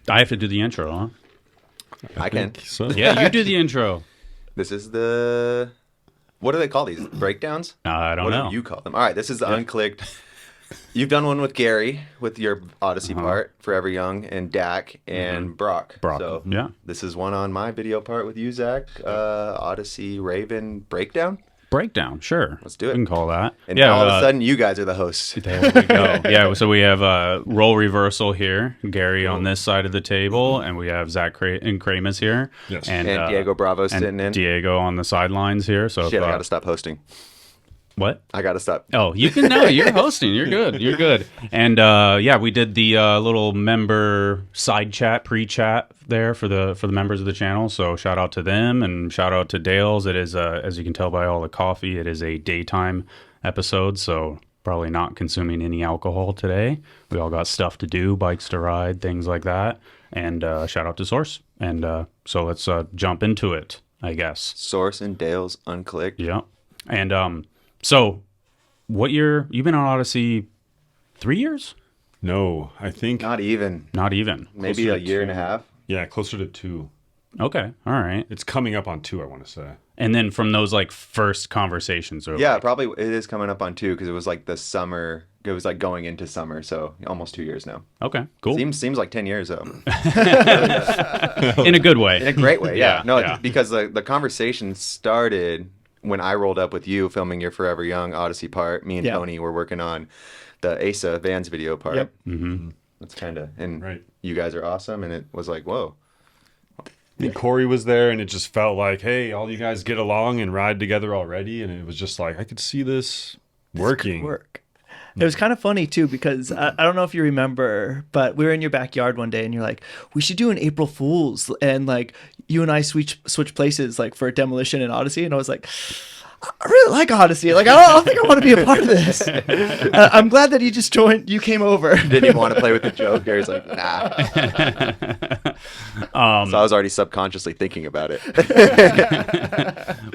I have to do the intro, huh? I can. So. Yeah, you do the intro. This is the... What do they call these? Breakdowns? I don't what know. do you call them? All right, this is the Unclicked. You've done one with Gary with your Odyssey part, Forever Young, and Dak, and Brock. So yeah. this is one on my video part with you, Zach. Odyssey Raven Breakdown. Breakdown, sure. Let's do it. We can call that. And all of a sudden, you guys are the hosts. There we go. Yeah, so we have role reversal here. Gary on this side of the table, and we have Zach and Kramus here. Yes. And Diego Bravo sitting in. Diego on the sidelines here. So Shit, I got to stop hosting. What? I got to stop. Oh, you can know. You're hosting. You're good. You're good. And yeah, we did the little member side chat, pre-chat there for the members of the channel. So shout out to them and shout out to Dale's. It is, as you can tell by all the coffee, it is a daytime episode. So probably not consuming any alcohol today. We all got stuff to do, bikes to ride, things like that. And shout out to Source. And so let's jump into it, I guess. Source and Dale's Unclicked. Yeah. And so, what year? You've been on Odyssey 3 years? No, I think Not even. Not even. Maybe a year and a half. Yeah, closer to 2. Okay. All right. It's coming up on 2, I want to say. And then from those like first conversations, or Yeah, like, probably it is coming up on 2 because it was like the summer. It was like going into summer, so almost 2 years now. okay, cool. Seems like 10 years though. In a good way. In a great way, yeah. No, yeah. because the conversation started when I rolled up with you filming your Forever Young Odyssey part. Me and Tony were working on the Asa Vans video part. Yep. Mm-hmm. That's kind of, and Right. you guys are awesome, and it was like, whoa. And Corey was there, and it just felt like, hey, all you guys get along and ride together already. And it was just like, I could see this working. Work. It was kind of funny too because I don't know if you remember, but we were in your backyard one day and you're like, we should do an April Fool's, and like you and I switch places like for Demolition and Odyssey, and I was like, I really like Odyssey. Like I don't think I want to be a part of this. I'm glad that you just joined. You came over. Didn't even want to play with the joke. Gary's like, nah. So I was already subconsciously thinking about it.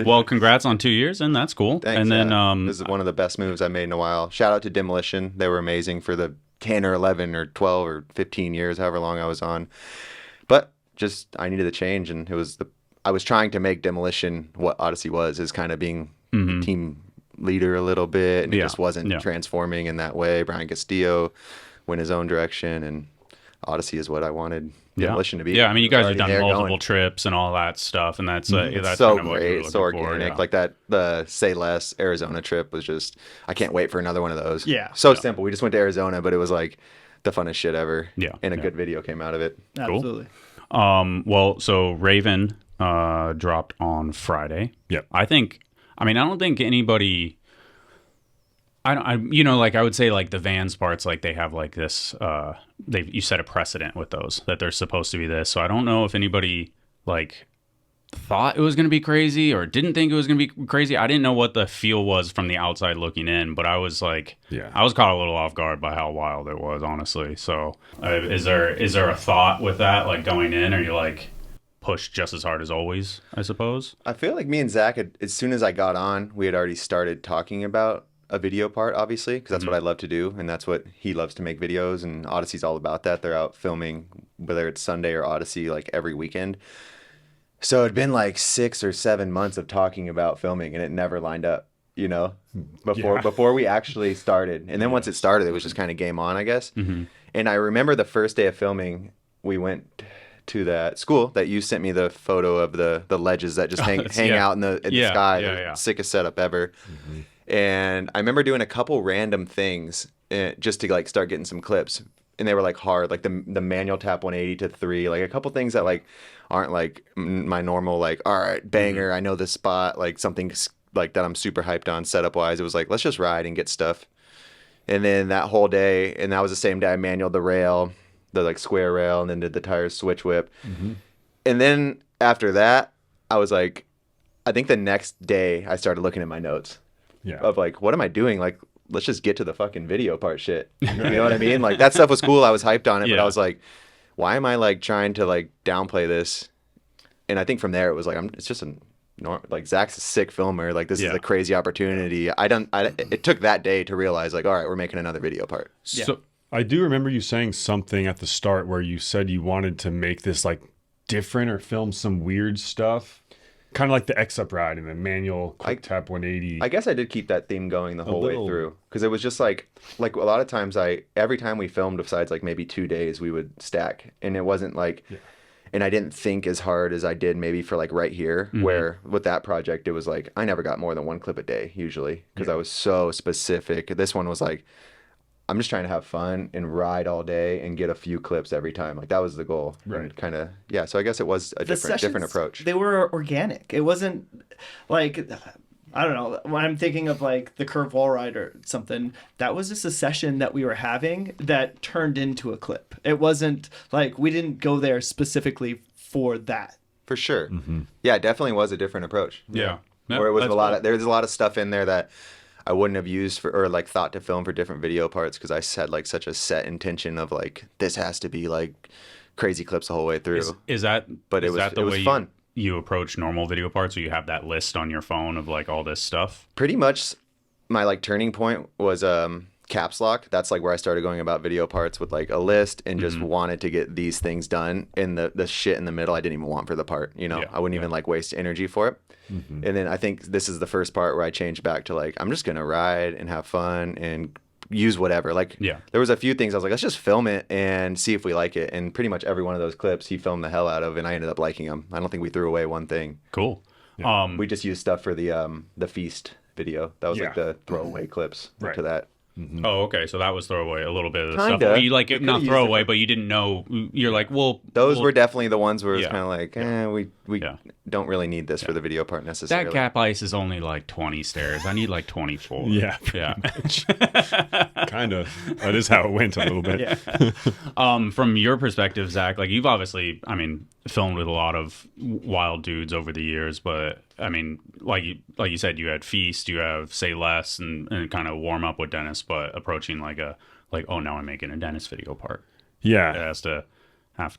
Well, congrats on 2 years, and that's cool. Thanks, and then this is one of the best moves I made in a while. Shout out to Demolition. They were amazing for the 10 or 11 or 12 or 15 years, however long I was on. But just I needed a change, and I was trying to make Demolition what Odyssey was, is kind of being the team leader a little bit, and it just wasn't transforming in that way. Brian Castillo went his own direction, and Odyssey is what I wanted Demolition to be. Yeah, I mean, you guys have done Already there multiple going. trips and all that stuff, and that's It's that's so kind of what great. you're It's so looking for, organic. yeah. Like that, the Say Less Arizona trip was just, I can't wait for another one of those. Yeah. So simple. We just went to Arizona, but it was like the funnest shit ever. Yeah. And a good video came out of it. Absolutely. Well, so Raven dropped on Friday. Yep. I don't think anybody. I would say like the Vans parts, like they have like this. You set a precedent with those that they're supposed to be this. So I don't know if anybody like thought it was going to be crazy or didn't think it was going to be crazy. I didn't know what the feel was from the outside looking in, but I was like, I was caught a little off guard by how wild it was, honestly. So is there a thought with that, like going in, or you like push just as hard as always, I suppose? I feel like me and Zach, as soon as I got on, we had already started talking about a video part, obviously, because that's what I love to do, and that's what he loves to make videos, and Odyssey's all about that. They're out filming, whether it's Sunday or Odyssey, like every weekend. So it'd been like 6 or 7 months of talking about filming, and it never lined up, before we actually started. And then once it started, it was just kind of game on, I guess. Mm-hmm. And I remember the first day of filming, we went to that school that you sent me the photo of the ledges that just hang out in the sky. Yeah. Sickest setup ever. Mm-hmm. And I remember doing a couple random things just to like start getting some clips, and they were like hard, like the manual tap 180 to 3, like a couple things that like aren't like my normal like, all right, banger, I know this spot, like something like that I'm super hyped on setup wise. It was like, let's just ride and get stuff. And then that whole day, and that was the same day I manualed the rail, the like square rail, and then did the tires switch whip. Mm-hmm. And then after that, I was like, I think the next day I started looking at my notes. Yeah. Of like, what am I doing? Like, let's just get to the fucking video part shit. You know what I mean? Like, that stuff was cool. I was hyped on it, but I was like, why am I like trying to like downplay this? And I think from there it was like, it's just like Zach's a sick filmer. Like, this is a crazy opportunity. It took that day to realize like, all right, we're making another video part. Yeah. I do remember you saying something at the start where you said you wanted to make this like different or film some weird stuff. Kind of like the X-Up ride and the manual quick tap 180. I guess I did keep that theme going the whole little. way through, because it was just like a lot of times every time we filmed, besides like maybe 2 days, we would stack, and it wasn't like, and I didn't think as hard as I did maybe for like right here, where with that project it was like I never got more than 1 clip a day usually, because I was so specific. This one was like, I'm just trying to have fun and ride all day and get a few clips every time. Like that was the goal. Right. Kind of, yeah. So I guess it was a different approach. They were organic. It wasn't like, I don't know, when I'm thinking of like the curve wall ride or something, that was just a session that we were having that turned into a clip. It wasn't like, we didn't go there specifically for that. For sure. Yeah, it definitely was a different approach. Yeah. Where it was there's a lot of stuff in there that I wouldn't have used for, or like thought to film for different video parts, because I had like such a set intention of like, this has to be like crazy clips the whole way through. Is that the way fun. You approach normal video parts, or you have that list on your phone of like all this stuff? Pretty much my like turning point was caps lock. That's like where I started going about video parts with like a list and just wanted to get these things done. And the shit in the middle I didn't even want for the part, you know. I wouldn't even like waste energy for it. And then I think this is the first part where I changed back to like, I'm just gonna ride and have fun and use whatever. Like there was a few things I was like, let's just film it and see if we like it. And pretty much every one of those clips he filmed the hell out of, and I ended up liking them. I don't think we threw away one thing. Cool. We just used stuff for the feast video. That was like the throwaway clips to that. Oh, okay. So that was throwaway, a little bit of the Kinda. stuff. Well, you like it, not throwaway, but you didn't know. You're like, well, those were definitely the ones where it's kind of like, we don't really need this for the video part necessarily. That cap ice is only like 20 stairs. I need like 24. Yeah. Kind of. That is how it went a little bit. From your perspective, Zach, like you've obviously, I mean, filmed with a lot of wild dudes over the years, but I mean, like you said, you had Feast, you have Say Less, and kind of warm up with Dennis, but approaching like oh, now I'm making a Dennis video part. Yeah. It has to have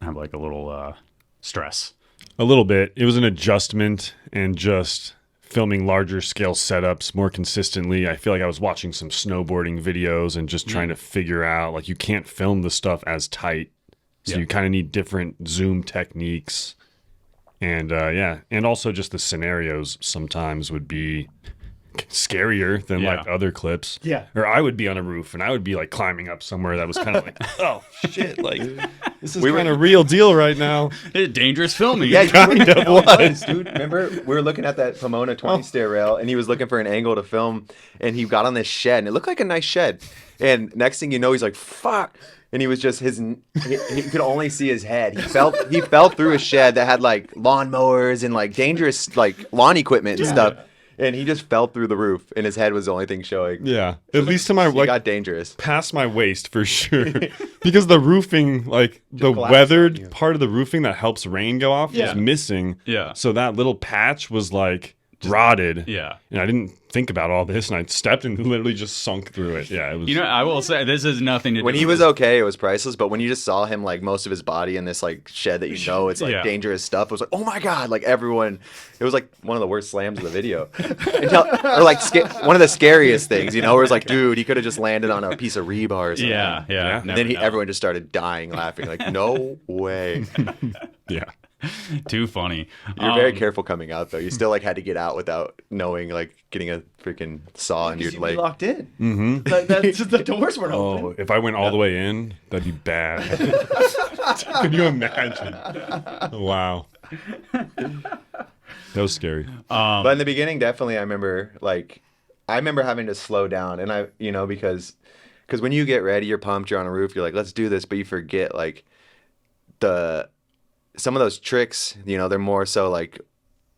like a little stress. A little bit. It was an adjustment, and just filming larger scale setups more consistently. I feel like I was watching some snowboarding videos and just trying to figure out, like, you can't film the stuff as tight. So you kind of need different zoom techniques. And and also just the scenarios sometimes would be scarier than like other clips. Yeah. Or I would be on a roof and I would be like climbing up somewhere that was kind of like, oh shit, like this is kind of real deal right now. Dangerous filming. Yeah, kind of was, dude. Remember, we were looking at that Pomona 20 stair rail, and he was looking for an angle to film, and he got on this shed, and it looked like a nice shed. And next thing you know, he's like, fuck. And he was just he could only see his head. He fell through a shed that had like lawnmowers and like dangerous like lawn equipment and stuff. And he just fell through the roof, and his head was the only thing showing. Yeah, at least to my It got dangerous. past my waist for sure, because the roofing, like the weathered part of the roofing that helps rain go off, was missing. Yeah. So that little patch was like rotted. Yeah. And I didn't think about all this, and I stepped and literally just sunk through it. Yeah. It was. You know, I will say this is nothing to do When he with was okay, it was priceless. But when you just saw him, like most of his body in this like shed that you know it's like dangerous stuff, it was like, oh my god! Like everyone, it was like one of the worst slams of the video, or like one of the scariest things, you know, where it's like, dude, he could have just landed on a piece of rebar or something. Yeah. And then everyone just started dying laughing, like, no way. Yeah. Too funny. You're very careful coming out though. You still like had to get out without knowing, like getting a freaking saw into your leg. Locked in. Mm-hmm. The doors weren't open. Oh, if I went all the way in, that'd be bad. Can you imagine? Wow. That was scary. But in the beginning, definitely, I remember having to slow down, and because when you get ready, you're pumped, you're on a roof, you're like, let's do this, but you forget like some of those tricks, you know, they're more so like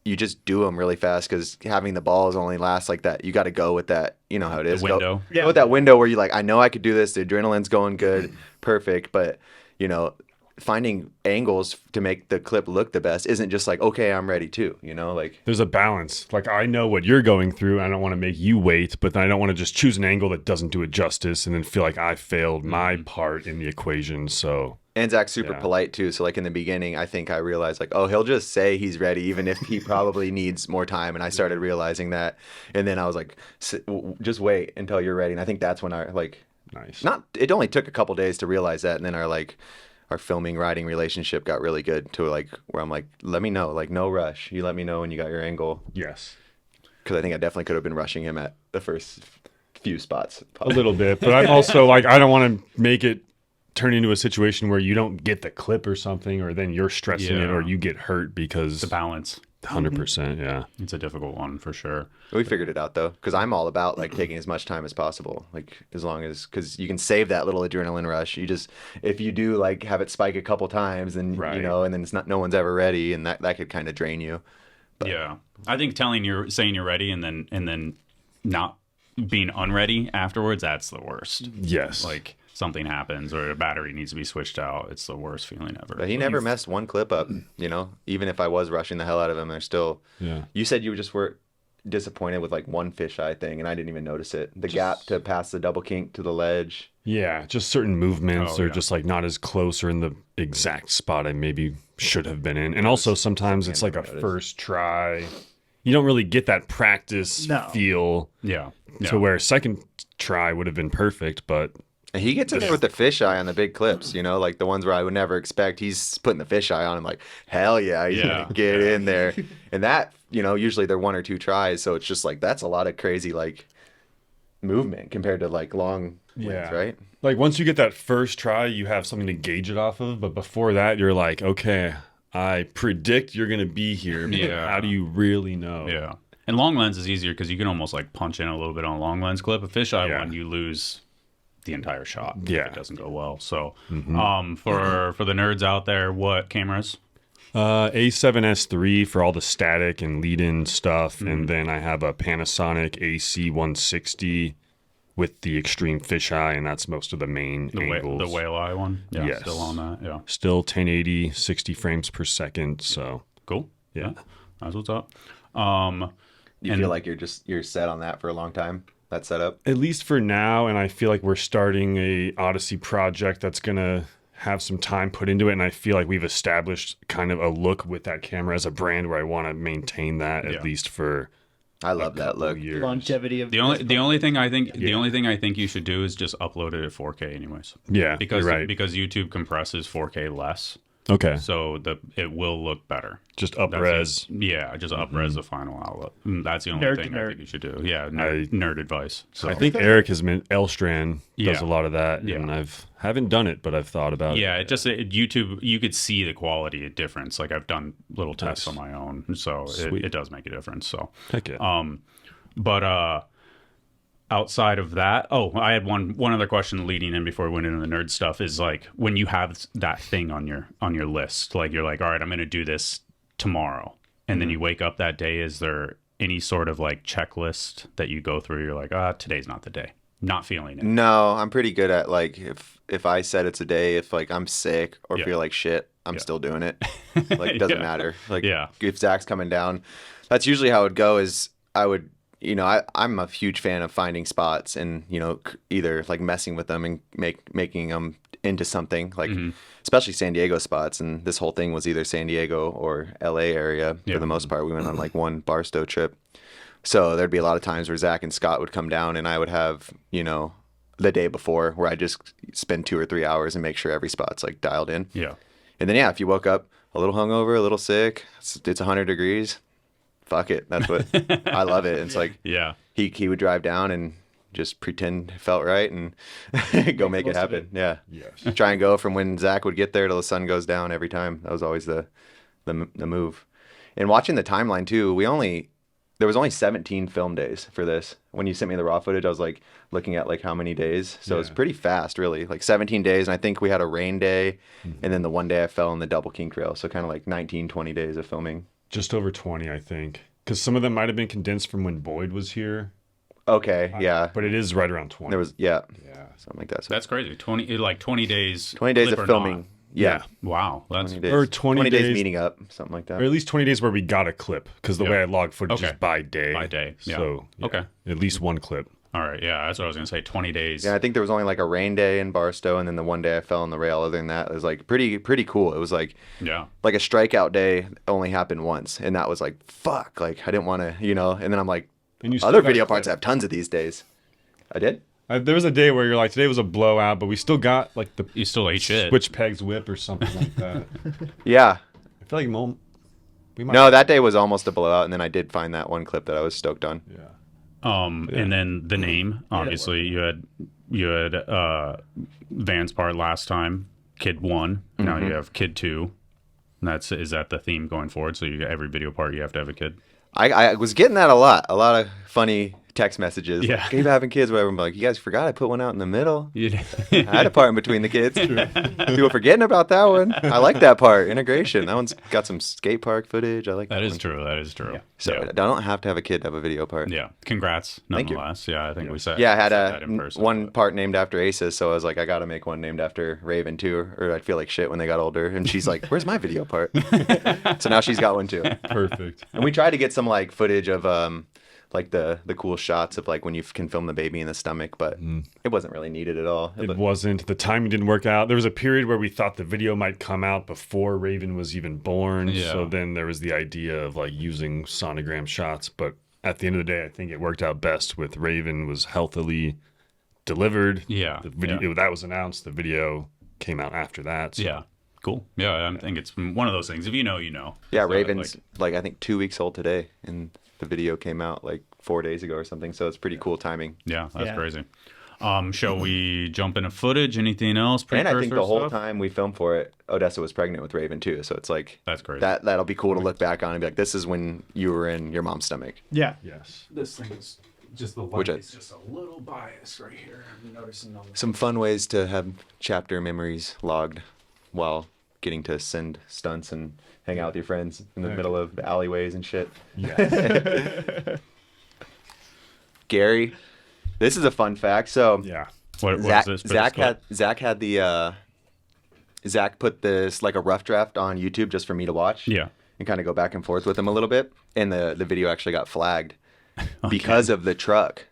you just do them really fast, because having the balls only lasts like that. You got to go with that, you know how it is. The window. Go with that window where you're like, I know I could do this. The adrenaline's going good, perfect. But, you know, finding angles to make the clip look the best isn't just like, okay, I'm ready too, you know, like there's a balance. Like, I know what you're going through. I don't want to make you wait, but then I don't want to just choose an angle that doesn't do it justice and then feel like I failed my part in the equation. So. And Zach's super polite too. So like in the beginning, I think I realized like, oh, he'll just say he's ready, even if he probably needs more time. And I started realizing that. And then I was like, just wait until you're ready. And I think that's when Nice. It only took a couple days to realize that, and then our filming riding relationship got really good to like where I'm like, let me know, like no rush. You let me know when you got your angle. Yes. Because I think I definitely could have been rushing him at the first few spots. A little bit, but I'm also like, I don't want to make it turn into a situation where you don't get the clip or something, or then you're stressing it, or you get hurt because The balance. 100%. Yeah. It's a difficult one for sure. We figured it out though, because I'm all about like taking as much time as possible, like as long as because you can save that little adrenaline rush. You just if you do like have it spike a couple times, and Right. you know, and then it's not no one's ever ready, and that could kind of drain you. Yeah, I think saying you're ready and then not being unready afterwards, that's the worst. Yes. Like something happens or a battery needs to be switched out. It's the worst feeling ever. But he never messed one clip up, you know. Even if I was rushing the hell out of him, there's still. Yeah. You said you just were disappointed with like one fisheye thing, and I didn't even notice it. The gap to pass the double kink to the ledge. Yeah, just certain movements Oh, are yeah. just like not as close or in the exact spot I maybe should have been in. And also sometimes it's like a first try. You don't really get that practice No. feel Yeah. to where second try would have been perfect, but And he gets in there with the fisheye on the big clips, you know, like the ones where I would never expect. He's putting the fisheye on. I'm like, hell yeah, he's Yeah. gonna get in there. And that, you know, usually they're 1 or 2 tries, so it's just like that's a lot of crazy like movement compared to like long wins, right? Like once you get that first try, you have something to gauge it off of. But before that, you're like, okay, I predict you're going to be here. But Yeah. how do you really know? Yeah. And long lens is easier because you can almost like punch in a little bit on a long lens clip. A fisheye one, you lose the entire shot. if Yeah. It doesn't go well. So, for the nerds out there, what cameras? A7S3 for all the static and lead-in stuff. And then I have a Panasonic AC160 with the extreme fisheye, and that's most of the main angles. The whale eye one? Yeah. Yes. Still on that. Yeah. Still 1080, 60 frames per second. So, Cool. yeah. That's what's up. You feel like you're set on that for a long time, that setup? At least for now, and I feel like we're starting a Odyssey project that's going to have some time put into it, and I feel like we've established kind of a look with that camera as a brand where I want to maintain that at least for I love that look. years. Longevity of The only thing I think you should do is just upload it at 4K anyways. Yeah, Because you're right. because YouTube compresses 4K less, Okay, so it will look better. just up That's res. just up-res the final outloot. That's the only Nerd thing to I nerd. think you should do. Yeah, nerd advice. So I think Eric has been Elstrand does Yeah. a lot of that, Yeah. and haven't done it, but I've thought about yeah, it. YouTube, you could see the quality difference. Like I've done little tests on my own, so it does make a difference. So, Heck yeah. but outside of that, I had one other question leading in before we went into the nerd stuff is like when you have that thing on your list, like you're like, all right, I'm going to do this tomorrow, and then you wake up that day. Is there any sort of like checklist that you go through? You're like, today's not the day. Not feeling it. No, I'm pretty good at like if I said it's a day, if like I'm sick or Yeah. feel like shit, I'm still doing it. Like it doesn't matter. Like Yeah. if Zach's coming down, that's usually how it would go. Is I would, you know, I'm a huge fan of finding spots and you know either like messing with them and making them into something like especially San Diego spots. And this whole thing was either San Diego or LA area for the most part. We went on like one Barstow trip. So there'd be a lot of times where Zach and Scott would come down and I would have, you know, the day before where I just spend 2 or 3 hours and make sure every spot's like dialed in. Yeah. And then, yeah, if you woke up a little hungover, a little sick, it's 100 degrees, fuck it. That's what I love it. It's like Yeah. he would drive down and just pretend it felt right and go make it happen. Yeah. Yes. Try and go from when Zach would get there till the sun goes down every time. That was always the move. And watching the timeline too, there was only 17 film days for this. When you sent me the raw footage, I was like looking at like how many days. So it's pretty fast, really. Like 17 days. And I think we had a rain day and then the one day I fell in the double kink rail. So kind of like 19, 20 days of filming. Just over 20, I think. Because some of them might have been condensed from when Boyd was here, Okay. Yeah. but it is right around 20. There was, yeah. Yeah. Something like that. So That's crazy. 20 days. 20 days clip of or filming. not. Yeah. Wow. That's 20 days. Or 20 days days meeting up, something like that. Or at least 20 days where we got a clip. Because the way I log footage is Okay. by day. By day, yeah. So, yeah, Okay. at least one clip. all right. Yeah, that's what I was gonna say. 20 days. Yeah, I think there was only like a rain day in Barstow, and then the one day I fell on the rail. Other than that, it was like pretty cool. It was like Yeah. a strikeout day only happened once, and that was like fuck. Like I didn't want to, you know. And then I'm like, And you still other got video a parts clip. have tons of these days. I did. There was a day where you're like, today was a blowout, but we still got like the You still ate shit. switch pegs whip or something like that. Yeah. I feel like we might. No, that day was almost a blowout, and then I did find that one clip that I was stoked on. Yeah. And then the name, obviously, you had Van's part last time, Kid 1. Now you have Kid 2. And is that the theme going forward? So every video part you have to have a kid. I was getting that a lot of funny text messages. Yeah. Like, keep having kids, whatever. I'm like, you guys forgot I put one out in the middle. Yeah. I had a part in between the kids. People forgetting about that one. I like that part. Integration. That one's got some skate park footage. I like that. That is one. true. That is true. So yeah. I don't have to have a kid to have a video part. Yeah. Congrats, Thank you. nonetheless. Yeah, I think we said. Yeah, I had that in person, one but- part named after Aces, so I was like, I got to make one named after Raven too, or I'd feel like shit when they got older. And she's like, "Where's my video part?" So now she's got one too. Perfect. And we tried to get some like footage of like the cool shots of like when you can film the baby in the stomach, but it wasn't really needed at all. It wasn't. The timing didn't work out. There was a period where we thought the video might come out before Raven was even born. Yeah. So then there was the idea of like using sonogram shots. But at the end of the day, I think it worked out best with Raven was healthily delivered. Yeah, The video that was announced. The video came out after that. So. Yeah. Cool. Yeah, I think it's one of those things. If you know, you know. Yeah, So, Raven's like I think 2 weeks old today, and the video came out like 4 days ago or something. So it's pretty cool timing. Yeah, that's Yeah. crazy. Shall we jump into footage? Anything else? And I think Precursor the whole stuff? time we filmed for it, Odessa was pregnant with Raven too. So it's like That's crazy. that'll be cool to look back on and be like, this is when you were in your mom's stomach. Yeah. Yes. This thing is just the Which light I- is just a little biased right here. I'm noticing all Some fun ways to have chapter memories logged while getting to send stunts and hang out with your friends in the middle of the alleyways and shit. Yes. Gary, this is a fun fact. So Yeah. What Zach, is this? Zach put this like a rough draft on YouTube just for me to watch. Yeah. And kind of go back and forth with him a little bit. And the video actually got flagged because of the truck.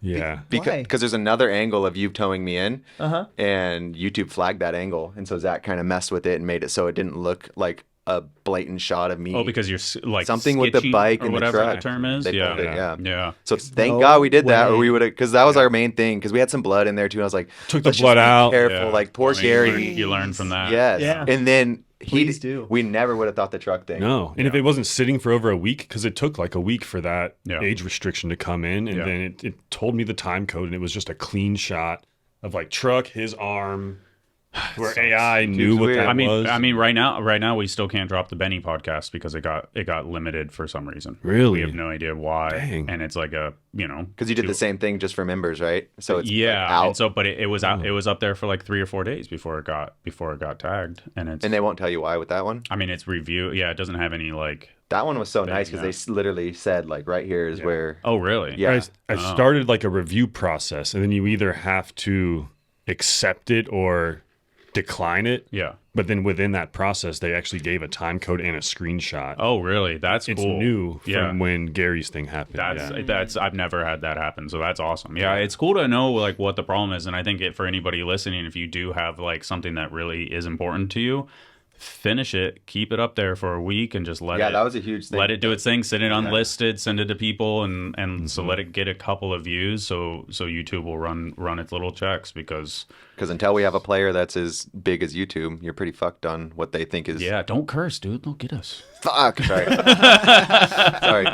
Yeah. Why? Because there's another angle of you towing me in, Uh-huh. and YouTube flagged that angle, and so Zach kind of messed with it and made it so it didn't look like a blatant shot of me. Oh, because you're like Something with the sketchy bike or and the whatever truck. the term is. They Yeah. pulled it, yeah. Yeah. So thank No God we did that, or way. we would have, because that was our main thing. Because we had some blood in there too, and I was like, Took the "Let's just blood be out." Careful, Yeah. like poor I mean, Gary. You learn from that. Yes. Yeah. And then Please do. We never would have thought the truck thing. No. And if it wasn't sitting for over a week, because it took like a week for that Yeah. age restriction to come in, and Yeah. then it told me the time code, and it was just a clean shot of like truck, his arm, where AI knew what weird. that I was. mean, right now we still can't drop the Benny podcast because it got limited for some reason. Really? We have no idea why. Dang. And it's like Because you did the same thing just for members, right? So it's yeah. like, out. And so, but it was out. It was up there for like 3 or 4 days before it got tagged. And it's. And they won't tell you why with that one. I mean, it's review. Yeah, it doesn't have any like. That one was so nice because yeah. they literally said like right here is where. Oh, really? Yeah. I started like a review process, and then you either have to accept it or decline it. Yeah. But then within that process, they actually gave a time code and a screenshot. Oh, really? That's It's cool. new Yeah. from when Gary's thing happened. That's I've never had that happen, so that's awesome. Yeah, it's cool to know like what the problem is, and I think for anybody listening, if you do have like something that really is important to you, finish it, keep it up there for a week, and just let Yeah, it. that was a huge thing. Let it do its thing. Send it unlisted. Send it to people, and so let it get a couple of views. So YouTube will run its little checks because Because until we have a player that's as big as YouTube, you're pretty fucked on what they think is. yeah, don't curse, dude. They'll get us. Fuck. Sorry. Sorry.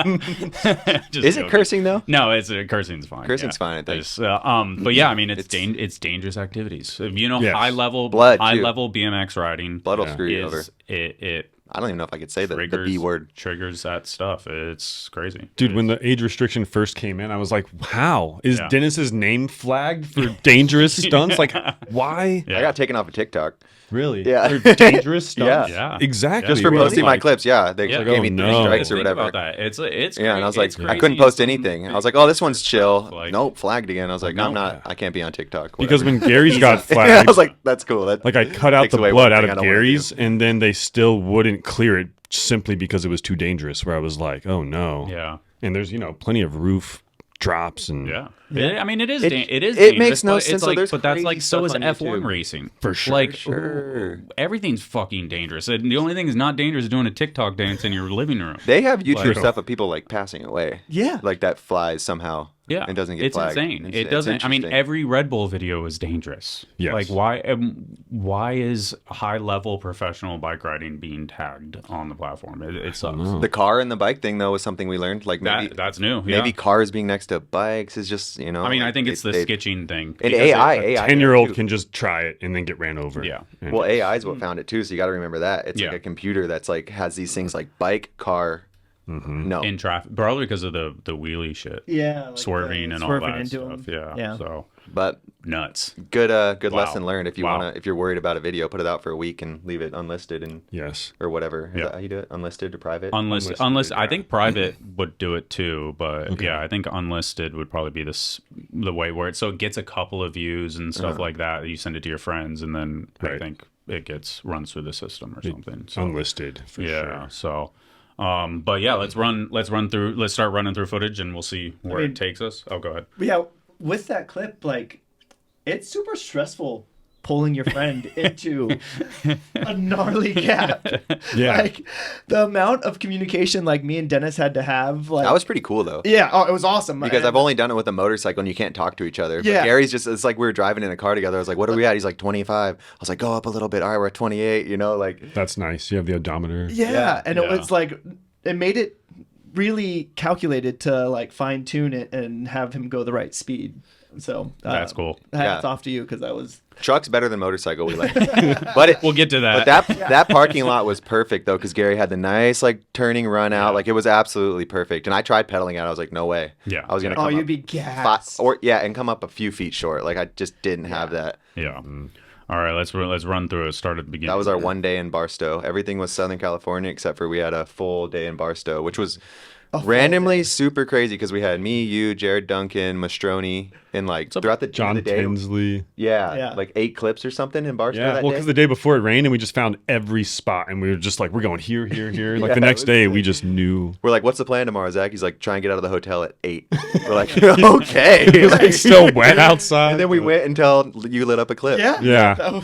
Just Is it joking. cursing though? No, it's cursing's fine. Cursing's yeah. fine, I think. It's, but yeah, I mean, it's dangerous activities. If you know, Yes. high level Blood, too. BMX riding Blood will screw you over. is it I don't even know if I could say the triggers B word. triggers that stuff. It's crazy, Dude, It when is. the age restriction first came in, I was like, how? Is Yeah. Dennis's name flagged for dangerous stunts? Like, why? Yeah. I got taken off of TikTok. Really? Yeah. For dangerous stunts? Yeah. Exactly. Just for Really? posting my clips. Yeah. They Yeah. gave me Oh, 3 no. strikes or Think whatever. about that. It's Yeah, and I was like, it's I crazy. couldn't post Some- anything. I was like, oh, this one's chill. Like- Nope, flagged again. I was like, no, I'm No. not. I can't be on TikTok. Because whatever. when Gary's got I flagged, was like, that's cool. That, like I cut out takes the away blood one out thing I of don't wanna Gary's, do. and then they still wouldn't clear it simply because it was too dangerous. Where I was like, oh no. Yeah. And there's plenty of roof drops and Yeah. I mean, it is. It- It is. it dangerous, makes no but sense, It's so like, there's but that's like crazy so is stuff on F1 YouTube. racing For sure. Like Sure. everything's fucking dangerous. And the only thing is not dangerous is doing a TikTok dance in your living room. They have YouTube Like- stuff of people like passing away. Yeah. Like that flies somehow. Yeah, It doesn't get it's flagged. insane. It's It doesn't. I mean, interesting. every Red Bull video is dangerous. Yes. Like, why is high level professional bike riding being tagged on the platform? It sucks. The car and the bike thing, though, was something we learned. Like maybe That's new. Yeah. maybe cars being next to bikes is just, you know. I mean, I like, think it's the they- sketching thing. And because AI 10-year-old too. can just try it and then get ran over. Yeah. And- Well, AI is what found it too, so you got to remember that it's Yeah. like a computer that's like has these things like bike, car. No, in traffic, probably because of the wheelie shit, Yeah, like swerving the and swerving all that into stuff. 'em. Yeah. So but nuts. good Wow. lesson learned. If you Wow. if you're worried about a video, put it out for a week and leave it unlisted and yes. or whatever. Is Yeah. that how you do it? Unlisted or private? Unlisted. Unlisted, I yeah. think private would do it too, but yeah, I think unlisted would probably be the way where it gets a couple of views and stuff like that. You send it to your friends, and then I Right. think it gets runs through the system or something. So Unlisted for yeah. sure. So, but yeah, let's start running through footage, and we'll see where mean- it takes us. Oh, go ahead. But yeah, with that clip, like, it's super stressful pulling your friend into a gnarly gap. Yeah. Like, the amount of communication, like, me and Dennis had to have, like... That was pretty cool though. Yeah, oh, it was awesome. Because And- I've only done it with a motorcycle and you can't talk to each other. But Yeah. Gary's just, it's like we were driving in a car together. I was like, what are we at? He's like 25. I was like, go up a little bit. All right, we're at 28, you know, like. That's nice. You have the odometer. Yeah, and it Yeah. was, like, it made it really calculated to, like, fine-tune it and have him go the right speed. So... That's cool. Hats Yeah. off to you, because that was... Truck's better than motorcycle. We like, but it, We'll get to that. but that parking lot was perfect though, because Gary had the nice like turning run out. Like it was absolutely perfect. And I tried pedaling out. I was like, no way. Yeah. I was gonna Oh, come you'd up be gassed. and come up a few feet short. Like I just didn't have that. Yeah. All right, let's run through it. Start at the beginning. That was our one day in Barstow. Everything was Southern California except for we had a full day in Barstow, which was randomly super crazy because we had me, you, Jared Duncan, Mastroni, and like throughout the John the day. Tinsley. Yeah, like 8 clips or something in Barstow Yeah, that well, day. because the day before it rained and we just found every spot and we were just like, we're going here, here, here. Like Yeah, the it next was day, sick. we just knew. We're like, what's the plan tomorrow, Zach? He's like, try and get out of the hotel at 8. We're like, okay. It's still wet outside. And then we went until you lit up a clip. Yeah. Yeah.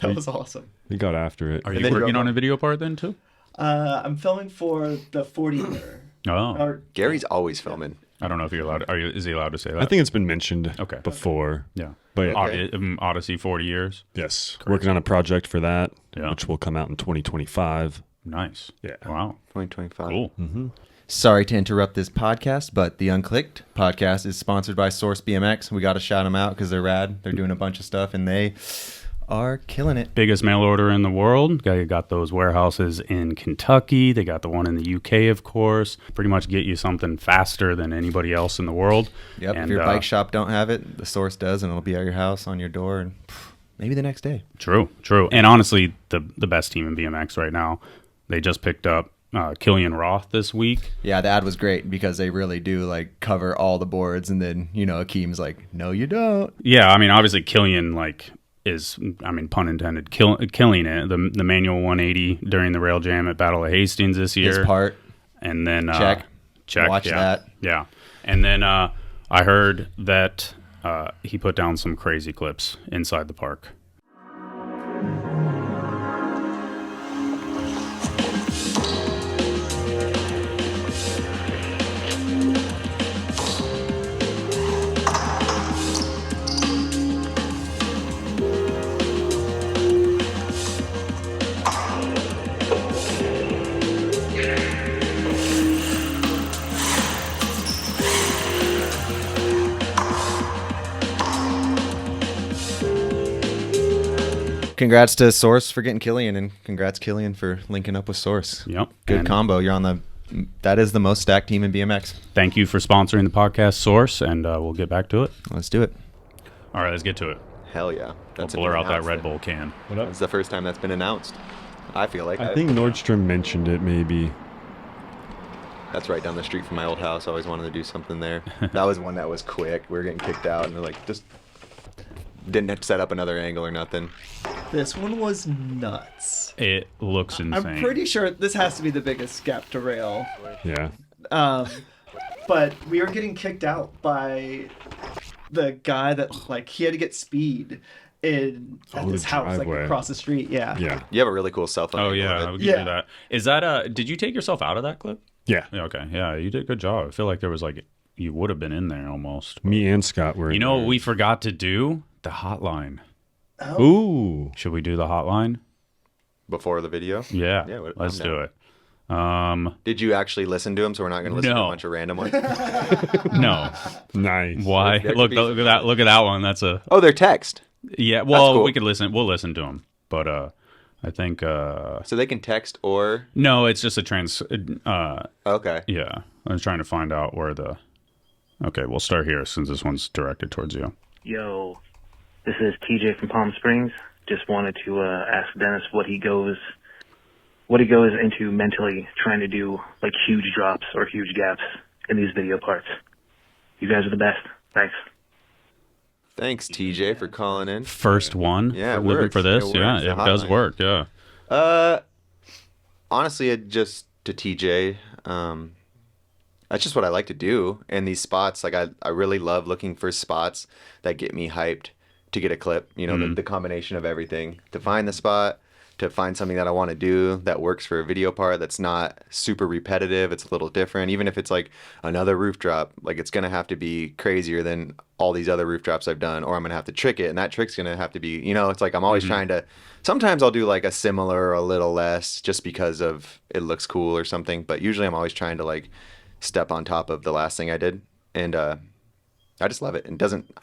That was awesome. We got after it. Are you then working drove on a video part then too? I'm filming for the 40-year. Oh, Or, Gary's always filming. I don't know if you're allowed. Is he allowed to say that? I think it's been mentioned Okay. before. Yeah. But yeah, Odyssey 40 years. yes, working on a project for that, Yeah. which will come out in 2025. Nice. Yeah. Wow. 2025. Cool. Sorry to interrupt this podcast, but the Unclicked podcast is sponsored by Source BMX. We got to shout them out because they're rad. They're doing a bunch of stuff and they are killing it. Biggest mail order in the world. They got those warehouses in Kentucky. They got the one in the UK, of course. Pretty much get you something faster than anybody else in the world. Yep. And, if your bike shop don't have it, the Source does, and it'll be at your house on your door, and maybe the next day. True. And honestly, the best team in BMX right now. They just picked up Killian Roth this week. Yeah, the ad was great because they really do like cover all the boards, and then Akeem's like, "No, you don't." Yeah, I mean, obviously Killian is, I mean, pun intended, killing it. The manual 180 during the rail jam at Battle of Hastings this year. His part. And then Check. Watch yeah, that. Yeah. And then I heard that he put down some crazy clips inside the park. Congrats to Source for getting Killian, and congrats Killian for linking up with Source. Yep. Good And combo. You're on that is the most stacked team in BMX. Thank you for sponsoring the podcast, Source, and we'll get back to it. Let's do it. All right, let's get to it. Hell yeah. We'll That's blur out that announced. Red Bull can. That's the first time that's been announced. I feel like I think Nordstrom mentioned it maybe. that's right down the street from my old house. I always wanted to do something there. That was one that was quick. We were getting kicked out, and they're like, just didn't have to set up another angle or nothing. this one was nuts. It looks insane. I'm pretty sure this has to be the biggest gap to rail. Yeah. But we were getting kicked out by the guy that, like, he had to get speed at the his house, like, driveway. across the street. Yeah. Yeah. You have a really cool cell phone. Oh, angle yeah. of I it. would give Yeah. you that. Is that did you take yourself out of that clip? Yeah. Yeah, okay. Yeah, you did a good job. I feel like there was, like, you would have been in there almost. Me and Scott were. You in know what there. we forgot to do? The hotline. Ooh. Should we do the hotline? Before the video? Yeah, Yeah, let's I'm do down. it. Did you actually listen to them? So we're not going to listen to No. a bunch of random ones. No. Nice. Why? There could Look, be look at that. Look at that one. That's a Oh, they're text. yeah. Well, cool. we could listen. We'll listen to them. But I think So they can text or. no. It's just a Okay. Yeah, I was trying to find out where the. Okay, we'll start here since this one's directed towards you. Yo, this is TJ from Palm Springs. Just wanted to ask Dennis what he goes into mentally trying to do like huge drops or huge gaps in these video parts. You guys are the best. Thanks. Thanks, TJ, for calling in. First one. Yeah, it looking works. for this. It Yeah, works. it The does hotline. work. Yeah. Honestly, it just to TJ, that's just what I like to do. And these spots, like I really love looking for spots that get me hyped to get a clip. You know, the combination of everything to find the spot, to find something that I want to do that works for a video part that's not super repetitive. It's a little different. Even if it's like another roof drop, like it's gonna have to be crazier than all these other roof drops I've done, or I'm gonna have to trick it, and that trick's gonna have to be, you know, it's like I'm always trying to. Sometimes I'll do like a similar or a little less just because of it looks cool or something, but usually I'm always trying to like step on top of the last thing I did, and I just love it. And doesn't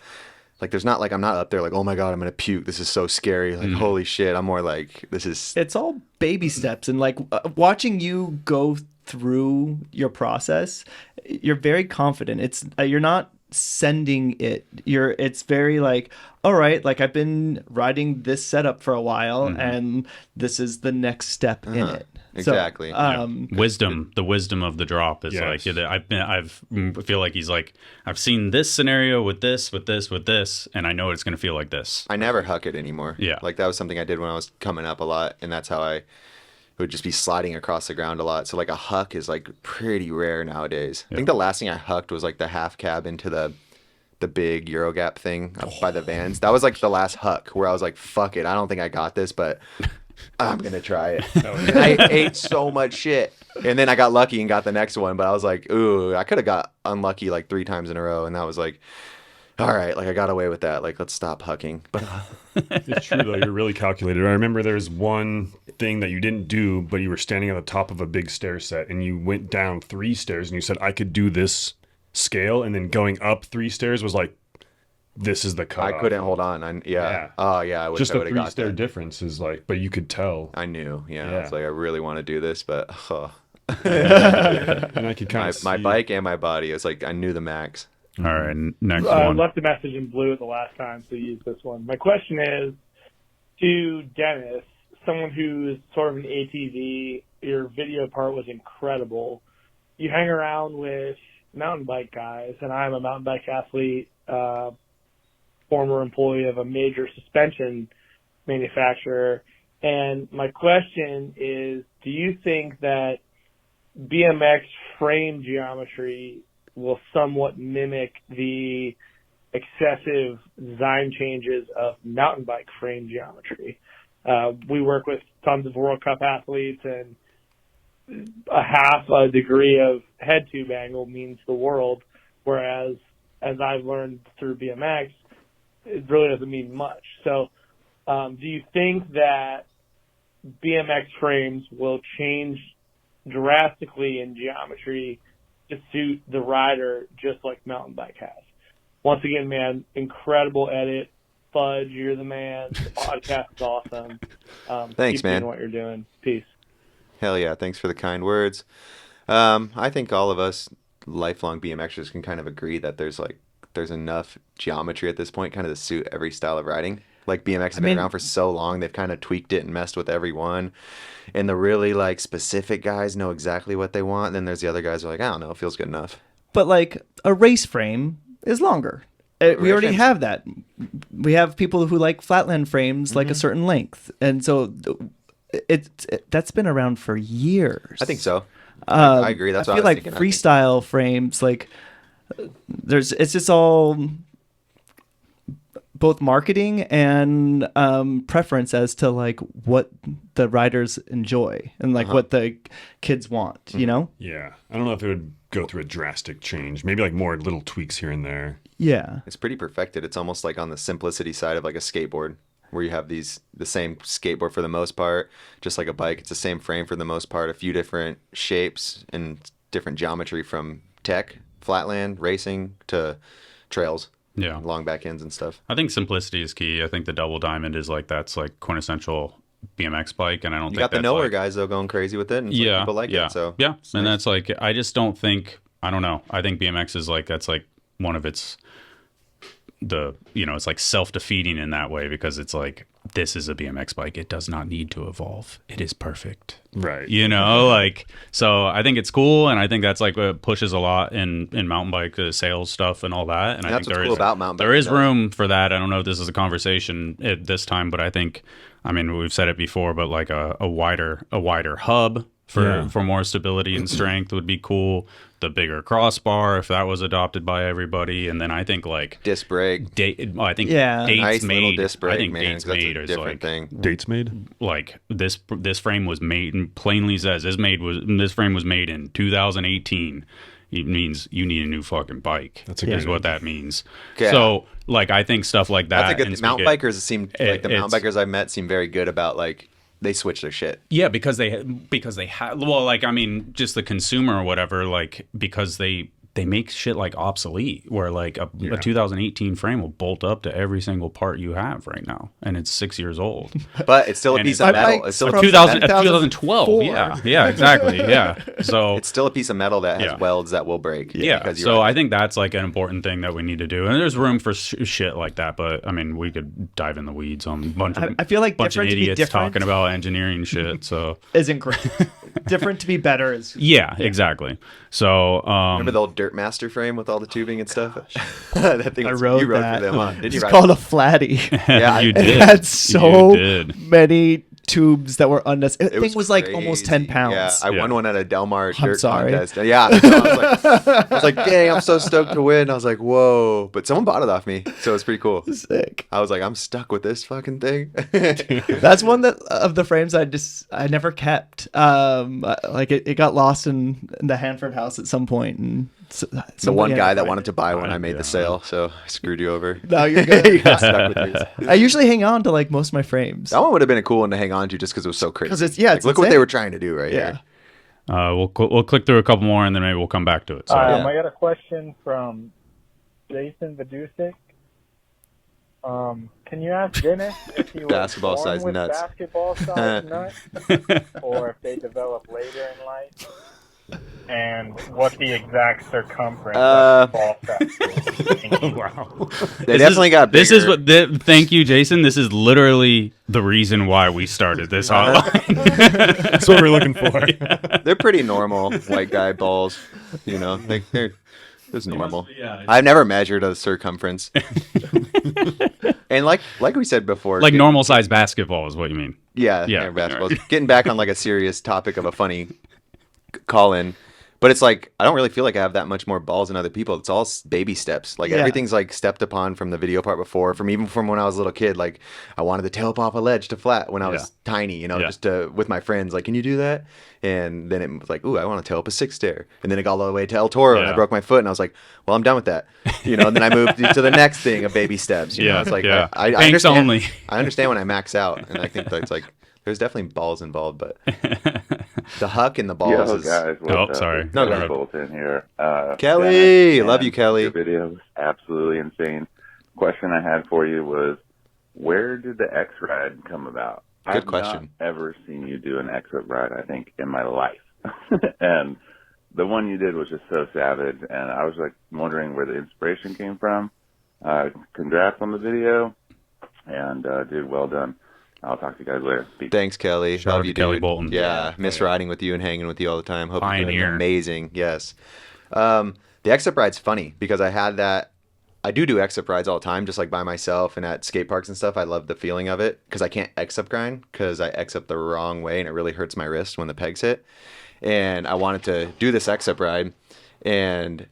like there's not like I'm not up there like, oh my god, I'm gonna puke, this is so scary, like holy shit. I'm more like this is It's all baby steps, and like watching you go through your process, you're very confident. It's you're not sending it. It's very like, all right, like I've been riding this setup for a while, and this is the next step in it. Exactly. So, Wisdom. The wisdom of the drop is Yes. like I feel like he's like I've seen this scenario with this, and I know it's gonna feel like this. I never huck it anymore. Yeah. Like that was something I did when I was coming up a lot, and that's how I would just be sliding across the ground a lot. So like a huck is like pretty rare nowadays. I think the last thing I hucked was like the half cab into the big Eurogap thing up by the Vans. That was like the last huck where I was like, fuck it, I don't think I got this, but I'm gonna try it. And I ate so much shit, and then I got lucky and got the next one, but I was like, ooh, I could have got unlucky like 3 times in a row, and that was like, all right, like I got away with that, like let's stop hucking. But It's true though. You're really calculated. I remember there's one thing that you didn't do, but you were standing on the top of a big stair set, and you went down 3 stairs, and you said, "I could do this scale," and then going up 3 stairs was like, "This is the cut." I couldn't hold on. Yeah. Oh yeah, I wish Just I the would have got 3 stair that. difference is like, but you could tell, I knew. Yeah. Yeah. It's like I really want to do this, but and I could kind of my bike and my body. It's like I knew the max. All right, next I one. left a message in blue the last time, so use this one. My question is to Dennis, someone who's sort of an ATV. Your video part was incredible. You hang around with mountain bike guys, and I'm a mountain bike athlete, former employee of a major suspension manufacturer. And my question is, do you think that BMX frame geometry will somewhat mimic the excessive design changes of mountain bike frame geometry? We work with tons of World Cup athletes, and a half a degree of head tube angle means the world, whereas as I've learned through BMX, it really doesn't mean much. So do you think that BMX frames will change drastically in geometry to suit the rider just like mountain bike has? Once again, man, incredible edit. Fudge, you're the man. The podcast is awesome. Thanks, keep man. doing what you're doing. Peace. Hell yeah! Thanks for the kind words. I think all of us lifelong BMXers can kind of agree that there's enough geometry at this point, kind of to suit every style of riding. Like BMX has been around for so long, they've kind of tweaked it and messed with everyone. And the really like specific guys know exactly what they want. Then there's the other guys who are like, I don't know, it feels good enough. but like a race frame is longer. We already frames- have that. We have people who like flatland frames like a certain length, and so that's been around for years. I think so. I agree. That's I what feel I was like thinking. freestyle frames, like it's just all both marketing and preference as to like what the riders enjoy and like what the kids want, you know? Yeah. I don't know if it would go through a drastic change. Maybe like more little tweaks here and there. Yeah. It's pretty perfected. It's almost like on the simplicity side of like a skateboard, where you have the same skateboard for the most part, just like a bike. It's the same frame for the most part, a few different shapes and different geometry from tech, flatland, racing to trails. Yeah. Long back ends and stuff. I think simplicity is key. I think the double diamond is like, that's like quintessential BMX bike, and I don't You think got the that's nowhere like, guys though going crazy with it, and some people like it. So yeah, it's and nice. that's like, I just don't think, I don't know. I think BMX is like, that's like one of its, it's like self-defeating in that way, because it's like, this is a BMX bike. It does not need to evolve. It is perfect. Right. Like, so I think it's cool, and I think that's like what pushes a lot in mountain bike sales stuff and all that. And I That's think what's cool about mountain there bike is stuff. room for that. I don't know if this is a conversation at this time, but I think, I mean, we've said it before, but like a wider hub for more stability and strength would be cool. The bigger crossbar, if that was adopted by everybody, and then I think like disc brake. I think Yeah. Dates Nice little made. disc brake, I think man. Dates 'Cause that's made a is different like thing. Dates made? like this frame was made, and plainly says this frame was made in 2018. It means you need a new fucking bike. That's a good is what that means. Yeah. So like, I think stuff like that. That's a good. and Mountain speak it- bikers seem like the mountain it's- bikers I've met seem very good about like they switch their shit. Yeah, because they have, well, like, I mean, just the consumer or whatever, like, because they make shit like obsolete, where like a 2018 frame will bolt up to every single part you have right now, and it's 6 years old. But it's still a And piece it's- of My metal. bike's It's still a from piece of 2000, metal. 2012. Yeah, exactly. Yeah. So It's still a piece of metal that has Yeah. welds that will break. yeah, because you're so right. I think that's like an important thing that we need to do, and there's room for shit like that. But I mean, we could dive in the weeds on a bunch of I feel like bunch of different to be idiots different talking about engineering shit. So isn't great. Different to be better is yeah, exactly. So Remember the old Dirt Master frame with all the tubing and stuff? That thing I was, rode you rode that. for them, huh? Did you It's ride called a flatty. Yeah, you I- did. It had so You did. many tubes that were unnecessary. It The thing was like almost 10 crazy. pounds. Yeah, I won one at a Del Mar dirt sorry. contest. Yeah, I was like, dang, I'm so stoked to win. I was like, whoa. But someone bought it off me, so it's pretty cool. Sick. I was like, I'm stuck with this fucking thing. That's one that of the frames I never kept. Like it got lost in the Hanford house at some point, and The one guy that wanted to buy one, I made yeah. the sale, so I screwed you over. No, you're good. You got stuck with yours. I usually hang on to like most of my frames. That one would have been a cool one to hang on to just because it was so crazy. 'Cause it's- yeah, Like, it's look what they insane. were trying to do right Yeah. here. we'll click through a couple more, and then maybe we'll come back to it. So Yeah. I got a question from Jason Vidusik. Can you ask Dennis if he was Basketball born size with nuts. basketball size nuts, or if they develop later in life, and what the exact circumference of the ball sack is? wow. They definitely got bigger. This is what. Thank you, Jason. This is literally the reason why we started this hotline. That's what we're looking for. They're pretty normal white guy balls. You know, they're it's normal. yeah. I've never measured a circumference. And like we said before, Like normal size basketball is what you mean. yeah, Yeah. basketballs. Getting back on like a serious topic of a funny call in, but it's like I don't really feel like I have that much more balls than other people. It's all baby steps. Like Yeah. everything's like stepped upon from the video part before, even from when I was a little kid. Like I wanted to tail up off a ledge to flat when I was tiny, you know, Yeah. just with my friends. Like, can you do that? And then it was like, ooh, I want to tail up a six stair. And then it got all the way to El Toro, and I Yeah. broke my foot, and I was like, well, I'm done with that, you know. And then I moved to the next thing of baby steps. You know? Yeah, It's like yeah. I Banks understand. only. I understand when I max out, and I think that's like there's definitely balls involved, but the huck and the balls Yo, is guys, what's Oh, up? sorry. It's No, Dennis go Bolton here. Kelly, Dennis, love you, and Kelly. Your video was absolutely insane. Question I had for you was, where did the X ride come about? Good I've question. not ever seen you do an X ride, I think, in my life. And the one you did was just so savage, and I was like wondering where the inspiration came from. Congrats on the video, and dude, well done. I'll talk to you guys later. Peace. Thanks, Kelly. Shout out Love to you, Kelly dude. Bolton. Yeah, miss riding with you and hanging with you all the time. Hope you're doing Pioneer. amazing. Yes. The X-Up ride's funny because I had that. I do X-Up rides all the time, just like by myself and at skate parks and stuff. I love the feeling of it because I can't X-Up grind because I X-Up the wrong way and it really hurts my wrist when the pegs hit. And I wanted to do this X-Up ride, and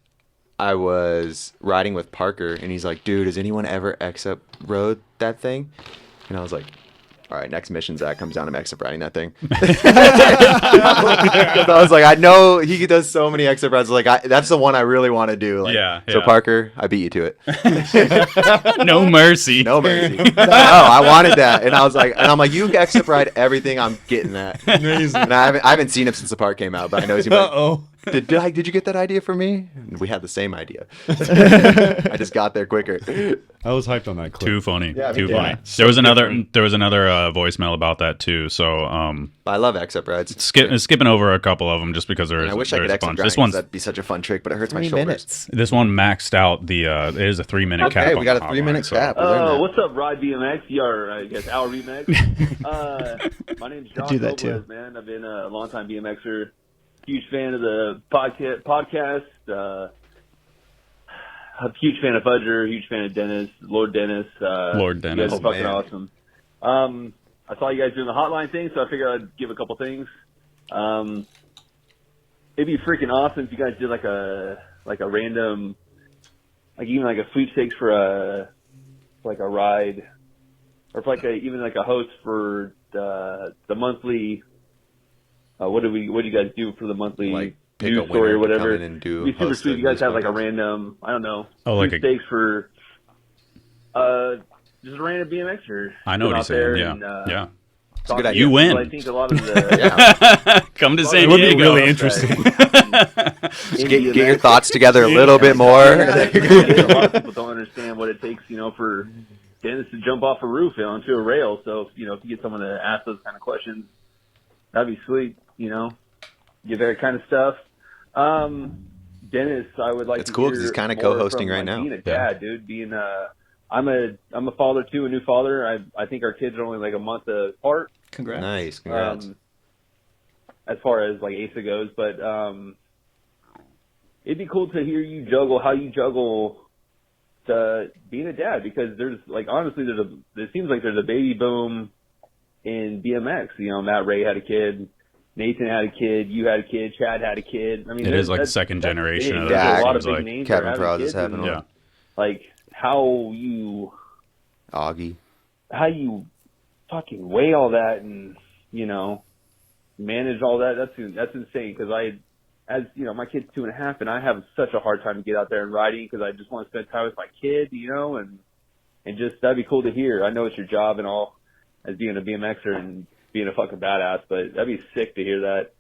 I was riding with Parker, and he's like, dude, has anyone ever X-Up rode that thing? And I was like, all right, next mission, Zach comes down to exit riding that thing. 'Cause I was like, I know he does so many exit rides. Like, that's the one I really want to do. Like, Yeah, So yeah. Parker, I beat you to it. No mercy. No mercy. No, I wanted that, and I was like, and I'm like, you exit ride everything. I'm getting that. Amazing. And I haven't seen him since the park came out, but I know he's like, Uh-oh. did you get that idea from me? And we had the same idea. I just got there quicker. I was hyped on that clip. Too funny. Yeah, me Too too. funny. Yeah. There was another voicemail about that too. So I love exit rides. skipping over a couple of them just because And I wish I could there's a exit bunch. grind. This one's That'd be such a fun trick, but it hurts my 3 shoulders. minutes. this one maxed out the it is a 3-minute cap. Okay, on we got the a 3-minute hotline, so- cap. We learned that. What's up, Ride BMX? You're, I guess, ourbmx. My name's Josh do that Robles, too. man. I've been a longtime BMXer. Huge fan of the podcast. A huge fan of Fudger. Huge fan of Dennis. Lord Dennis. Lord You Dennis. guys are fucking man. awesome. I saw you guys doing the hotline thing, so I figured I'd give a couple things. It'd be freaking awesome if you guys did like a random, like even like a sweepstakes for a ride, or for even like a host for the monthly. What do you guys do for the monthly Like, pick news a story or winner to whatever? come in and do It'd be super host sweet. a You guys news have like a podcast. random, I don't know, Oh, like a- sweepstakes for just a random BMXer. I know Come what out he's saying. there Yeah. and, Yeah. It's a good talk- idea. You win. I think a lot of the Come to Well, San it would be Diego. really interesting. Just get your thoughts together a little bit more. A lot of people don't understand what it takes, for Dennis to jump off a roof onto a rail. So, if you get someone to ask those kind of questions, that'd be sweet. Get that kind of stuff. Dennis, I would like. It's to cool 'cause hear he's kinda more co-hosting from, right now. Being a dad, dude. I'm a father too, a new father. I think our kids are only like a month apart. Congrats. Nice, congrats. As far as like ASA goes, but it'd be cool to hear you juggle how you juggle being a dad, because there's like honestly it seems like there's a baby boom in BMX. Matt Ray had a kid, Nathan had a kid, you had a kid, Chad had a kid. I mean, It is like the that's second big. generation of There's that, a lot of seems big like. names Kevin that are Proud having is kids, having and, one. Yeah. like how you fucking weigh all that and manage all that. That's insane, because my kid's 2.5 and I have such a hard time to get out there and riding because I just want to spend time with my kid, and just that'd be cool to hear. I know it's your job and all as being a BMXer and being a fucking badass, but that'd be sick to hear that.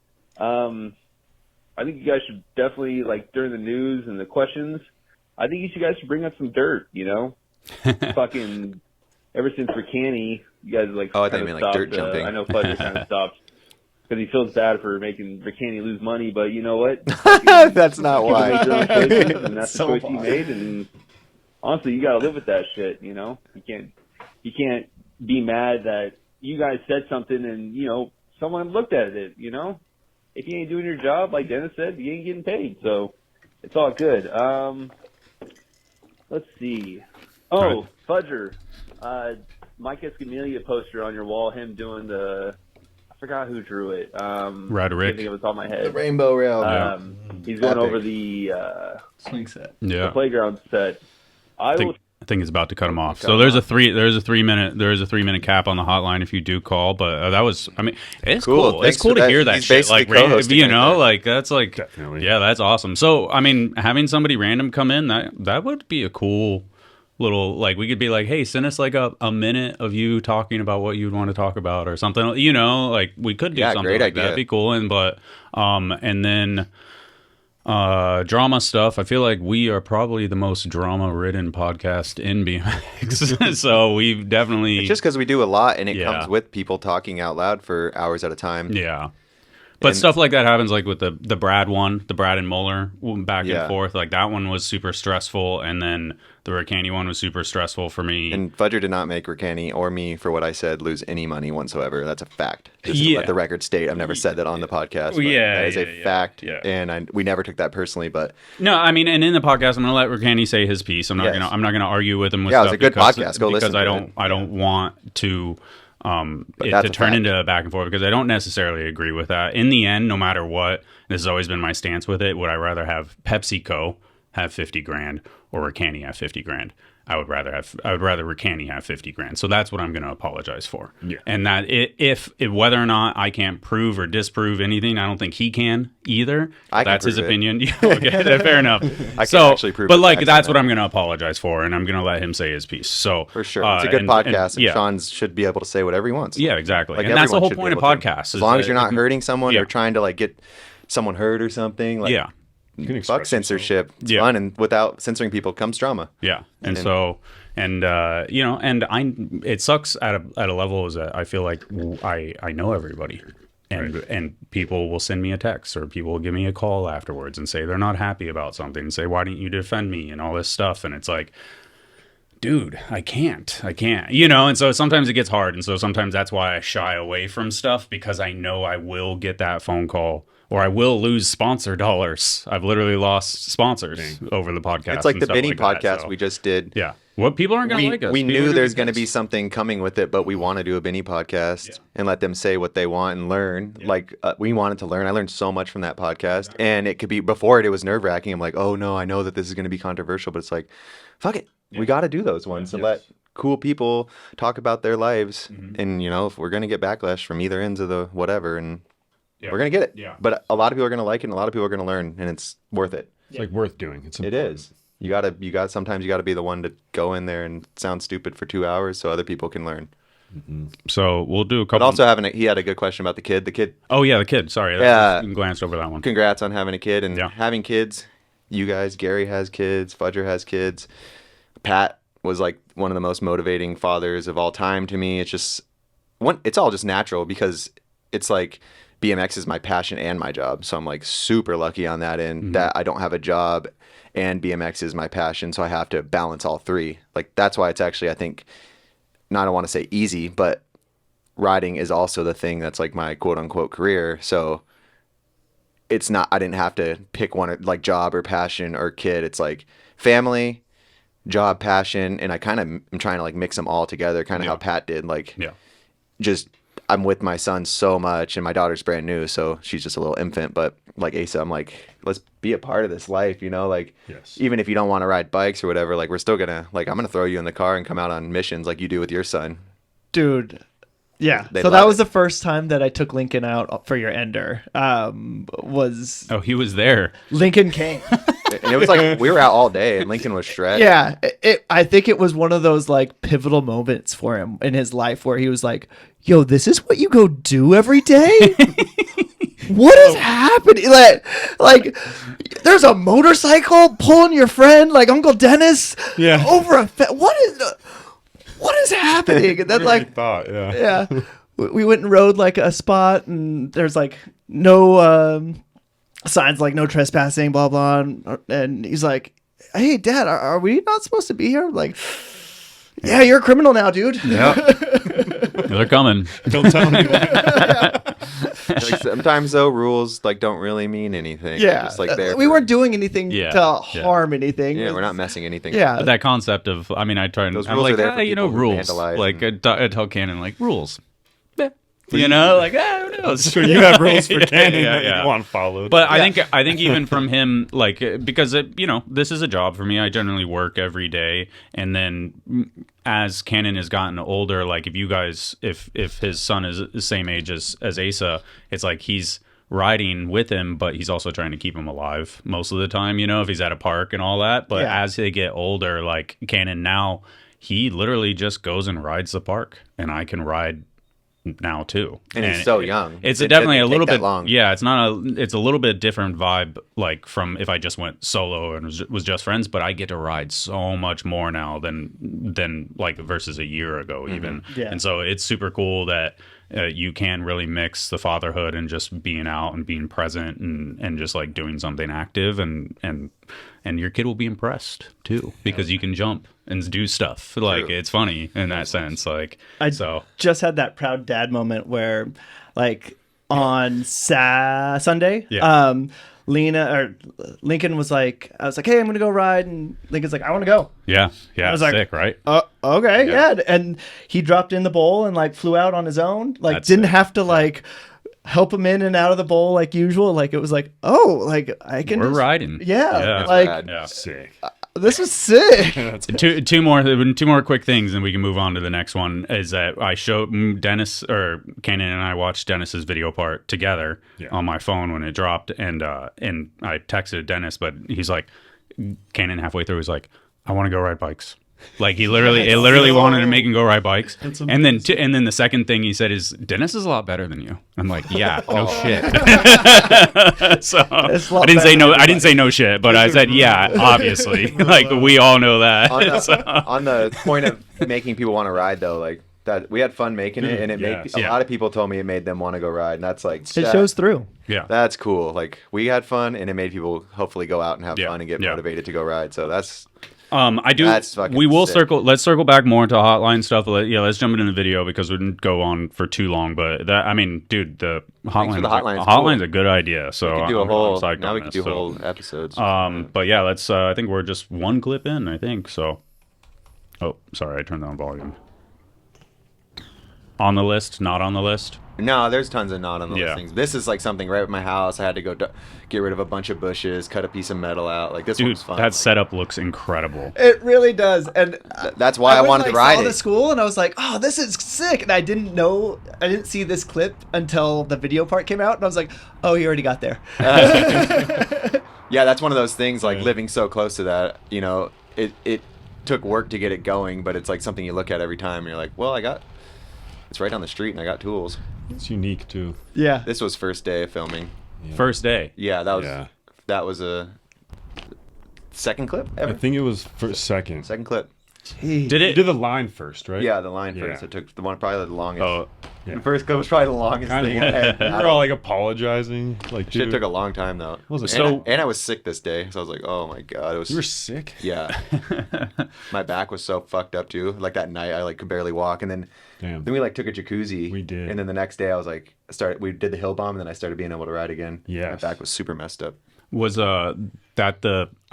I think you guys should definitely, like, during the news and the questions, I think you guys should bring up some dirt, fucking ever since Ricani, you guys like Oh, I thought kind you of meant, like, stopped. dirt jumping. I know Fudger kind of stopped because he feels bad for making Ricani lose money, but you know what? That's not People why. make their own choices, and that's So the choice he far. made. And honestly, you got to live with that shit. You can't be mad that you guys said something and someone looked at it. If you ain't doing your job, like Dennis said, you ain't getting paid. So it's all good. Let's see. Oh, Fudger. Mike Escamilla poster on your wall, him doing I forgot who drew it. Roderick. Can't think of it off the top of my head. Rainbow Rail. He's going Epic. over the Swing set. Yeah. playground set. I think it's about to cut him off. So there's a 3-minute cap on the hotline if you do call. But it's Cool. cool. Thanks It's cool for to that. hear that He's shit. basically Like, co-hosting right there. like that's like, Definitely. yeah, that's awesome. So having somebody random come in, that would be a cool little, like, we could be like, hey, send us like a minute of you talking about what you'd want to talk about or something. Like we could do Yeah, something great like idea. that. It'd be cool. And then. Drama stuff. I feel like we are probably the most drama-ridden podcast in BMX. So we've definitely It's just because we do a lot, and it Yeah. comes with people talking out loud for hours at a time. yeah. But And- stuff like that happens, like with the Brad one, the Brad and Muller back Yeah. and forth. Like that one was super stressful, and then the Ricani one was super stressful for me. And Fudger did not make Ricani or me, for what I said, lose any money whatsoever. That's a fact. Just to Yeah. let the record state. I've never said that on the podcast. But Yeah, that is a yeah, fact. yeah. And we never took that personally. But No, and in the podcast, I'm gonna let Ricani say his piece. I'm not Yes. gonna argue with him with Yeah, it stuff was a good because, podcast. Go because listen I to don't it. I don't want to it that's to a turn fact. into a back and forth, because I don't necessarily agree with that. In the end, no matter what, this has always been my stance with it. Would I rather have PepsiCo have 50 grand or Ricani have 50 grand? I would rather Canny have 50 grand. So that's what I'm going to apologize for. Yeah. And that if whether or not I can't prove or disprove anything, I don't think he can either. I can That's his prove it. opinion. Okay, fair enough. I can actually prove but it like next that's time. what I'm going to apologize for, and I'm going to let him say his piece. So For sure. It's a good and podcast, and yeah, Sean should be able to say whatever he wants. yeah, exactly. Like, And that's the everyone whole should be point of able to. podcasts. As long as you're not hurting someone yeah. or trying to like get someone hurt or something. Like, Yeah. You can fuck express censorship. It's Yeah. fun, and without censoring people comes drama. Yeah, and And- so you know, and it sucks at a level is that I feel like I know everybody, and people will send me a text or people will give me a call afterwards and say they're not happy about something and say, why didn't you defend me and all this stuff, and it's like, dude, I can't, you know. And so sometimes it gets hard, and so sometimes that's why I shy away from stuff, because I know I will get that phone call. Or I will lose sponsor dollars. I've literally lost sponsors over the podcast. It's like and the stuff Benny like that, podcast so- we just did. Yeah. What people aren't going to like us. We People are knew gonna there's be going to be pissed. something coming with it, but we want to do a Benny podcast and let them say what they want and learn. Like we wanted to learn. I learned so much from that podcast, and it could be before it was nerve wracking. I'm like, oh no, I know that this is going to be controversial, but it's like, fuck it, we got to do those ones and let cool people talk about their lives. And you know, if we're going to get backlash from either ends of the whatever, and we're going to get it. Yeah. But a lot of people are going to like it, and a lot of people are going to learn, and it's worth it. It's like worth doing. It's It important. is. Sometimes you gotta be the one to go in there and sound stupid for 2 hours so other people can learn. So we'll do a But couple. also he had a good question about the kid. The kid, Oh yeah, the kid. Sorry, Yeah. I glanced over that one. congrats on having a kid and Yeah. having kids. You guys, Gary has kids, Fudger has kids. Pat was like one of the most motivating fathers of all time to me. It's just it's all just natural because it's like BMX is my passion and my job. So I'm like super lucky on that end that I don't have a job and BMX is my passion. So I have to balance all three. Like that's why it's actually, I think, I don't want to say easy, but riding is also the thing that's like my quote unquote career. So it's not, I didn't have to pick one like job or passion or kid. It's like family, job, passion. And I kind of am trying to like mix them all together, kind of how Pat did. Like just, I'm with my son so much, and my daughter's brand new, so she's just a little infant. But like Asa, I'm like, let's be a part of this life, you know. Like, even if you don't want to ride bikes or whatever, like we're still gonna like I'm gonna throw you in the car and come out on missions like you do with your son. Dude. Yeah. They So love that was it. the first time that I took Lincoln out for your ender. Was Oh, he was there. Lincoln King. And it was like we were out all day, and Lincoln was shredded. Yeah, I think it was one of those like pivotal moments for him in his life where he was like, "Yo, this is what you go do every day? What is happening? Like, there's a motorcycle pulling your friend, like Uncle Dennis, over a what is happening?" And then like, thought, yeah. we went and rode like a spot, and there's like no signs like no trespassing, blah blah, and he's like, "Hey, Dad, are we not supposed to be here?" I'm like, "Yeah, you're a criminal now, dude." They're coming. Don't tell anyone. Like, sometimes though rules like don't really mean anything. Yeah, Just like there. we weren't doing anything Yeah, to yeah. harm anything. Yeah, we're not messing anything. Yeah. But that concept of, I mean, I try and Those I'm rules like, are there for you know, people who rules. vandalize Like and- I tell Cannon, like rules. Yeah. You know, like who knows? Sure, you have rules for Cannon Yeah, that yeah. you want followed. But I think even from him, like because you know, this is a job for me. I generally work every day, and then as Cannon has gotten older, like if his son is the same age as Asa, it's like he's riding with him, but he's also trying to keep him alive most of the time. You know, if he's at a park and all that. But as they get older, like Cannon now, he literally just goes and rides the park, and I can ride now too, And he's so young. It's It definitely a doesn't little take that bit long. yeah, it's a little bit different vibe, like from if I just went solo and was just friends, but I get to ride so much more now than like versus a year ago even. Yeah. And so it's super cool that you can really mix the fatherhood and just being out and being present and just like doing something active, and your kid will be impressed too, because you can jump and do stuff. Like it's funny in that sense. Like Just had that proud dad moment where, like, on Sunday, Lincoln was like, I was like, "Hey, I'm gonna go ride," and Lincoln's like, "I want to go." yeah, I was like, sick, right? Okay, yeah. And he dropped in the bowl and like flew out on his own. Like, That's didn't sick. have to like help him in and out of the bowl like usual. Like, it was like, oh, like I can We're just- riding. Yeah, Yeah. like Rad. Yeah. Sick. This is sick. Two more quick things, and we can move on to the next one. Is that I showed Dennis, or Kanan and I watched Dennis's video part together on my phone when it dropped, and I texted Dennis, but he's like, Kanan halfway through was like, I want to go ride bikes. Like he literally wanted to make him go ride bikes. And then the second thing he said is, Dennis is a lot better than you. I'm like, yeah, no shit. So I didn't say no shit, but I said, yeah, obviously. Like we all know that. On the point of making people want to ride though, like that we had fun making it, and it made a lot of people told me it made them want to go ride, and that's like it shows through. Yeah, that's cool. Like we had fun, and it made people hopefully go out and have fun and get motivated to go ride. So that's. I do. We will circle. Let's circle back more into hotline stuff. Let's jump into the video because we didn't go on for too long. But that, I mean, dude, the hotline's a good idea. So we could do a whole episodes. But yeah, let's. I think we're just one clip in. I think so. Oh, sorry, I turned down volume. On the list, not on the list. No, there's tons of not on the list things. This is like something right at my house. I had to go get rid of a bunch of bushes, cut a piece of metal out. Like this one's fun. That setup looks incredible. It really does, and that's why I wanted to ride it. I saw the school, and I was like, "Oh, this is sick!" And I didn't see this clip until the video part came out, and I was like, "Oh, he already got there." Yeah, that's one of those things. Like living so close to that, you know, it took work to get it going, but it's like something you look at every time, and you're like, "Well, it's right down the street, and I got tools." It's unique too. Yeah. This was first day of filming. Yeah. First day. Yeah, that was a second clip ever? I think it was second. Second clip. Jeez. You did the line first, right? Yeah, the line first. It took probably the longest. Oh, yeah. The first clip was probably the longest thing. We're all like apologizing. Like, shit took a long time though. And I was sick this day, so I was like, oh my god, You were sick? Yeah. My back was so fucked up too. Like that night, I could barely walk, and then we took a jacuzzi. We did. And then the next day, I was like, we did the hill bomb, and then I started being able to ride again. Yeah. My back was super messed up. Was I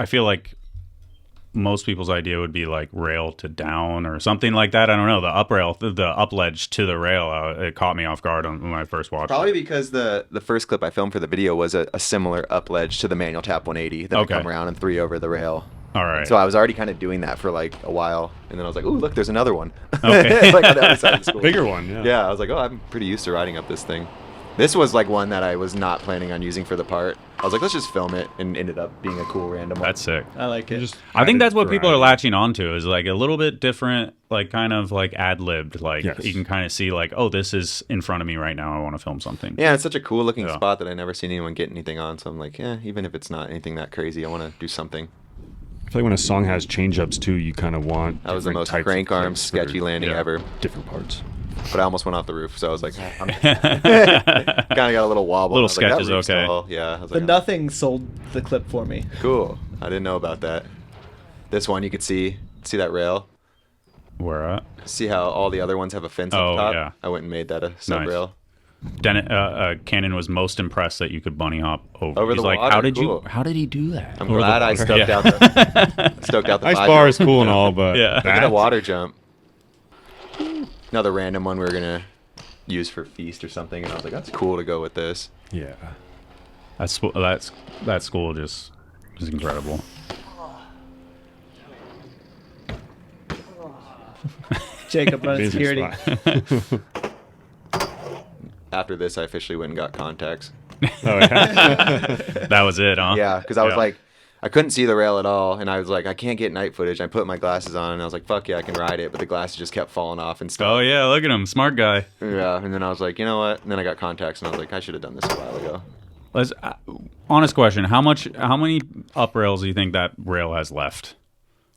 feel like most people's idea would be like rail to down or something like that. I don't know. The up rail, the up ledge to the rail, it caught me off guard when I first watched Probably because the first clip I filmed for the video was a similar up ledge to the manual tap 180. Then I come around and 3 over the rail. All right. So I was already kind of doing that for like a while. And then I was like, ooh, look, there's another one. Okay. Like on the other side of the school. Bigger one, yeah. Yeah, I was like, oh, I'm pretty used to riding up this thing. This was like one that I was not planning on using for the part. I was like, let's just film it, and ended up being a cool random one. That's sick. I like it. I think that's what people are latching onto, is like a little bit different, like kind of like ad-libbed. Like you can kind of see like, oh, this is in front of me right now. I want to film something. Yeah, it's such a cool looking spot that I never seen anyone get anything on. So I'm like, yeah, even if it's not anything that crazy, I want to do something. I feel like when a song has change-ups too, you kind of want. That was the most crank arm sketchy landing ever. Different parts. But I almost went off the roof, so I was like, kind of got a little wobble. Little sketch is okay. Yeah. I was the nothing sold the clip for me. Cool. I didn't know about that. This one, you could see that rail. Where at? See how all the other ones have a fence up top? Yeah. I went and made that a sub rail. Cannon was most impressed that you could bunny hop over. He's the like, water. how did he do that? I'm glad I stoked out the ice bar is cool and all, but I did a water jump. Another random one we were gonna use for feast or something, and I was like, that's cool to go with this. Yeah. That school just is incredible. Jacob running security. After this, I officially went and got contacts. Oh yeah. That was it, huh? Yeah, because I was like, I couldn't see the rail at all, and I was like, I can't get night footage. I put my glasses on, and I was like, fuck yeah, I can ride it, but the glasses just kept falling off and stuff. Oh yeah, look at him, smart guy. Yeah, and then I was like, you know what? And then I got contacts, and I was like, I should have done this a while ago. Honest question: how many up rails do you think that rail has left?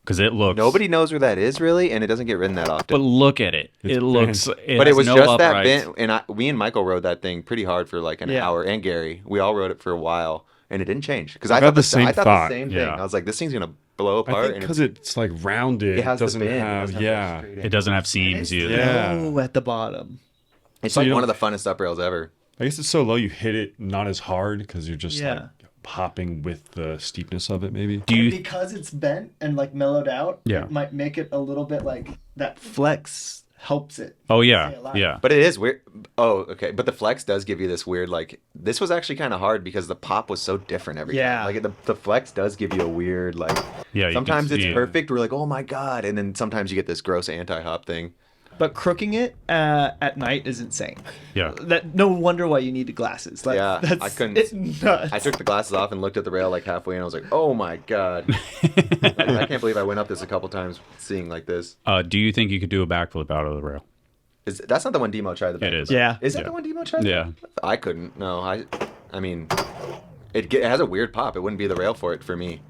Because it looks. Nobody knows where that is really, and it doesn't get ridden that often. But look at it. It looks. But it was just that bent, and we and Michael rode that thing pretty hard for like an hour, and Gary. We all rode it for a while. And it didn't change because I thought the same thing. I was like, this thing's gonna blow apart. Because it's like rounded. It doesn't have. It doesn't have seams either. Yeah. At the bottom. It's like one of the funnest up rails ever. I guess it's so low you hit it not as hard because you're just like hopping with the steepness of it. Maybe. Because it's bent and like mellowed out. Yeah. It might make it a little bit like that flex. helps it. Oh stay yeah, alive. yeah. But it is weird. Oh, okay. But the flex does give you this weird, like, this was actually kind of hard because the pop was so different every Yeah. time. Like, the flex does give you a weird, like, Yeah, you sometimes can it's see it. perfect. We're like, oh my God. And then sometimes you get this gross anti-hop thing. But crooking it at night is insane. Yeah. That no wonder why you need glasses. Like, Yeah, that's, I couldn't- It's nuts. I took the glasses off and looked at the rail like halfway and I was like, oh my God. Like, I can't believe I went up this a couple times seeing like this. Do you think you could do a backflip out of the rail? That's not the one Demo tried. The It is. Yeah. Is that Yeah. the one Demo tried? Yeah. I couldn't. No, I mean, it has a weird pop. It wouldn't be the rail for it for me.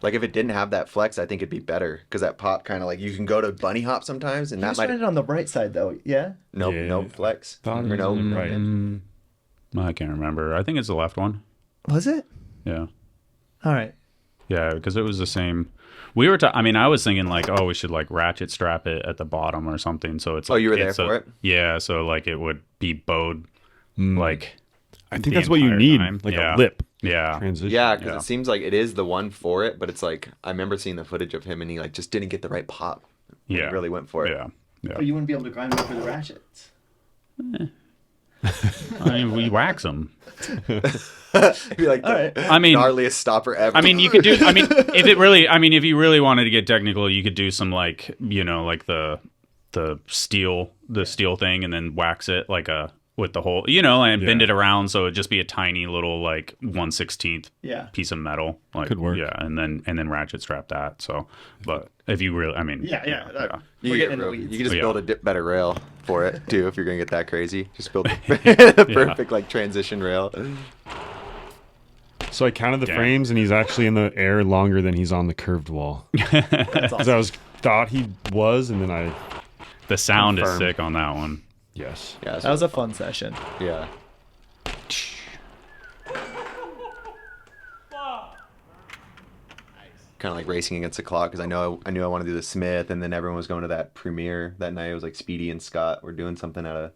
Like if it didn't have that flex, I think it'd be better because that pop kind of like you can go to bunny hop sometimes, and You that just might tried it on the bright side though. Yeah. no flex Thought or no. right. I can't remember. I think it's the left one. Was it? Yeah. All right. Yeah, because it was the same. We were. I mean, I was thinking like, oh, we should like ratchet strap it at the bottom or something. So it's. Oh, like, you were there it's for it? Yeah, so like it would be bowed, like. I think the that's what you entire need, time. like Yeah. a lip Yeah. transition. Yeah, because Yeah. it seems like it is the one for it, but it's like I remember seeing the footage of him and he like just didn't get the right pop. When Yeah. he really went for it. Yeah. Yeah. But you wouldn't be able to grind over the ratchets. I mean, we wax them. It'd be like All the right. I mean, gnarliest stopper ever. I mean, you could do. I mean, if you really wanted to get technical, you could do some like like the steel thing, and then wax it like with the whole and bend Yeah. it around so it'd just be a tiny little like 1/16 Yeah. piece of metal. Like, Could work. Yeah, and then ratchet strap that. So, but if you really, I mean, Yeah. you, We're get getting into real- weeds. you can just Yeah. build a better rail for it too if you're gonna get that crazy. Just build the perfect like transition rail. So I counted the Damn. frames, and he's actually in the air longer than he's on the curved wall. That's Because awesome. thought he was, and then I the sound is Confirmed. sick on that one. yes. Yeah, That was a fun session. yeah. Kind of like racing against the clock because I knew I wanted to do the Smith, and then everyone was going to that premiere that night. It was like Speedy and Scott were doing something at a.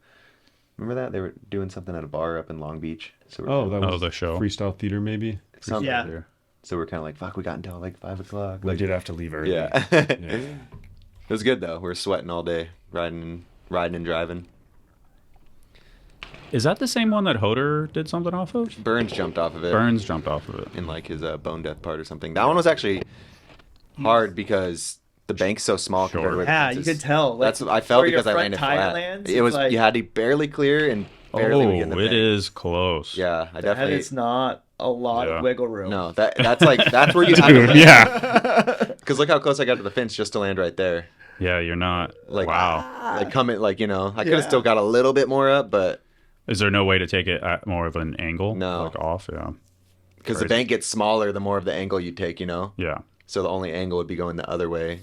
Remember that they were doing something at a bar up in Long Beach. So we're Oh, that was the show. freestyle theater, maybe. something Yeah. there. So we're kind of like, fuck, we got until like 5 o'clock. We Like, did have to leave early. yeah. Yeah. It was good though. We were sweating all day, riding and driving. Is that the same one that Hoder did something off of? Burns jumped off of it. Burns jumped off of it. In like his bone death part or something. That one was actually hard because the bank's so small compared to where the Yeah, fence you is. could tell. Like, That's what I felt where your because I front landed tire flat. lands, It was it's like- you had to barely clear and barely would get in the Oh, it bank. is close. Yeah, I that definitely. is not a lot Yeah. of wiggle room. No, that's where you had to Dude, land. yeah. Because look how close I got to the fence just to land right there. Yeah, you're not. Like Wow. Like coming like I could have Yeah. still got a little bit more up, but Is there no way to take it at more of an angle? No. Like off? Yeah. because the Crazy. bank gets smaller, the more of the angle you take. Yeah. So the only angle would be going the other way,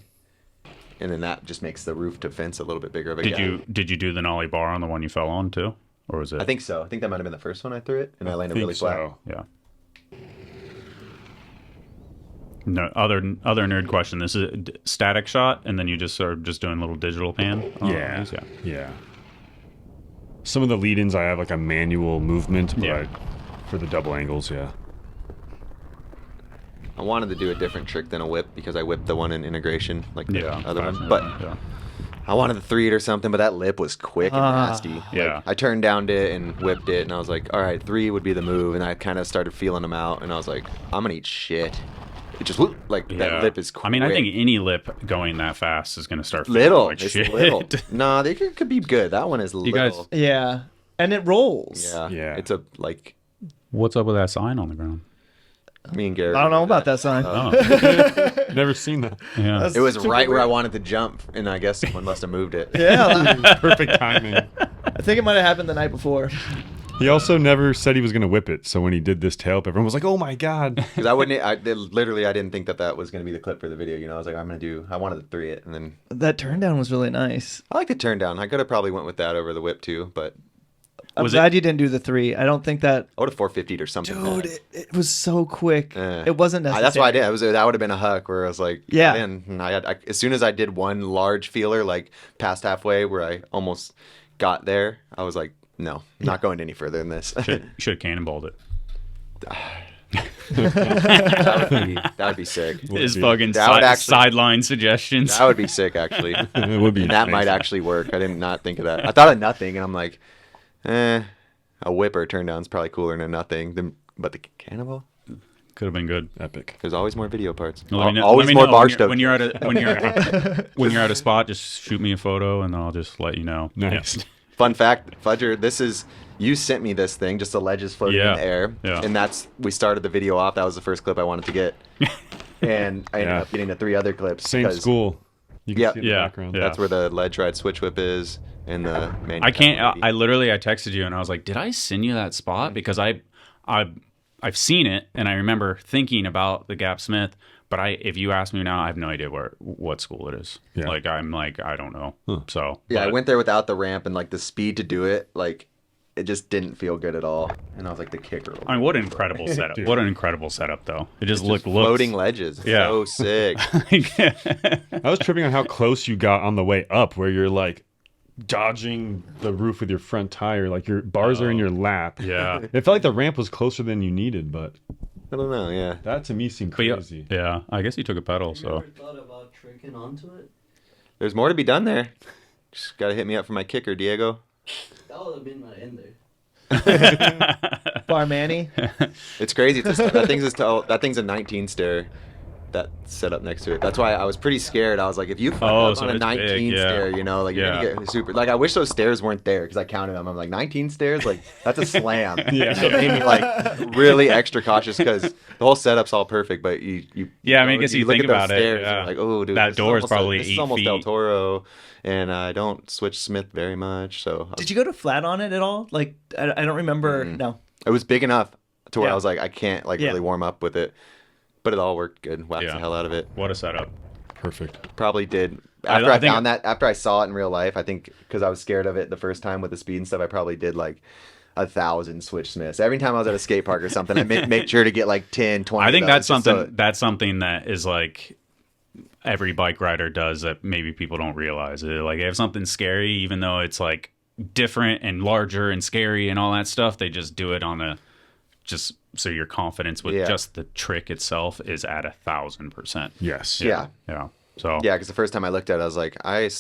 and then that just makes the roof to fence a little bit bigger. But Did yeah, you do the nollie bar on the one you fell on too? Or was it? I think so. I think that might have been the first one I threw it, and I landed think really flat. so. Yeah. No other nerd question. This is a static shot, and then you just are just doing a little digital pan. Yeah. these? Yeah. Yeah. Some of the lead-ins I have like a manual movement, but Yeah. for the double angles, yeah. I wanted to do a different trick than a whip because I whipped the one in integration, like the Yeah. other one. fascinating. But yeah. I wanted to 3 it or something, but that lip was quick and nasty. Yeah. Like, I turned down it and whipped it, and I was like, all right, 3 would be the move. And I kind of started feeling them out, and I was like, I'm going to eat shit. It just, whoop, like, Yeah. that lip is quick. I mean, I think any lip going that fast is going to start feeling little. like It's shit. little. No, they could be good. That one is little. guys- Yeah, and it rolls. Yeah. Yeah. It's a, like, What's up with that sign on the ground? me and Garrett. I don't know did about that sign. Oh, Never seen that. yeah. That's It was super right where I weird. wanted to jump, and I guess someone must have moved it. Yeah, Perfect timing. I think it might have happened the night before. He also never said he was going to whip it. So when he did this tailwhip, everyone was like, "Oh my god!" Because I didn't think that was going to be the clip for the video. I was like, I wanted to 3 it, and then That turn down was really nice. I like the turn down. I could have probably went with that over the whip too, but I'm Was glad you didn't do the 3. I don't think that. I would have 450'd or something. Dude, it was so quick. It wasn't necessary. That's why I did. That would have been a huck where I was like, Yeah. Man, and as soon as I did one large feeler, like past halfway where I almost got there, I was like, no, not going any further than this. Should have cannonballed it. That would be sick. His fucking That would actually- sideline suggestions. That would be sick, actually. It would be. That might nice. actually work. I did not think of that. I thought of nothing, and I'm like, a whipper turn down's probably cooler than a nothing. But the cannonball? Could have been good. Epic. There's always more video parts. Well, let me know- Always let me more know bar when stuff. when you're at a spot. Just shoot me a photo, and I'll just let you know. Nice. Yeah. Fun fact, Fudger, you sent me this thing, just the ledges floating Yeah. in the air. Yeah. And we started the video off. That was the first clip I wanted to get. And I ended Yeah. up getting the 3 other clips. Same because school. You can Yep. see in the Yeah. background. Yeah. That's where the ledge ride switch whip is and the manual. I can't. tap I literally I texted you and I was like, "Did I send you that spot?" Because I've seen it and I remember thinking about the Gap Smith. But if you ask me now, I have no idea what school it is. Yeah. Like I don't know. So Yeah, I but- went there without the ramp and like the speed to do it, like it just didn't feel good at all. And I was like, the kicker. I mean, what an incredible setup! Dude. What an incredible setup, though. It just looks Floating ledges. Yeah. So sick. I was tripping on how close you got on the way up, where you're like dodging the roof with your front tire, like your bars are in your lap. Yeah. It felt like the ramp was closer than you needed, but I don't know, yeah. that to me seemed But crazy. yeah, I guess you took a pedal. So Never thought about tricking onto it? There's more to be done there. Just gotta hit me up for my kicker, Diego. That would have been my end there. Bar Manny. It's crazy. That thing's a 19 stair. That set up next to it. That's why I was pretty scared. I was like, if you fuck up so on a it's 19 big, yeah. stair, you're Yeah. gonna get super. Like I wish those stairs weren't there because I counted them. I'm like 19 stairs, like that's a slam. Yeah. So it made me like really extra cautious because the whole setup's all perfect, but you Yeah, I mean, I guess you look think at those about it, stairs, yeah. you're like, oh, dude, That this door is almost probably this 8 is almost Del feet. Toro, and I don't switch Smith very much, so Did you go to flat on it at all? Like I don't remember. No. it was big enough to where Yeah. I was like, I can't like Yeah. really warm up with it, but it all worked good. Whacked Yeah. the hell out of it. what a setup. Perfect. Probably did. I After I, think- found that, after I saw it in real life, I think because I was scared of it the first time with the speed and stuff, I probably did like 1,000 switch Smiths. Every time I was at a skate park or something, I make sure to get like 10, 20. I think of that's those, just something. so- That's something that is like every bike rider does that maybe people don't realize. Like they have something scary, even though it's like different and larger and scary and all that stuff. They just do it on a just so your confidence with Yeah. just the trick itself is at 1,000%. Yes. Yeah. Yeah. So Yeah, because the first time I looked at it, I was like, I've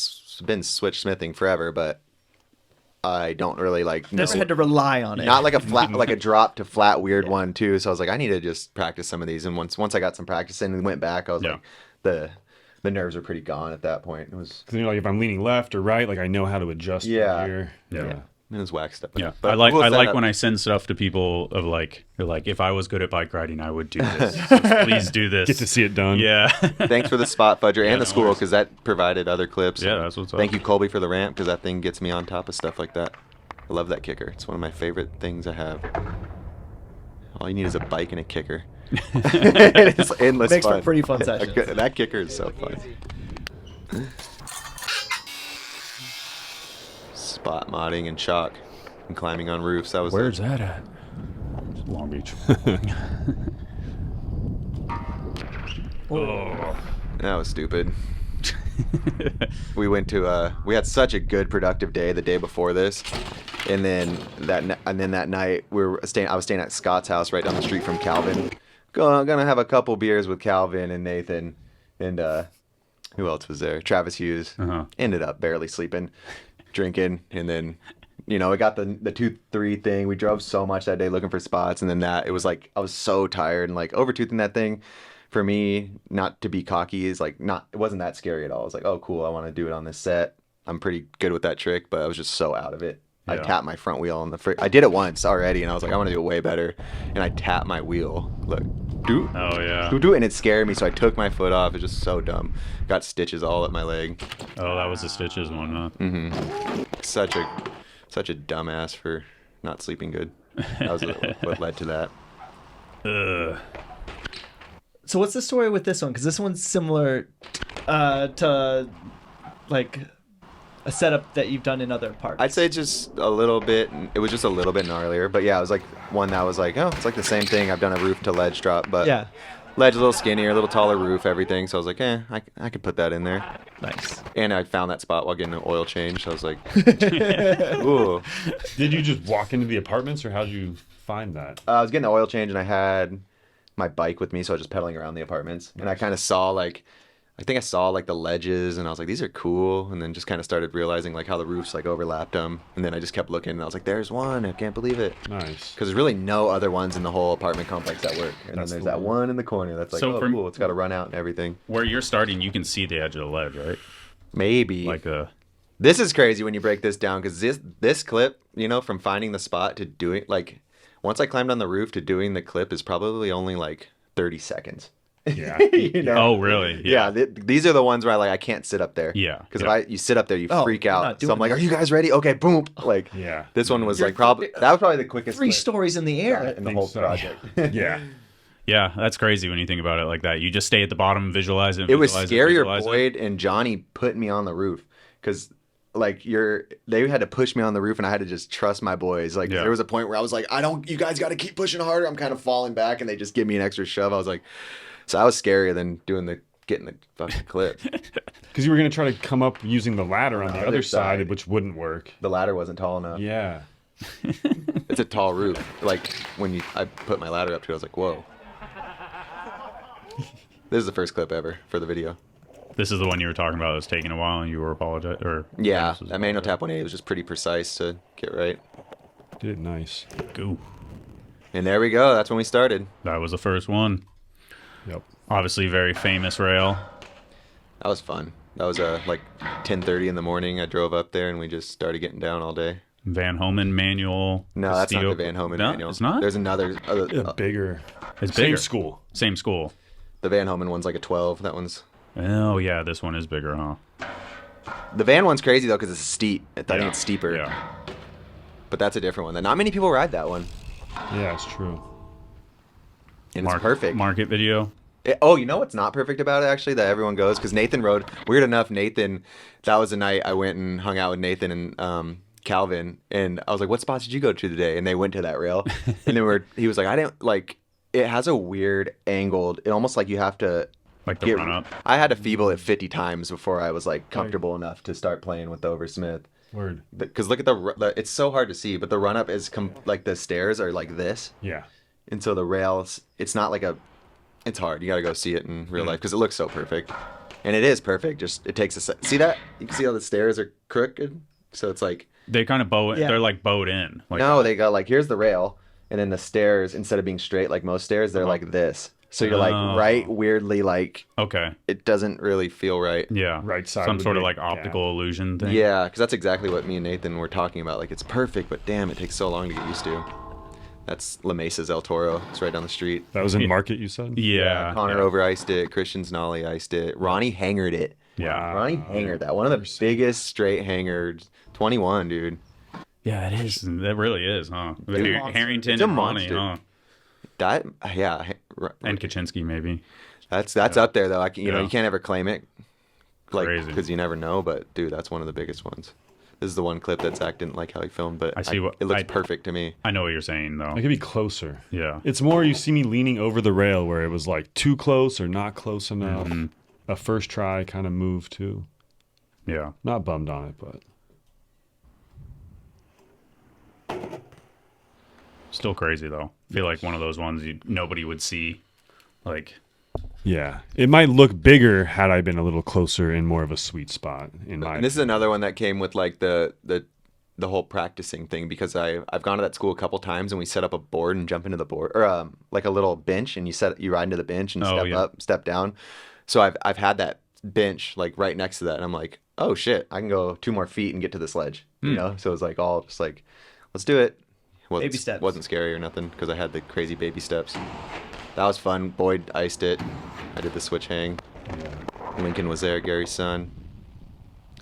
been switch smithing forever, but I don't really like know. Never had to rely on it. Not like a flat, like a drop to flat weird one too. So I was like, I need to just practice some of these. And once I got some practice in and went back, I was Yeah. like, the nerves were pretty gone at that point. It was Because like if I'm leaning left or right, like I know how to adjust. from Yeah. here. Yeah. it was waxed up. Yeah, But I like cool I like setup. when I send stuff to people of like they're like, if I was good at bike riding, I would do this. So please do this. Get to see it done. Yeah. Thanks for the spot, Fudger, and no the school worries. because that provided other clips. Yeah, that's what's up. Thank you, Colby, for the ramp because that thing gets me on top of stuff like that. I love that kicker. It's one of my favorite things I have. All you need is a bike and a kicker. It's endless Makes fun. for pretty fun sessions. That kicker is so fun. Spot modding and chalk and climbing on roofs. That was Where's that at? Long Beach. that was stupid. We went to we had such a good productive day the day before this, and then that night I was staying at Scott's house right down the street from Calvin. Gonna have a couple beers with Calvin and Nathan, and who else was there? Travis Hughes. Uh-huh. Ended up barely sleeping, drinking, and then we got the 2-3 thing. We drove so much that day looking for spots, and then it was like I was so tired and like overtoothing that thing. For me, not to be cocky is like it wasn't that scary at all. I was like, oh cool, I want to do it on this set. I'm pretty good with that trick, but I was just so out of it. I Yeah. tapped my front wheel on I did it once already, and I was like, I want to do it way better. And I tapped my wheel. Look, do Oh yeah. do, and it scared me, so I took my foot off. It's just so dumb. Got stitches all up my leg. Oh, that was the stitches one, huh? Such a dumbass for not sleeping good. That was what led to that. Ugh. So what's the story with this one? Because this one's similar to like a setup that you've done in other parts. I'd say just a little bit. It was just a little bit gnarlier, but yeah, it was like one that was like, oh, it's like the same thing. I've done a roof to ledge drop, but Yeah. ledge a little skinnier, a little taller roof, everything. So I was like, I could put that in there. Nice. And I found that spot while getting an oil change. So I was like, ooh. Did you just walk into the apartments, or how did you find that? I was getting the oil change, and I had my bike with me, so I was just pedaling around the apartments, and I kind of saw like, I think I saw like the ledges, and I was like, these are cool, and then just kind of started realizing like how the roofs like overlapped them, and then I just kept looking, and I was like, there's one, I can't believe it. Nice. Because there's really no other ones in the whole apartment complex that work, and then there's that one in the corner that's like, So from- cool, it's got to run out and everything. Where you're starting, you can see the edge of the ledge, right? Maybe. Like a. This is crazy when you break this down, because this clip, you know, from finding the spot to doing, like, once I climbed on the roof to doing the clip is probably only like 30 seconds. Yeah. You know? Oh, really? Yeah. These are the ones where I can't sit up there. Yeah. Because Yeah. if you sit up there, you Oh, freak you're out. not So doing I'm like, that. are you guys ready? Okay, boom. Like, Yeah. this one was You're- like that was probably the quickest 3 clip stories in the air. in the think whole so. project. Yeah. Yeah, that's crazy when you think about it like that. You just stay at the bottom, visualize it. It was visualize scarier, visualize it. Boyd and Johnny putting me on the roof, because like they had to push me on the roof, and I had to just trust my boys. Like Yeah. there was a point where I was like, you guys got to keep pushing harder. I'm kind of falling back, and they just give me an extra shove. I was like, so I was scarier than getting the fucking clip. Because you were going to try to come up using the ladder on the other other side, side. which wouldn't work. The ladder wasn't tall enough. Yeah. It's a tall roof. Like when I put my ladder up to it, I was like, whoa. This is the first clip ever for the video. This is the one you were talking about. It was taking a while, and you were apologizing. Or Yeah, Dennis was that manual tap 180 was just pretty precise to get right. Did it nice. Ooh, And there we go. That's when we started. that was the first one. Yep. Obviously, very famous rail. That was fun. That was like 10:30 in the morning. I drove up there and we just started getting down all day. Van Homan manual. No, that's not Castillo- the Van Homan No, manual. It's not. There's another. Bigger. It's Same bigger. school. Same school. The Van Homan one's like a 12. That one's. Oh yeah, this one is bigger, huh? The Van one's crazy though because it's steep. I think it's steeper. Yeah. But that's a different one. Not many people ride that one. Yeah, it's true. And it's perfect. Market video. Oh, you know what's not perfect about it actually that everyone goes? Because Nathan rode. Weird enough, Nathan. That was the night I went and hung out with Nathan and Calvin, and I was like, "What spots did you go to today?" And they went to that rail, and then he was like, "I didn't like." It has a weird angled. It almost like you have to. Like the run up. I had to feeble it 50 times before I was like comfortable enough to start playing with the Oversmith. Word. Because look at the it's so hard to see, but the run up is like the stairs are like this, Yeah. and so the rails, it's not like it's hard. You got to go see it in real life because it looks so perfect, and it is perfect. Just it takes a see that you can see how the stairs are crooked, so it's like They kind of bow. Yeah. They're like bowed in. Like no, they got like here's the rail, and then the stairs instead of being straight like most stairs, they're like this. So you're like Oh. right weirdly like Okay. it doesn't really feel right. Yeah. Right side Some would sort be of a like optical illusion thing. Yeah, because that's exactly what me and Nathan were talking about. Like, it's perfect, but damn, it takes so long to get used to. That's La Mesa's El Toro. It's right down the street. That was in Market, you said? Yeah. Connor yeah. over-iced it. Christian Nolly iced it. Ronnie hangered it. Yeah. Ronnie hangered that. One of the biggest straight hangers. 21, dude. Yeah, it is. That really is, huh? Dude, Harrington it's a and Ronnie, monster. huh? That, yeah. And Kaczynski, maybe. That's up there, though. You know, Yeah. you can't ever claim it. Like, Crazy. because you never know, but, dude, that's one of the biggest ones. This is the one clip that Zach didn't like how he filmed, but I see what- it looks I- perfect to me. I know what you're saying, though. I could be closer. Yeah. It's more you see me leaning over the rail where it was like too close or not close enough. Mm-hmm. A first try kind of move too. Yeah. Not bummed on it, but Still crazy, though. I feel like one of those ones nobody would see. Like, yeah. It might look bigger had I been a little closer in more of a sweet spot in my And this is another one that came with like the whole practicing thing because I've gone to that school a couple times and we set up a board and jump into the board or like a little bench and you ride into the bench and Oh, step yeah. up, step down. So I've had that bench like right next to that and I'm like, oh shit, I can go 2 more feet and get to this ledge. You know, so it was like all just like, let's do it. Baby steps. Wasn't scary or nothing because I had the crazy baby steps. That was fun. Boyd iced it. I did the switch hang. Lincoln was there, Gary's son.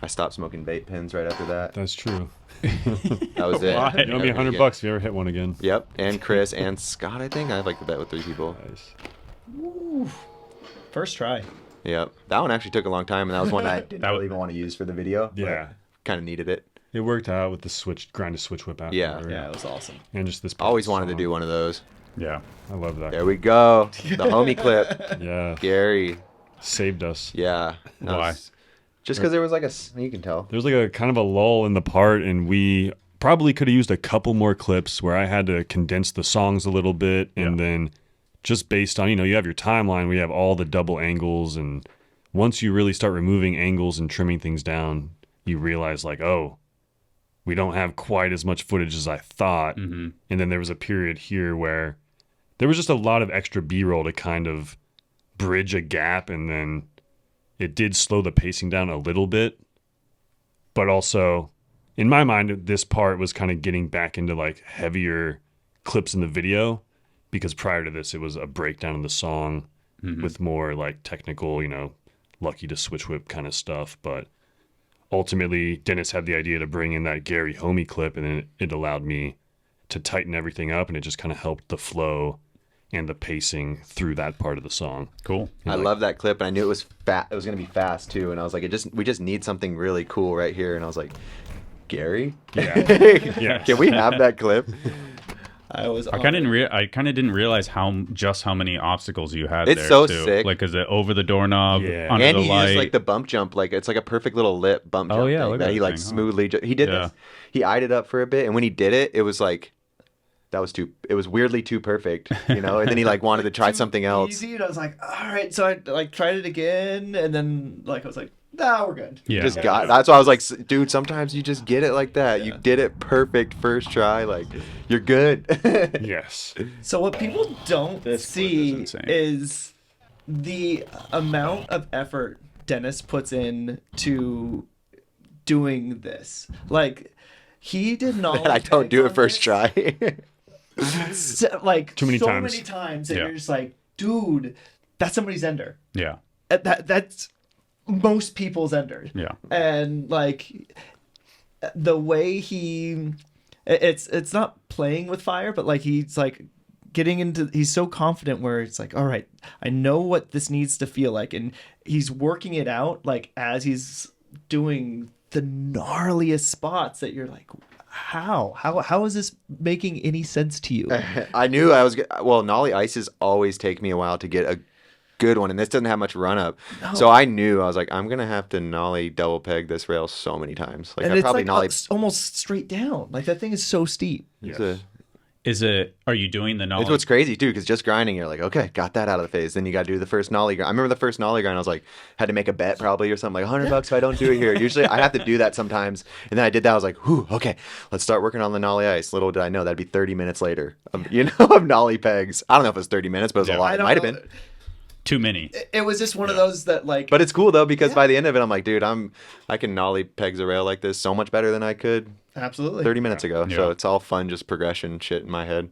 I stopped smoking vape pens right after that. That's true. That was it. Why? You owe me $100 if you ever hit one again. Yep, and Chris and Scott, I think. I have like the bet with 3 people. Nice. First try. Yep. That one actually took a long time, and that was one I didn't really even want to use for the video. Yeah. Kind of needed it. It worked out with the switch, grind a switch whip after. Yeah. Yeah, it was awesome. And just this. Always wanted to song. do one of those. yeah. I love that. There we go. The homie clip. Yeah. Gary. Saved us. Yeah. That Why? was- Just because there was like you can tell. There's like a kind of a lull in the part, and we probably could have used a couple more clips where I had to condense the songs a little bit and then just based on, you have your timeline, we have all the double angles, and once you really start removing angles and trimming things down, you realize like, oh, we don't have quite as much footage as I thought. Mm-hmm. And then there was a period here where there was just a lot of extra B-roll to kind of bridge a gap, and then it did slow the pacing down a little bit. But also, in my mind, this part was kind of getting back into like heavier clips in the video, because prior to this, it was a breakdown of the song with more like technical, lucky to switch whip kind of stuff. But ultimately, Dennis had the idea to bring in that Gary Homey clip, and then it allowed me to tighten everything up, and it just kind of helped the flow and the pacing through that part of the song. Cool. I love that clip, and I knew it was it was going to be fast too, and I was like, we just need something really cool right here, and I was like, Gary? Yeah. Can we have that clip? I kind of didn't realize how many obstacles you had. It's there so too. sick. Like, cause over the doorknob, under And the he light. used like the bump jump, like it's like a perfect little lip bump jump. Oh, yeah, thing look that at he that like thing, huh? smoothly. He did Yeah. this. He eyed it up for a bit, and when he did it, it was like it was weirdly too perfect, And then he like wanted to try something else. Easy, and I was like, all right. So I like tried it again, and then like I was like, nah, we're good. Yeah. Just got. That's why I was like, dude. Sometimes you just get it like that. You did it perfect first try. Like you're good. Yes. So what people don't see insane. is the amount of effort Dennis puts in to doing this. Like he did not. I don't do it first try. Like Too many so times. many times, and Yeah. you're just like, dude, that's somebody's ender. Yeah. That's most people's ender. Yeah. And like the way it's not playing with fire, but like he's like he's so confident where it's like, all right, I know what this needs to feel like, and he's working it out like as he's doing the gnarliest spots that you're like, how is this making any sense to you? I knew I was. Well, nollie ices always take me a while to get a good one, and this doesn't have much run up. No. So I knew I was like, I'm gonna have to nollie double peg this rail so many times. Like And I it's probably like nollie. almost straight down. Like that thing is so steep. Are you doing the nollie? It's what's crazy too, because just grinding, you're like, okay, got that out of the phase. Then you got to do the first nollie grind. I remember the first nollie grind. I was like, had to make a bet probably or something, like $100 if I don't do it here. Usually I have to do that sometimes, and then I did that. I was like, whew, okay, let's start working on the nollie ice. Little did I know that'd be 30 minutes later. Of nollie pegs. I don't know if it was 30 minutes, but it was a lot. It might have been. Too many. It was just one of those that like. But it's cool though, because by the end of it, I'm like, dude, I can nollie pegs a rail like this so much better than I could Absolutely. 30 minutes ago. Yeah. So it's all fun, just progression shit in my head.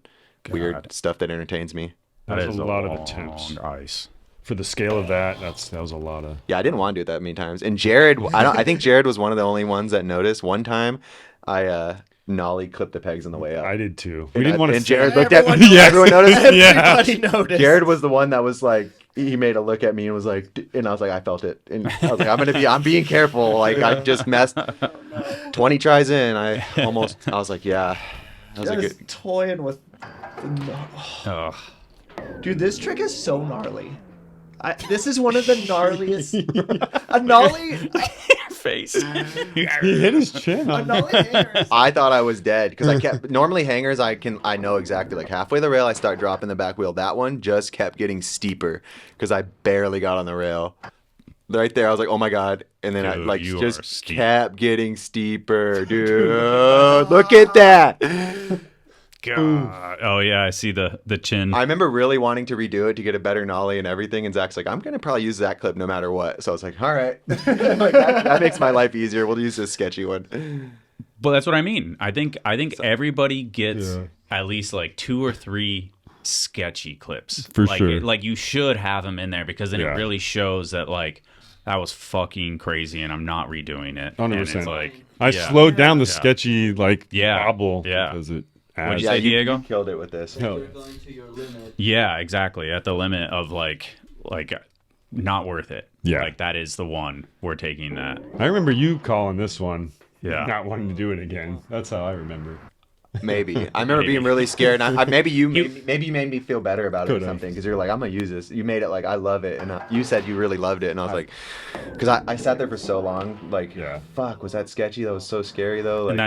Weird God. stuff that entertains me. That That is was a lot of long attempts. ice. For the scale of that was a lot of. Yeah, I didn't want to do it that many times. And Jared, I think Jared was one of the only ones that noticed. One time, I nollie clipped the pegs on the way up. I did too. We didn't want to. And Jared looked at me. Everyone Yeah, everyone noticed. Everybody noticed. Jared was the one that was like, he made a look at me and was like, and I was like, I felt it, and I was like, I'm being careful. Like I just messed. 20 tries in, I was like, yeah, that was a Just good. toying with. Ugh. Dude, this trick is so gnarly. This is one of the gnarliest. A nollie. Face. He hit his chin. A nollie hanger. I thought I was dead because I kept normally hangers. I know exactly like halfway the rail I start dropping the back wheel. That one just kept getting steeper because I barely got on the rail. Right there, I was like, "Oh my god!" And then I Dude, like you are just steep. kept getting steeper, dude. Look at that! God. Oh yeah, I see the chin. I remember really wanting to redo it to get a better nollie and everything. And Zach's like, "I'm gonna probably use that clip no matter what." So I was like, "All right, like, that makes my life easier. We'll use this sketchy one." But that's what I mean. I think everybody gets at least like 2 or 3 sketchy clips. For like, sure. Like you should have them in there because then Yeah. it really shows that like that was fucking crazy and I'm not redoing it. 100%. And it's like I yeah. slowed down the Yeah. sketchy Yeah. wobble Yeah. because it What'd adds. you say, Diego? You killed it with this. You're going to your limit. Yeah, exactly. At the limit of like not worth it. Yeah. Like that is the one we're taking that. I remember you calling this one. Yeah. Not wanting to do it again. That's how I remember. Maybe. I remember being really scared. And maybe you made me feel better about it or something, because you're like, I'm gonna use this. You made it like I love it, and you said you really loved it, and I was like, because I sat there for so long, like, fuck, was that sketchy? That was so scary though. Like, and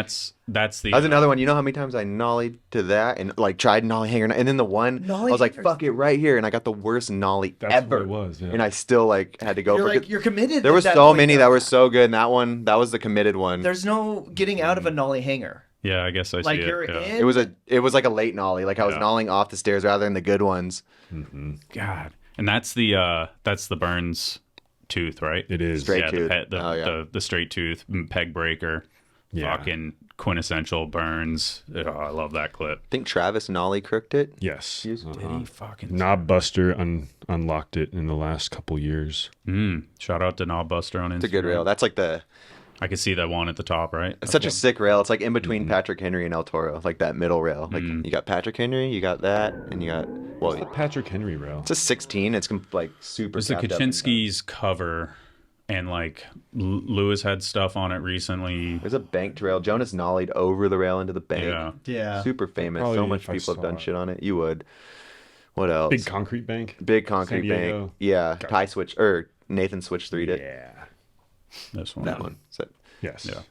that's the. That was another one. You know how many times I nollied to that and like tried nollie hanger, and then the one I was like, fuck it right here, and I got the worst nollie ever. What it was, yeah. And I still like had to go You're for like, you're committed. There at were that so point, many though. that were so good, and that was the committed one. There's no getting out of a nollie hanger. Yeah, I guess I Like see you're it. Yeah. in. It was like a late nollie. Like I was nollying off the stairs rather than the good ones. God, and that's the Burns tooth, right? It is. Straight yeah, tooth. The straight tooth peg breaker, fucking quintessential Burns. Oh, I love that clip. I think Travis Nolly crooked it. Yes. Did he fucking Knob Buster unlocked it in the last couple years. Shout out to Knob Buster on Instagram. It's a good rail. That's like I can see that one at the top, right? it's such a sick rail. It's like in between Patrick Henry and El Toro, like that middle rail. Like you got Patrick Henry, you got that, and you got What's the Patrick Henry rail? it's a 16. It's like super. It's the capped up and- Kaczynski's cover, and like Lewis had stuff on it recently. There's a banked rail. Jonas nollied over the rail into the bank. Yeah. Yeah. Super famous. Probably So much if I people have saw done it. shit on it. You would. What else? Big concrete bank. Big concrete San Diego. bank. Yeah. Ty switch or Nathan switch 3'd it. Yeah. This one, That one. So, Yes. Yeah.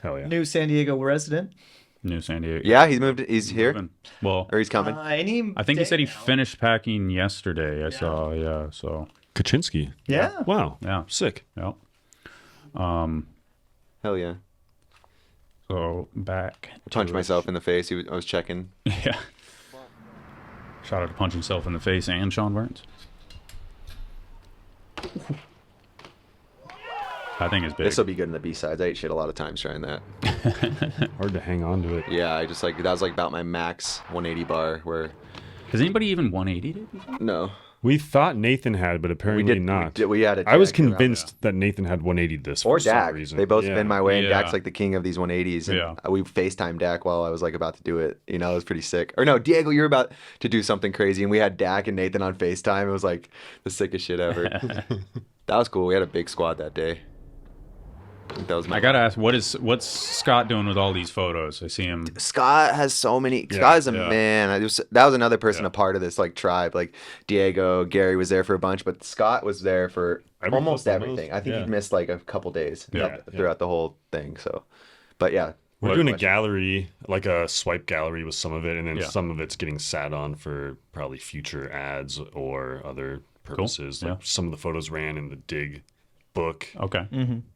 Hell yeah. New San Diego resident. New San Diego. yeah, he's moved. He's here, Moving. Well, or he's coming. I think he said he finished packing yesterday. I saw. Yeah. So. Kaczynski. Yeah. Wow. Yeah. Sick. Yeah. Hell yeah. So back. Punch to- myself in the face. I was checking. Yeah. Shout out to punch himself in the face and Sean Burns. I think it's big. This will be good in the B sides. I ate shit a lot of times trying that. Hard to hang on to it. Yeah, I just like that was like about my max 180 bar. Where Has anybody even 180'd it? no, We thought Nathan had, but apparently not. We had a I was Dak around. convinced that Nathan had 180'd this Or for some Dak. reason. They both Yeah. been my way, and Yeah. Dak's like the king of these 180s. And Yeah. we FaceTime Dak while I was like about to do it. You know, it was pretty sick. Or no, Diego, you're about to do something crazy, and we had Dak and Nathan on FaceTime. It was like the sickest shit ever. That was cool. We had a big squad that day. I think that was my. I gotta ask, what's Scott doing with all these photos? I see him. Scott has so many. Scott is a yeah. man. That was another person a part of this like tribe. Like Diego, Gary was there for a bunch, but Scott was there for almost clip everything. almost, I think yeah. he missed like a couple days throughout the whole thing. So, but yeah, We're doing a gallery, like a swipe gallery with some of it, and then Yeah. some of it's getting sat on for probably future ads or other purposes. Yeah. Like some of the photos ran in the dig book. Okay.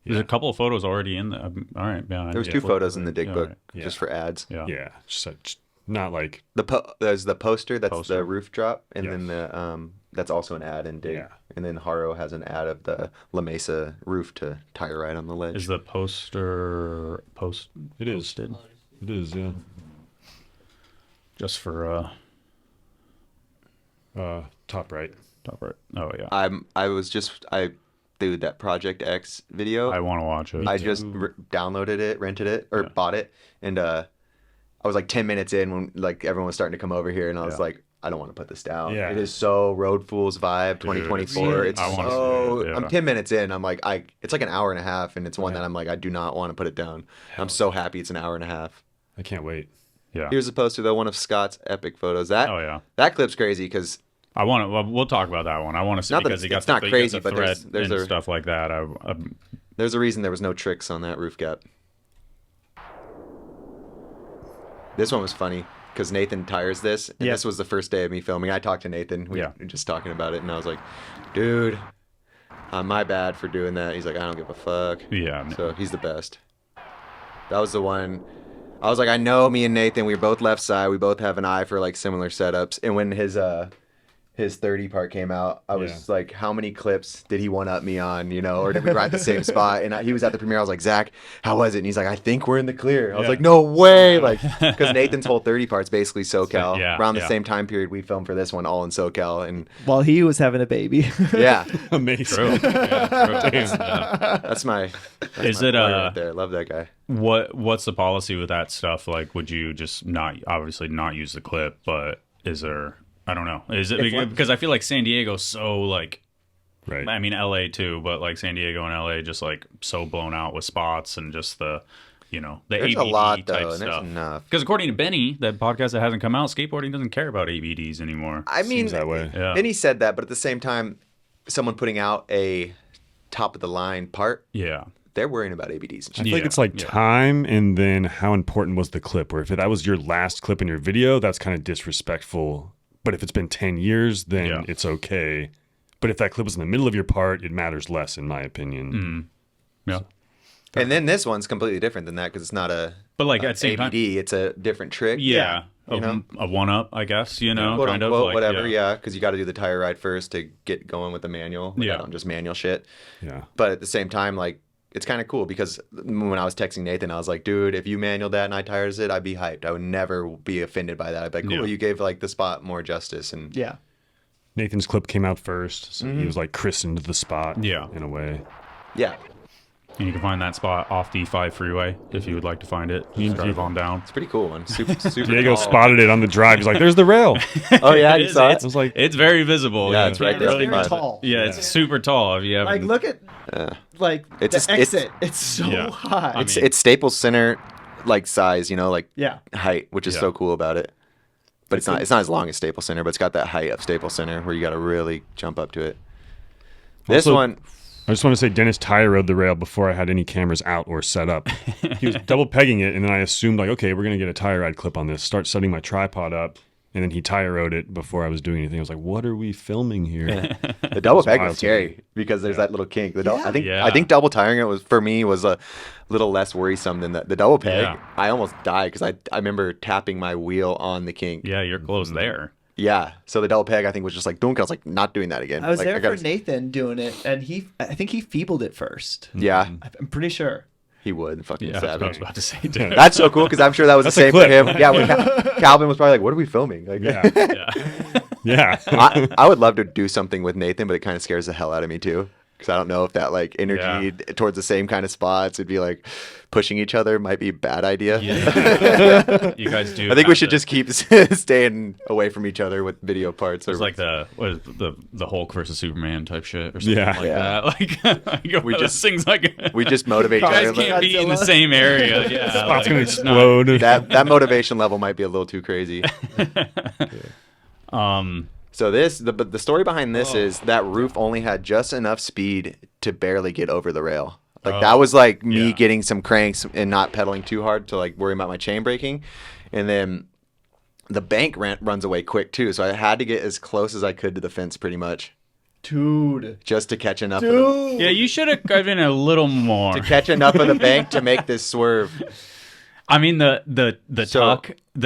There's a couple of photos already in the. All right. Yeah. there was two photos in the dig Yeah, book right. just for ads. Yeah. Yeah, just not like There's the poster that's Poster. the roof drop, and Yes. then the that's also an ad in dig. Yeah. And then Haro has an ad of the La Mesa roof to tire ride on the ledge. Is the poster it is. posted? It is, yeah. Just for Top right. top right. Oh yeah. Dude, that Project X video. I want to watch it. I just downloaded it, rented it, or bought it, and I was like 10 minutes in when like everyone was starting to come over here, and I was like, I don't want to put this down. Yeah. It is so Road Fools vibe 2024. It's I wanna see so. it, yeah. I'm 10 minutes in. I'm like, it's like an hour and a half, and it's one that I'm like, I do not want to put it down. I'm so happy it's an hour and a half. I can't wait. Yeah. Here's a poster though, one of Scott's epic photos. Oh yeah. That clip's crazy because I want to. Well, we'll talk about that one. I want to see Not that because he got it's not the, crazy, he got the but there's- thread there's and a- stuff like that. there's a reason there was no tricks on that roof gap. This one was funny because Nathan tires this, and this was the first day of me filming. I talked to Nathan. We were just talking about it, and I was like, dude, my bad for doing that. He's like, I don't give a fuck. Yeah. So he's the best. That was the one. I was like, I know me and Nathan, we were both left side. We both have an eye for like similar setups. And when his 30 part came out, I was like, how many clips did he one up me on, you know, or did we ride the same spot? And he was at the premiere. I was like, Zach, how was it? And he's like, I think we're in the clear. I was like, no way. Like, because Nathan's whole 30 part's basically SoCal. Around the same time period we filmed for this one, all in SoCal. And While he was having a baby. yeah, Amazing. True. Yeah, true. that's my Is my it boy right there. Love that guy. What's the policy with that stuff? Like, would you just obviously not use the clip, but is there? I don't know. Is it because I feel like San Diego's so like, Right. I mean LA too, but like San Diego and LA just like so blown out with spots and just the the There's ABD a lot type though, and there's stuff. enough. Because according to Benny, that podcast that hasn't come out, skateboarding doesn't care about ABDs anymore. I mean, Seems that way. Yeah. and he said that, but at the same time, someone putting out a top of the line part, Yeah. they're worrying about ABDs and I shit. feel like it's like time and then how important was the clip. Where if that was your last clip in your video, that's kind of disrespectful. But if it's been 10 years, then it's okay. But if that clip was in the middle of your part, it matters less, in my opinion. Yeah. And then this one's completely different than that because it's not a But like at the same ABD, time, it's a different trick. yeah, you know? a one up, I guess. Quote kind unquote, of like, whatever, yeah, because you got to do the tire ride first to get going with the manual. Like, Yeah. I don't just manual shit. Yeah. But at the same time, like, it's kind of cool because when I was texting Nathan, I was like, dude, if you manualed that and I tires it, I'd be hyped. I would never be offended by that. I'd be like, cool, Yeah. you gave like the spot more justice. And Yeah. Nathan's clip came out first, so he was like christened the spot. Yeah. In a way. yeah, And you can find that spot off the 5 freeway if you would like to find it. Just drive on down. it's a pretty cool one. Super Diego tall. spotted it on the drive. He's like, "There's the rail." Oh yeah, It you is, saw it's, it. I was like, it's very visible. Yeah, it's right there. It's very Really tall. Yeah, it's super tall. If you have Like, look at like It's the a- it's- exit. It's so Yeah. high. It's Staples Center like size, like yeah. height, which is Yeah. so cool about it. But it's not as long as Staples Center, but it's got that height of Staples Center where you got to really jump up to it. This Also- one, I just want to say Dennis tire rode the rail before I had any cameras out or set up. He was double pegging it, and then I assumed like, okay, we're gonna get a tire ride clip on this. Start setting my tripod up, and then he tire rode it before I was doing anything. I was like, what are we filming here? the double peg wild was to me. scary because there's that little kink. I think Yeah. I think double tiring it was for me was a little less worrisome than the double peg. Yeah. I almost died because I remember tapping my wheel on the kink. Yeah, you're close there. Yeah. So the double peg I think was just like dunk. I was like not doing that again. I was Like, there gotta- for Nathan doing it, and I think he feebled it first. Yeah, I'm pretty sure. he would. Fucking Yeah, that's what I was savage. about to say. Dude. That's so cool because I'm sure that was That's the a same for clip. him. Yeah, when Calvin was probably like, "What are we filming?" Like, Yeah, Yeah. yeah. I would love to do something with Nathan, but it kind of scares the hell out of me too. Because I don't know if that like energy towards the same kind of spots, it'd be like pushing each other might be a bad idea. Yeah. You guys do. I think we have should to- just keep staying away from each other with video parts. It's like the Hulk versus Superman type shit or something Yeah. like Yeah. that. Like We we just- just things like we just motivate each you guys other. can't be in the Godzilla. same area. Yeah, Spot's like, gonna it's not- explode. That motivation level might be a little too crazy. So the story behind this is that roof only had just enough speed to barely get over the rail. Like that was like me yeah. getting some cranks and not pedaling too hard to like worry about my chain braking. And then the bank runs away quick too. So I had to get as close as I could to the fence pretty much Dude. just to catch enough of the, Yeah, you should have given a little more. to catch enough of the bank to make this swerve. I mean the So-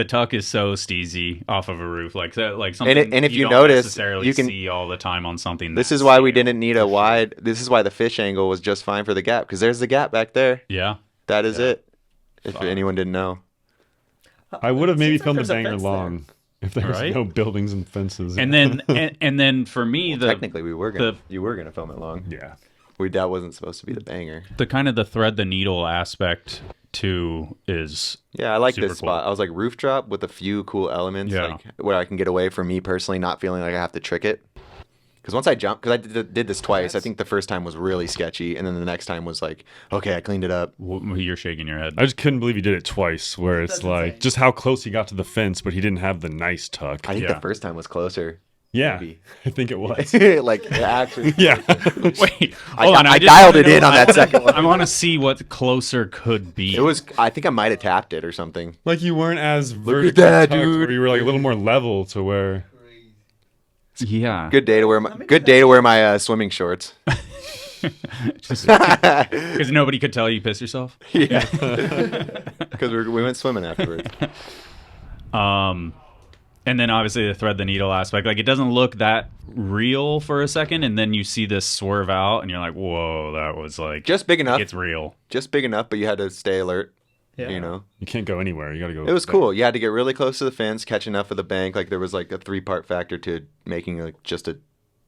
tuck is so steezy off of a roof like something and if you don't notice, necessarily you can- see all the time on something. This that is why we scale. didn't need a wide. This is why the fish angle was just fine for the gap because there's the gap back there. Yeah. That is it. If anyone didn't know. I would have maybe Seems like filmed a there's a banger fence there. long if there was Right? no buildings and fences. And then and then for me Technically, we were gonna. the- You were gonna film it long. yeah, That wasn't supposed to be the banger. the kind of the thread the needle aspect too is Yeah, I like Super this cool. spot. I was like roof drop with a few cool elements, Yeah. like where I can get away from me personally not feeling like I have to trick it. Because once I jumped, because I did this twice. I think the first time was really sketchy, and then the next time was like, okay, I cleaned it up. you're shaking your head. I just couldn't believe he did it twice. Where it's That's like insane. just how close he got to the fence, but he didn't have the nice tuck. I think Yeah. the first time was closer. Yeah, maybe. I think it was. Like actually, Yeah, Wait, I hold on. I just dialed wanna it in know- on that second one. I want to see what closer could be. It was. I think I might have tapped it or something. like you weren't as at vertical that, tucked, dude. where you were like a little more level to where. yeah. Good day to wear my swimming shorts. Because nobody could tell you piss yourself. Yeah, because we went swimming afterwards. And then obviously the thread the needle aspect, like it doesn't look that real for a second, and then you see this swerve out, and you're like, "Whoa, that was like Just big enough. it's real." Just big enough, but you had to stay alert. Yeah. You know, You can't go anywhere. You got to go. it was back. cool. You had to get really close to the fence, catch enough of the bank. Like there was like a 3-part factor to making like just a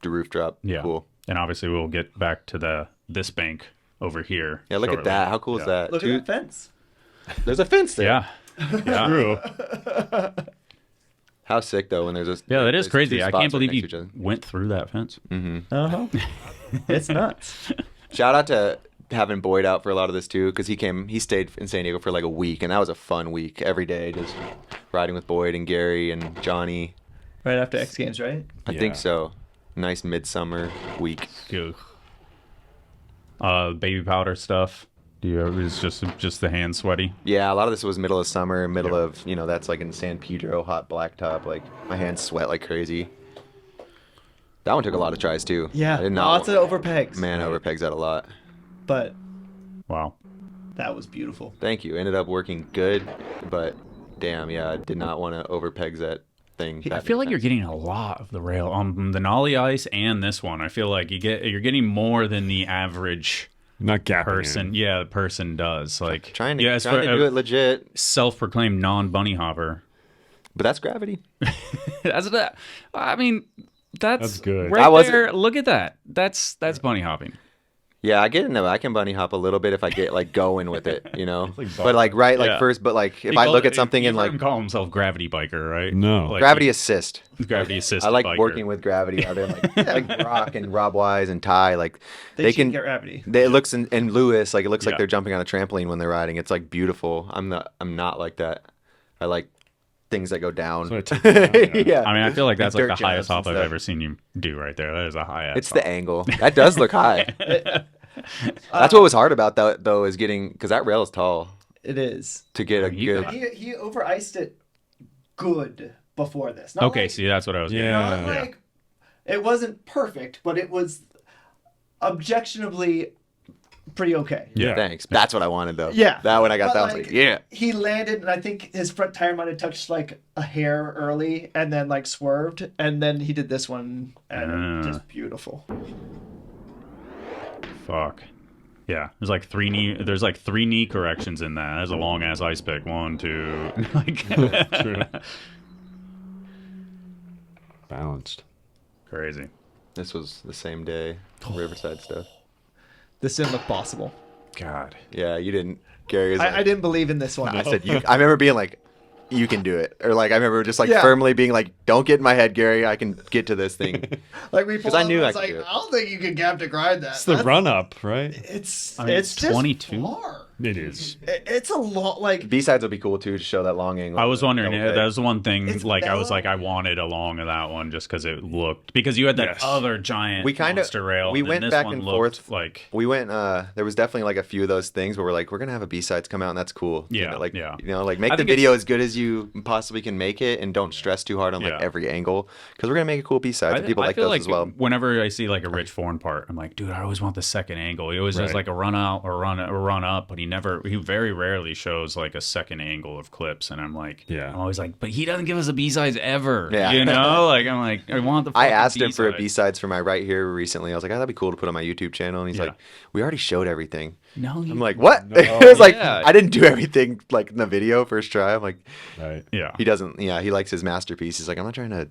roof drop. Yeah. Cool. And obviously we'll get back to this bank over here. Yeah, look at shortly. that. How cool is that? Look Two- at that fence. There's a fence there. Yeah. Yeah. True. How sick though when there's a Yeah, that is there's crazy. two I spots can't believe right you next to each other. went through that fence. Uh-huh. It's nuts. Shout out to having Boyd out for a lot of this too, because he stayed in San Diego for like a week, and that was a fun week. Every day, just riding with Boyd and Gary and Johnny. Right after X Games, right? I think so. Nice midsummer week. Good. Baby powder stuff. Do you ever, it's just the hand sweaty? Yeah, a lot of this was middle of summer, middle of, that's like in San Pedro, hot blacktop. Like, my hands sweat like crazy. That one took a lot of tries, too. Yeah, I did not lots of overpegs. Man, overpegs that a lot. But wow, that was beautiful. Thank you. Ended up working good, but damn, yeah, I did not want to overpegs that thing. I feel like you're getting a lot of the rail on the nollie ice and this one. I feel like you're getting more than the average not gapping person. in. Yeah, the person does. Like trying to do it legit. Self-proclaimed non-bunny hopper. But that's gravity. That's that. I mean, that's good. Right there. Look at that. That's bunny hopping. Yeah, I get it. I can bunny hop a little bit if I get like going with it, but like first, but like if I look at something and like call himself gravity biker, right? No, like, gravity assist. Gravity assist. I like biker. working with gravity. Other like Brock and Rob Wise and Ty, like they can get gravity. It looks and Lewis, like it looks like they're jumping on a trampoline when they're riding. It's like beautiful. I'm not like that. I like things that go down. Yeah. I mean, I feel like that's like the highest hop I've ever seen you do right there. That is a high ass. It's the angle. That does look high. That's what was hard about that though, is getting, because that rail is tall. It is. To get a good. He over iced it good before this. Not okay, like, see, that's what I was getting. Not like, it wasn't perfect, but it was objectionably pretty okay. Yeah, thanks. That's what I wanted though. Yeah, that when I got but that, I was like, yeah. He landed, and I think his front tire might have touched like a hair early, and then like swerved, and then he did this one, and just beautiful. Fuck. Yeah, there's like three knee corrections in that. That's a long ass ice pick. 1, 2. Like, true. Balanced. Crazy. This was the same day. Riverside stuff. This didn't look possible. God. Yeah, you didn't. Gary. I didn't believe in this one. No, I said you. I remember being like, you can do it, or like I remember just like firmly being like, don't get in my head, Gary. I can get to this thing. Like we, because I knew I could like, do it. I don't think you can gap to grind that. It's the run up, right? It's 22. Just far. It is. It's a lot. Like B-sides would be cool too to show that long angle. I was wondering. That That was the one thing. It's like I was mellow. like, I wanted a long of that one just because it looked, because you had that other giant monster rail. We and went this back one and looked forth. Like we went. There was definitely like a few of those things where we're like, we're gonna have a B-sides come out, and that's cool. Yeah, like yeah. Like make the video as good as you possibly can make it, and don't stress too hard on like every angle, because we're gonna make a cool B-sides. And people like feel those as well. Whenever I see like a Rich Forn part, I'm like, dude, I always want the second angle. He always does like a run out or run up, but he very rarely shows like a second angle of clips, and I'm like, I'm always like, but he doesn't give us a B-sides ever. Yeah. You know, like I'm like, I want the. I asked him B-side. for a B-sides for my right here recently. I was like, oh, that'd be cool to put on my YouTube channel, and he's like, we already showed everything. No, I'm like, what? It's like I didn't do everything like in the video first try. I'm like, yeah, he doesn't. Yeah, he likes his masterpiece. He's like, I'm not trying to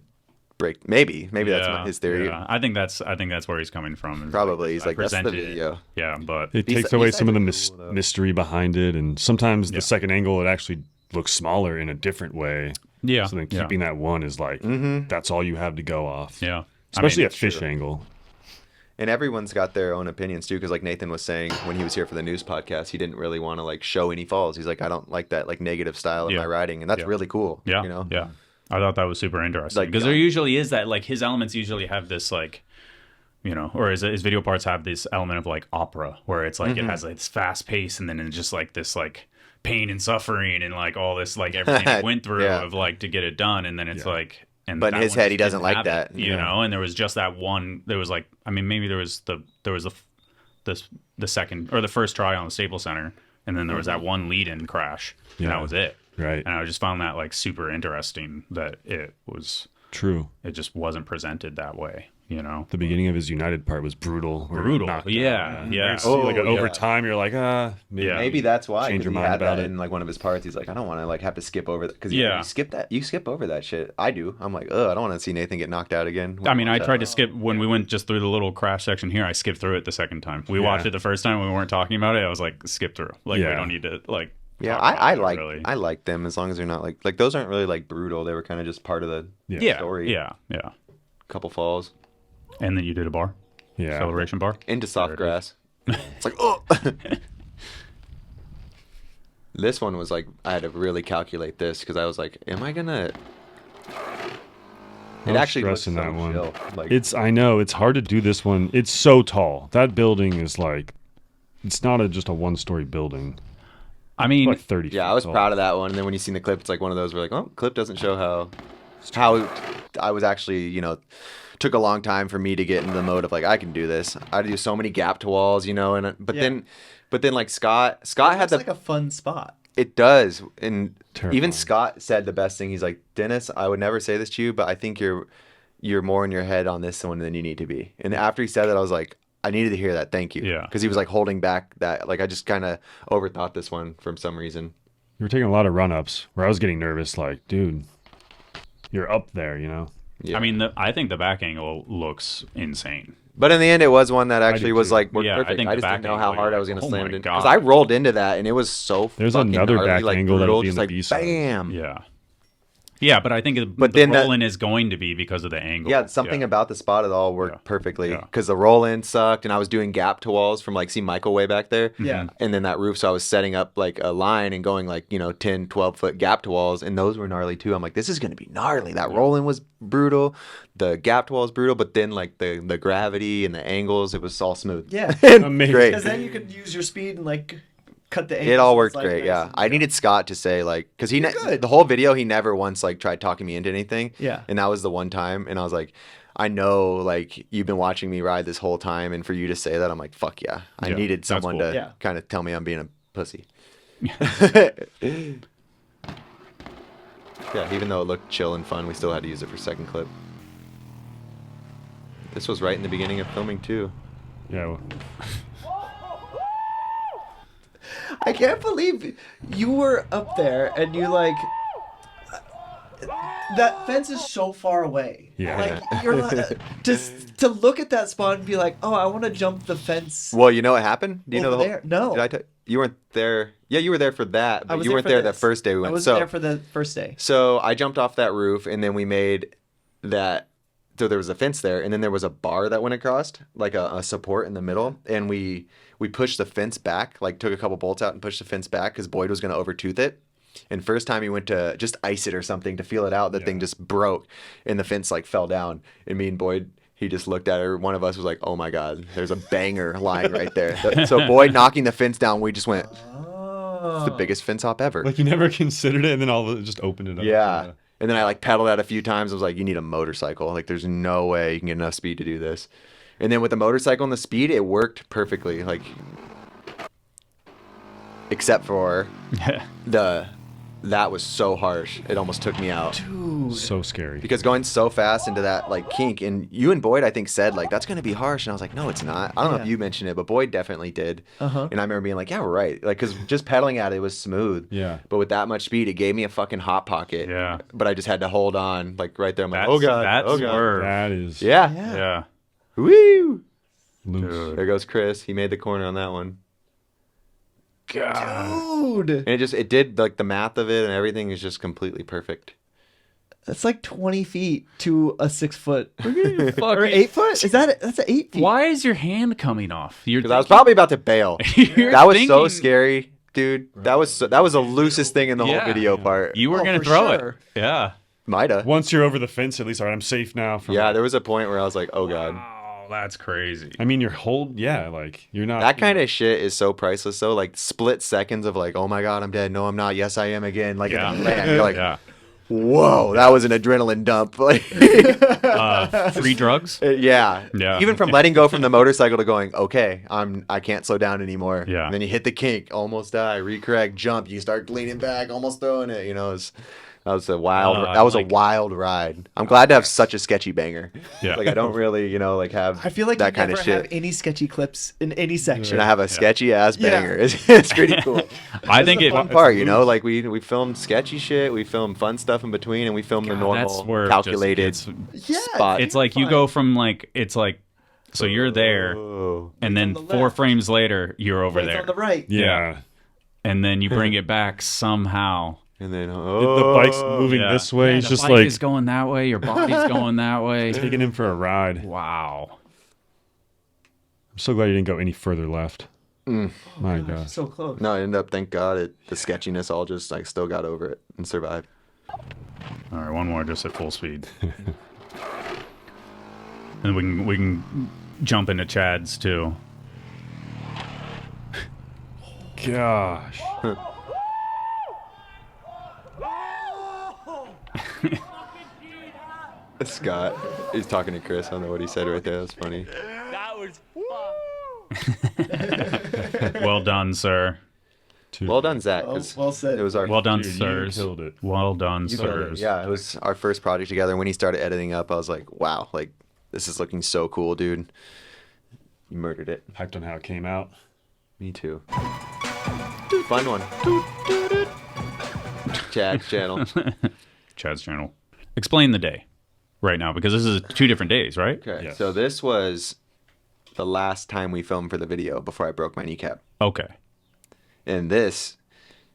break. Maybe that's his theory. Yeah. I think that's where he's coming from. Probably he's like, that's the presented video. Yeah, but It takes away some of the mystery behind it, and sometimes the second angle it actually looks smaller in a different way. Yeah. So then keeping that one is like that's all you have to go off. Yeah. Especially a fish angle. And everyone's got their own opinions too, because like Nathan was saying when he was here for the news podcast, he didn't really want to like show any falls. He's like, I don't like that like negative style in my riding, and that's really cool. Yeah, you know? Yeah. I thought that was super interesting Like, because there usually is that, like, his elements usually have this, like, you know, or his video parts have this element of like opera where it's like it has like this fast pace, and then it's just like this like pain and suffering and like all this like everything he went through of like to get it done, and then it's like. And but in his head, he doesn't like that, you know. And there was just that one. There was like, I mean, maybe there was the second or the first try on the Staples Center, and then there was that one lead-in crash, and that was it. Right. And I just found that like super interesting that it was true. It just wasn't presented that way, you know. The beginning of his United part was brutal. Yeah. Like over time, you're like, maybe that's why. Change your he mind had about that it. in like one of his parts. He's like, I don't want to like have to skip over that, because you skip that. You skip over that shit. I do. I'm like, I don't want to see Nathan get knocked out again. I mean, I tried to skip when we went just through the little crash section here. I skipped through it the second time. We watched it the first time when we weren't talking about it. I was like, skip through. Like we don't need to like. Yeah, I like them as long as they're not like those aren't really like brutal. They were kind of just part of the story. Yeah. Couple falls. And then you did a bar. Yeah. Celebration bar. Into soft grass. It's like, oh. This one was like, I had to really calculate this because I was like, am I gonna? It actually looks so stressing that one. chill. Like, I know it's hard to do this one. It's so tall. That building is like, it's not just a one-story building. I mean, Like 30. yeah, feet I was tall. proud of that one. And then when you seen the clip, it's like one of those where like, oh, clip doesn't show how I was actually, took a long time for me to get into the mode of like, I can do this. I do so many gap to walls, and but then like Scott had It's like a fun spot. it does. And Terrifying. even Scott said the best thing. He's like, Dennis, I would never say this to you, but I think you're more in your head on this one than you need to be. And after he said that, I was like, I needed to hear that. Thank you. Yeah. Because he was like holding back that. Like I just kind of overthought this one for some reason. You were taking a lot of run-ups where I was getting nervous. Like, dude, you're up there, Yeah. I mean, I think the back angle looks insane. But in the end, it was one that actually do was too. like worked Yeah, I perfect. think I the just didn't back know how angle, hard I you're was going to like, slam oh it my in. Because God. I rolled into that and it was so There's fucking another gnarly, back like, angle that'll brutal, be in just the like B-side. bam. Yeah. Yeah, but I think But the then that- roll-in is going to be because of the angle. Yeah, something about the spot it all worked Yeah. perfectly Yeah. because the roll in sucked and I was doing gap to walls from like see Michael way back there. Yeah. And then that roof, so I was setting up like a line and going like 10, 12 foot gap to walls, and those were gnarly too. I'm like, this is gonna be gnarly. That roll in was brutal, the gap to wall was brutal, but then like the gravity and the angles, it was all smooth. Yeah. Amazing. Great. Because then you could use your speed and like cut the. It all angles, worked like, great. nice Yeah, and- I needed Scott to say like, because good. the whole video he never once like tried talking me into anything. Yeah. And that was the one time, and I was like, I know like you've been watching me ride this whole time, and for you to say that, I'm like, fuck yeah. I Yeah, needed that's someone cool. to Yeah. kind of tell me I'm being a pussy. Yeah, even though it looked chill and fun, we still had to use it for second clip. This was right in the beginning of filming too. Yeah. Well, I can't believe you were up there and you like. That fence is so far away. Yeah. Like you're not, just to look at that spot and be like, oh, I want to jump the fence. Well, you know what happened? Do you know Over the whole? there? No. Did I tell you weren't there? Yeah, you were there for that, I but was you weren't for there that this. first day we went. I was so there for the first day. So I jumped off that roof, and then we made that. So there was a fence there, and then there was a bar that went across, like a support in the middle, and we pushed the fence back, like took a couple bolts out and pushed the fence back because Boyd was going to overtooth it. And first time he went to just ice it or something to feel it out, the thing just broke, and the fence like fell down. And me and Boyd, he just looked at her. One of us was like, "Oh my God, there's a banger lying right there." So Boyd knocking the fence down, we just went. It's the biggest fence hop ever. like you never considered it, and then all of it just opened it up. Yeah. And then I like pedaled out a few times. I was like, you need a motorcycle. Like, there's no way you can get enough speed to do this. And then with the motorcycle and the speed, it worked perfectly. Like, except for that was so harsh. It almost took me out. Dude. So scary. Because going so fast into that like kink, and you and Boyd I think said like that's gonna be harsh, and I was like, no, it's not. I don't know if Yeah. you mentioned it, but Boyd definitely did. Uh-huh. And I remember being like, yeah, we're right. Like, cause just pedaling at it was smooth. Yeah. But with that much speed, it gave me a fucking hot pocket. Yeah. But I just had to hold on like right there. I'm like, That's, oh god, that's oh god. where. That is Yeah. Yeah. Yeah. Woo! loose. There goes Chris. He made the corner on that one. Dude. And it did like the math of it and everything is just completely perfect. That's like 20 feet to a 6 foot. Fuck Or 8 foot? That's an 8 feet. Why is your hand coming off? You're Because I was probably about to bail. You're That was so thinking- scary, dude. That was the loosest thing in the whole Yeah. video part. You were Oh, gonna for throw sure. it. Yeah. Mida. Once you're over the fence, at least, all right, I'm safe now. From Yeah, there was a point where I was like, oh god. Oh, that's crazy. I mean, you're like you're not. That kind of shit is so priceless though. Like split seconds of like, oh my god, I'm dead. No, I'm not. Yes, I am again. Like Yeah. at the land. You're like, Yeah. whoa, that was an adrenaline dump. Like, Free drugs? yeah. Yeah. Even from letting go from the motorcycle to going, okay, I can't slow down anymore. Yeah. And then you hit the kink, almost die, recorrect, jump. You start leaning back, almost throwing it. You know, that was a wild. That was like- a wild ride. I'm glad to have such a sketchy banger. Yeah. Like I don't really, like have. I feel like that you kind never of shit. have any sketchy clips in any section. And I have a sketchy ass Yeah. banger. It's pretty cool. I think the it. fun part, like we filmed sketchy shit, we filmed fun stuff in between, and we filmed the That's normal where it calculated just Yeah, spot. It's like you go from like it's like so you're there, Oh. and then on the 4 left. frames later you're over It's there, on the right. Yeah. and then you bring it back somehow. And then The bike's moving Yeah. this way. Yeah, It's the just bike like is going that way. Your body's going that way. taking him for a ride. Wow. I'm so glad you didn't go any further left. My God. So close. No, I ended up, thank God, the sketchiness all just like still got over it and survived. All right, one more just at full speed. And we can jump into Chad's too. Gosh. Scott, he's talking to Chris. I don't know what he said right there. That's funny. That was Well done, sir. Well done, Zach. 'cause Well said. It was our Well done, Dude, you sirs. killed it. Well done, You killed it. sirs. Yeah, it was our first project together. And when he started editing up, I was like, wow, like this is looking so cool, dude. You murdered it. Hyped on how it came out. Me too. Fun one. Chad's channel. Chad's channel. Explain the day right now, because this is 2 different days, right? Okay, Yes. so this was the last time we filmed for the video before I broke my kneecap. Okay. And this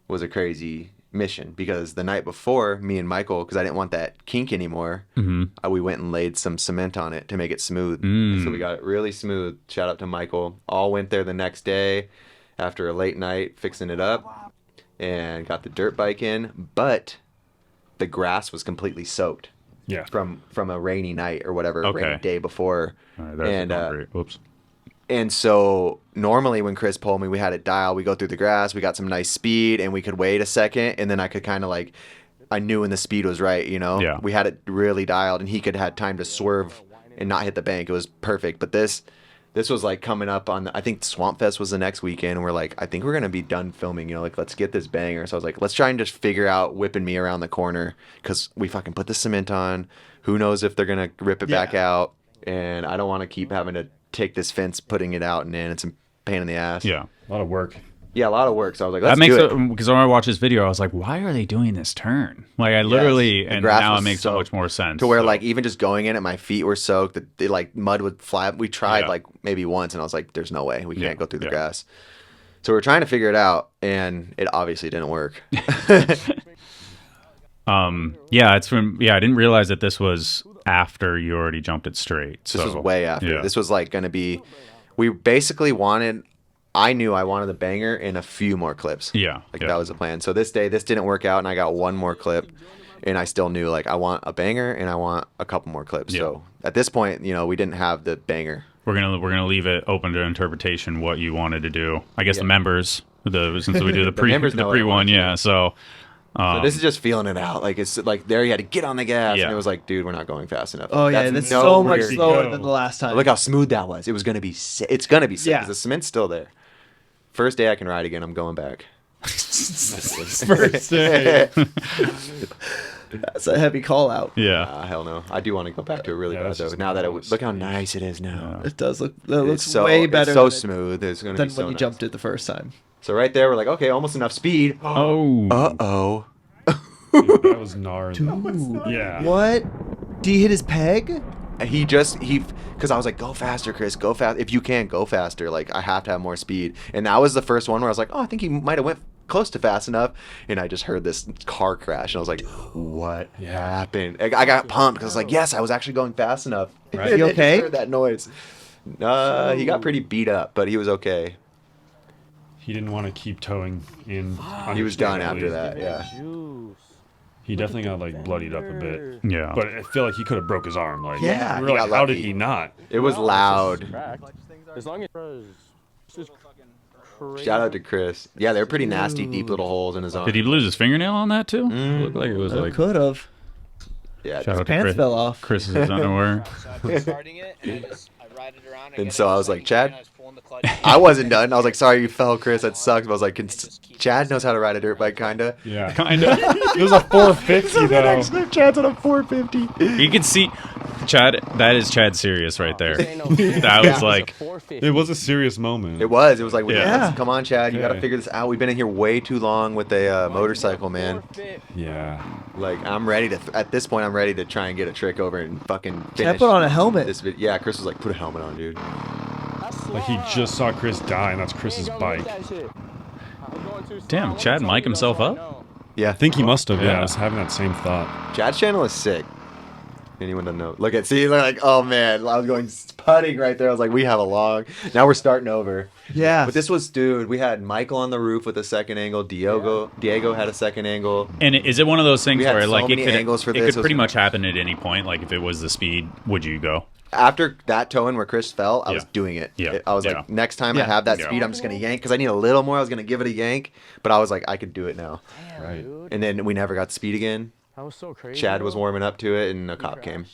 was a crazy mission because the night before, me and Michael, because I didn't want that kink anymore, we went and laid some cement on it to make it smooth. So we got it really smooth. Shout out to Michael. All went there the next day after a late night fixing it up and got the dirt bike in, but the grass was completely soaked. Yeah. From a rainy night or whatever, Okay. rainy day before. All right, that's And, great. Whoops. And so normally when Chris pulled me, we had it dialed. We go through the grass. We got some nice speed, and we could wait a second, and then I could kind of like, I knew when the speed was right. You know, Yeah. We had it really dialed, and he could had time to swerve and not hit the bank. It was perfect. But this was like coming up on. I think Swamp Fest was the next weekend, and we're like, I think we're gonna be done filming. You know, like let's get this banger. So I was like, let's try and just figure out whipping me around the corner because we fucking put the cement on. Who knows if they're gonna rip it back out? And I don't want to keep having to take this fence, putting it out and in. It's a pain in the ass. Yeah. A lot of work. Yeah, a lot of work. So I was like, let's That makes do it. it, because when I watched this video, I was like, why are they doing this turn? Like, I literally, The and grass now it was makes so much soaked more sense. To where so. like even just going in it, my feet were soaked. The like mud would fly. We tried Yeah. like maybe once, and I was like, "There's no way we Yeah, can't go through the yeah. grass." So we're trying to figure it out, and it obviously didn't work. Yeah, it's from, yeah, I didn't realize that this was after you already jumped it straight. This was way after. Yeah. This was like going to be. We basically wanted. I knew I wanted a banger and a few more clips. Yeah. Like yeah. that was the plan. So this day, this didn't work out, and I got one more clip, and I still knew like I want a banger and I want a couple more clips. Yeah. So at this point, you know, we didn't have the banger. We're gonna leave it open to interpretation what you wanted to do. I guess the members, since we do the pre members know what I one, want to yeah. do. So, So this is just feeling it out. Like it's like there you had to get on the gas, Yeah. and it was like, dude, we're not going fast enough. Oh yeah, that's so much slower than the last time. Look how smooth that was. It was gonna be. It's gonna be sick. Yeah. 'Cause the cement's still there. First day I can ride again, I'm going back. First day. That's a heavy call out. yeah. Hell no. I do want to go back to it really Yeah, bad that's though. just Now that it nice. look how nice it is now. It does look. It looks It's so way better. It's so than smooth. It's gonna than be so when you nice. jumped it the first time. So right there, we're like, okay, almost enough speed. Oh. Uh-oh. Dude, that was gnarly. Yeah. What? Did he hit his peg? Because I was like, go faster, Chris, go fast. If you can, go faster. Like, I have to have more speed. And that was the first one where I was like, oh, I think he might have went close to fast enough. And I just heard this car crash, and I was like, what happened? I got pumped because I was like, yes, I was actually going fast enough. Right. And You I just okay? heard that noise. He got pretty beat up, but he was okay. He didn't want to keep towing in. He was done understandably. after that, yeah. He definitely got like bloodied up a bit. Yeah. But I feel like he could have broke his arm. Like, Yeah. we He were got like, how did lucky. he not? It was loud. As long as Shout out to Chris. Yeah, they're pretty nasty, deep little holes in his arm. Did he lose his fingernail on that too? It looked like it was like. Could have. Yeah, Shout out to Pants Chris. fell off. Chris's underwear. starting it, and I ride it around. And so I was like, Chad, I wasn't done. I was like, sorry you fell, Chris. That sucks. But I was like, Chad knows how to ride a dirt bike, kinda. Yeah. Kind of. It was a 450 though. Chad's on a 450. You can see, Chad. That is Chad serious right there. That was like. It was a serious moment. It was. It was like, Yeah. come on, Chad. You got to Yeah. figure this out. We've been in here way too long with a motorcycle, man. Yeah. Like, I'm ready to. At this point, I'm ready to try and get a trick over and fucking Chad finish. put on a helmet. This yeah, Chris was like, put a helmet on, dude. Like he just saw Chris die, and that's Chris's bike. Damn, Chad mic himself up? Yeah, I think he must have. Yeah, Yeah. I was having that same thought. Chad's channel is sick. Anyone doesn't know? Look, like, oh man, I was going putting right there. I was like, we have a long. Now we're starting over. Yeah. But this was, dude, we had Michael on the roof with a second angle. Diego had a second angle. And is it one of those things We had where so like many angles for it this. could pretty much happen at any point? Like if it was the speed, would you go? After that towing where Chris fell, I was Yeah. doing it. Yeah. I was Yeah. like, next time I Yeah. have that Yeah. speed, I'm just going to yank because I need a little more. I was going to give it a yank, but I was like, I could do it now. Right. And then we never got speed again. That was so crazy. Chad was warming up to it, and a cop came.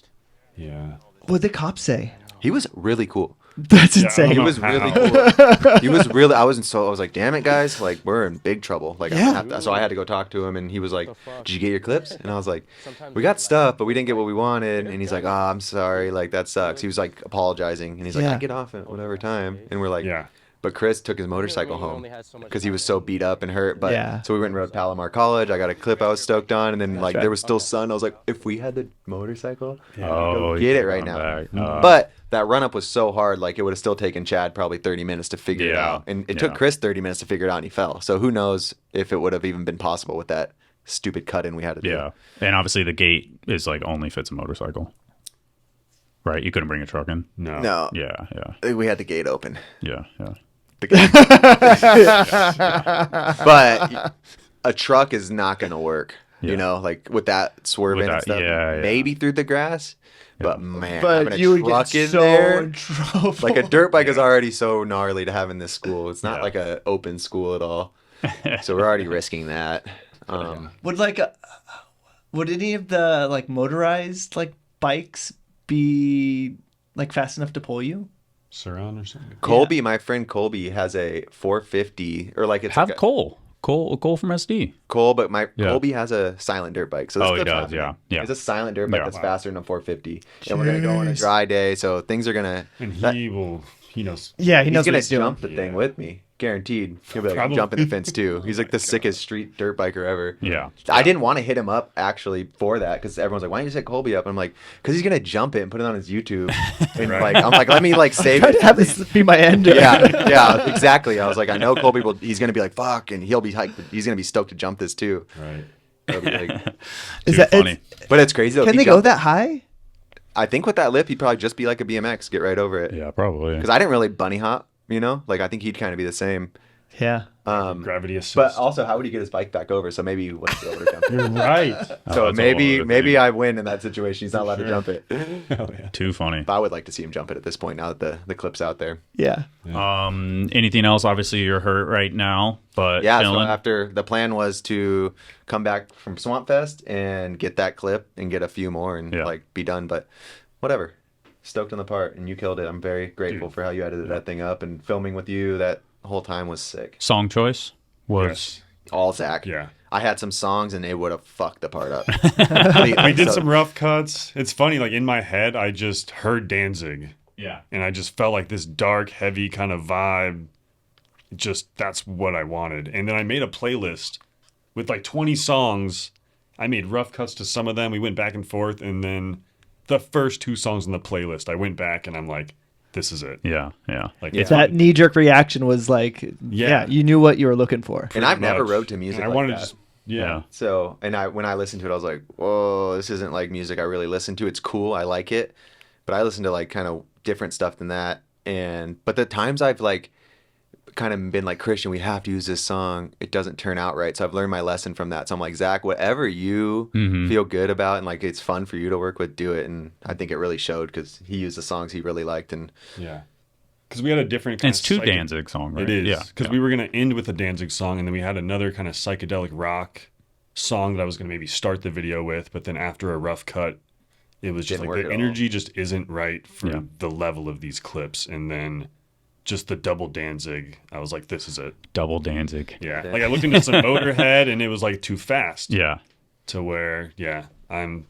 Yeah. What'd the cops say? He was really cool. That's Yeah, I insane. don't He know was how. really cool. He was really. I was like, damn it, guys! Like we're in big trouble. Like so I had to go talk to him, and he was like, did you get your clips? And I was like, we got stuff, but we didn't get what we wanted. And he's like, oh, I'm sorry. Like that sucks. He was like apologizing, and he's like, Yeah. I get off at whatever time. And we're like, Yeah. But Chris took his motorcycle home because he was so beat up and hurt. But Yeah. so we went and rode Palomar College. I got a clip I was stoked on, and then like there was still sun. I was like, if we had the motorcycle, Oh, go you get it could right run now. back. But that run up was so hard, like it would have still taken Chad probably 30 minutes to figure it Yeah. out, and it took Chris 30 minutes to figure it out, and he fell. So who knows if it would have even been possible with that stupid cut in we had to do. Yeah, and obviously the gate is like only fits a motorcycle, right? You couldn't bring a truck in. No. No, Yeah, yeah, we had the gate open. yeah, yeah. The gate. But a truck is not going to work. Yeah. You know, like with that swerving With and that- stuff. yeah, yeah. Maybe through the grass. But man, But having you a would get truck in so there, in trouble. like a dirt bike is already so gnarly to have in this school. It's not Yeah. like a open school at all. So we're already risking that. Would would any of the like motorized like bikes be like fast enough to pull you? Surround or something. Colby, my friend Colby, has a 450 or like it's Have like a, Cole from SD. Cole, but my Yeah. Colby has a silent dirt bike. So this Oh, he clip's does, happening. yeah, yeah. It's a silent dirt bike Yeah. that's faster than a 450, and we're gonna go on a Jeez. dry day, so things are gonna. And that- he knows. Yeah, he he's knows gonna what he's doing. jump the thing with me, guaranteed. He'll be like Probably. jumping the fence too. He's like the sickest street dirt biker ever. Yeah. I didn't want to hit him up actually for that because everyone's like, "Why don't you set Colby up?" And I'm like, "Cause he's gonna jump it and put it on his YouTube." And like, I'm like, let me like save Try to it. have this be my ender. Yeah, exactly. I was like, I know Colby will. He's gonna be like, "Fuck," and he'll be hyped. He's gonna be stoked to jump this too. Right. It'll be like- Is Too that funny. but it's crazy. Though. Can He they go jumped- that high? I think with that lip, he'd probably just be like a BMX, get right over it. Yeah, probably. Because I didn't really bunny hop, you know. Like I think he'd kind of be the same. Yeah. Gravity assist. But also, how would he get his bike back over? So maybe he wouldn't be able to jump it. You're right. So that's a whole maybe other maybe thing. I win in that situation. He's not allowed to jump it. Hell yeah. Too funny. But I would like to see him jump it at this point. Now that the clip's out there. Yeah. Anything else? Obviously, you're hurt right now, but Yeah. So chilling. after the plan was to come back from Swamp Fest and get that clip and get a few more and Yeah. like be done. But whatever. Stoked on the part, and you killed it. I'm very grateful for how you edited that thing up, and filming with you that whole time was sick. Song choice was Yes. All Zach. Yeah. I had some songs and they would have fucked the part up. We did some rough cuts. It's funny, like in my head, I just heard Danzig. yeah. And I just felt like this dark, heavy kind of vibe. Just that's what I wanted. And then I made a playlist with like 20 songs. I made rough cuts to some of them. We went back and forth. And then the first 2 songs on the playlist, I went back and I'm like, this is it. Yeah, yeah. Like Yeah. That knee jerk reaction was like, yeah, you knew what you were looking for. And I've never much. wrote to music And I like wanted that. to just, yeah. So, and when I listened to it, I was like, whoa, this isn't like music I really listen to. It's cool. I like it. But I listen to like kind of different stuff than that. But the times I've like kind of been like, Christian, we have to use this song. It doesn't turn out right. So I've learned my lesson from that. So I'm like, Zach, whatever you feel good about and like it's fun for you to work with, do it. And I think it really showed because he used the songs he really liked. And Yeah. Because we had a different And kind it's of 2 psychic- Danzig song, right? It is. Yeah. Because we were going to end with a Danzig song, and then we had another kind of psychedelic rock song that I was going to maybe start the video with, but then after a rough cut, it was just Didn't like work the at all. energy just isn't right for Yeah. the level of these clips. And then just the double Danzig, I was like, this is it. Double Danzig. Yeah. Like I looked into some Motorhead, and it was like too fast. Yeah. To where, yeah, I'm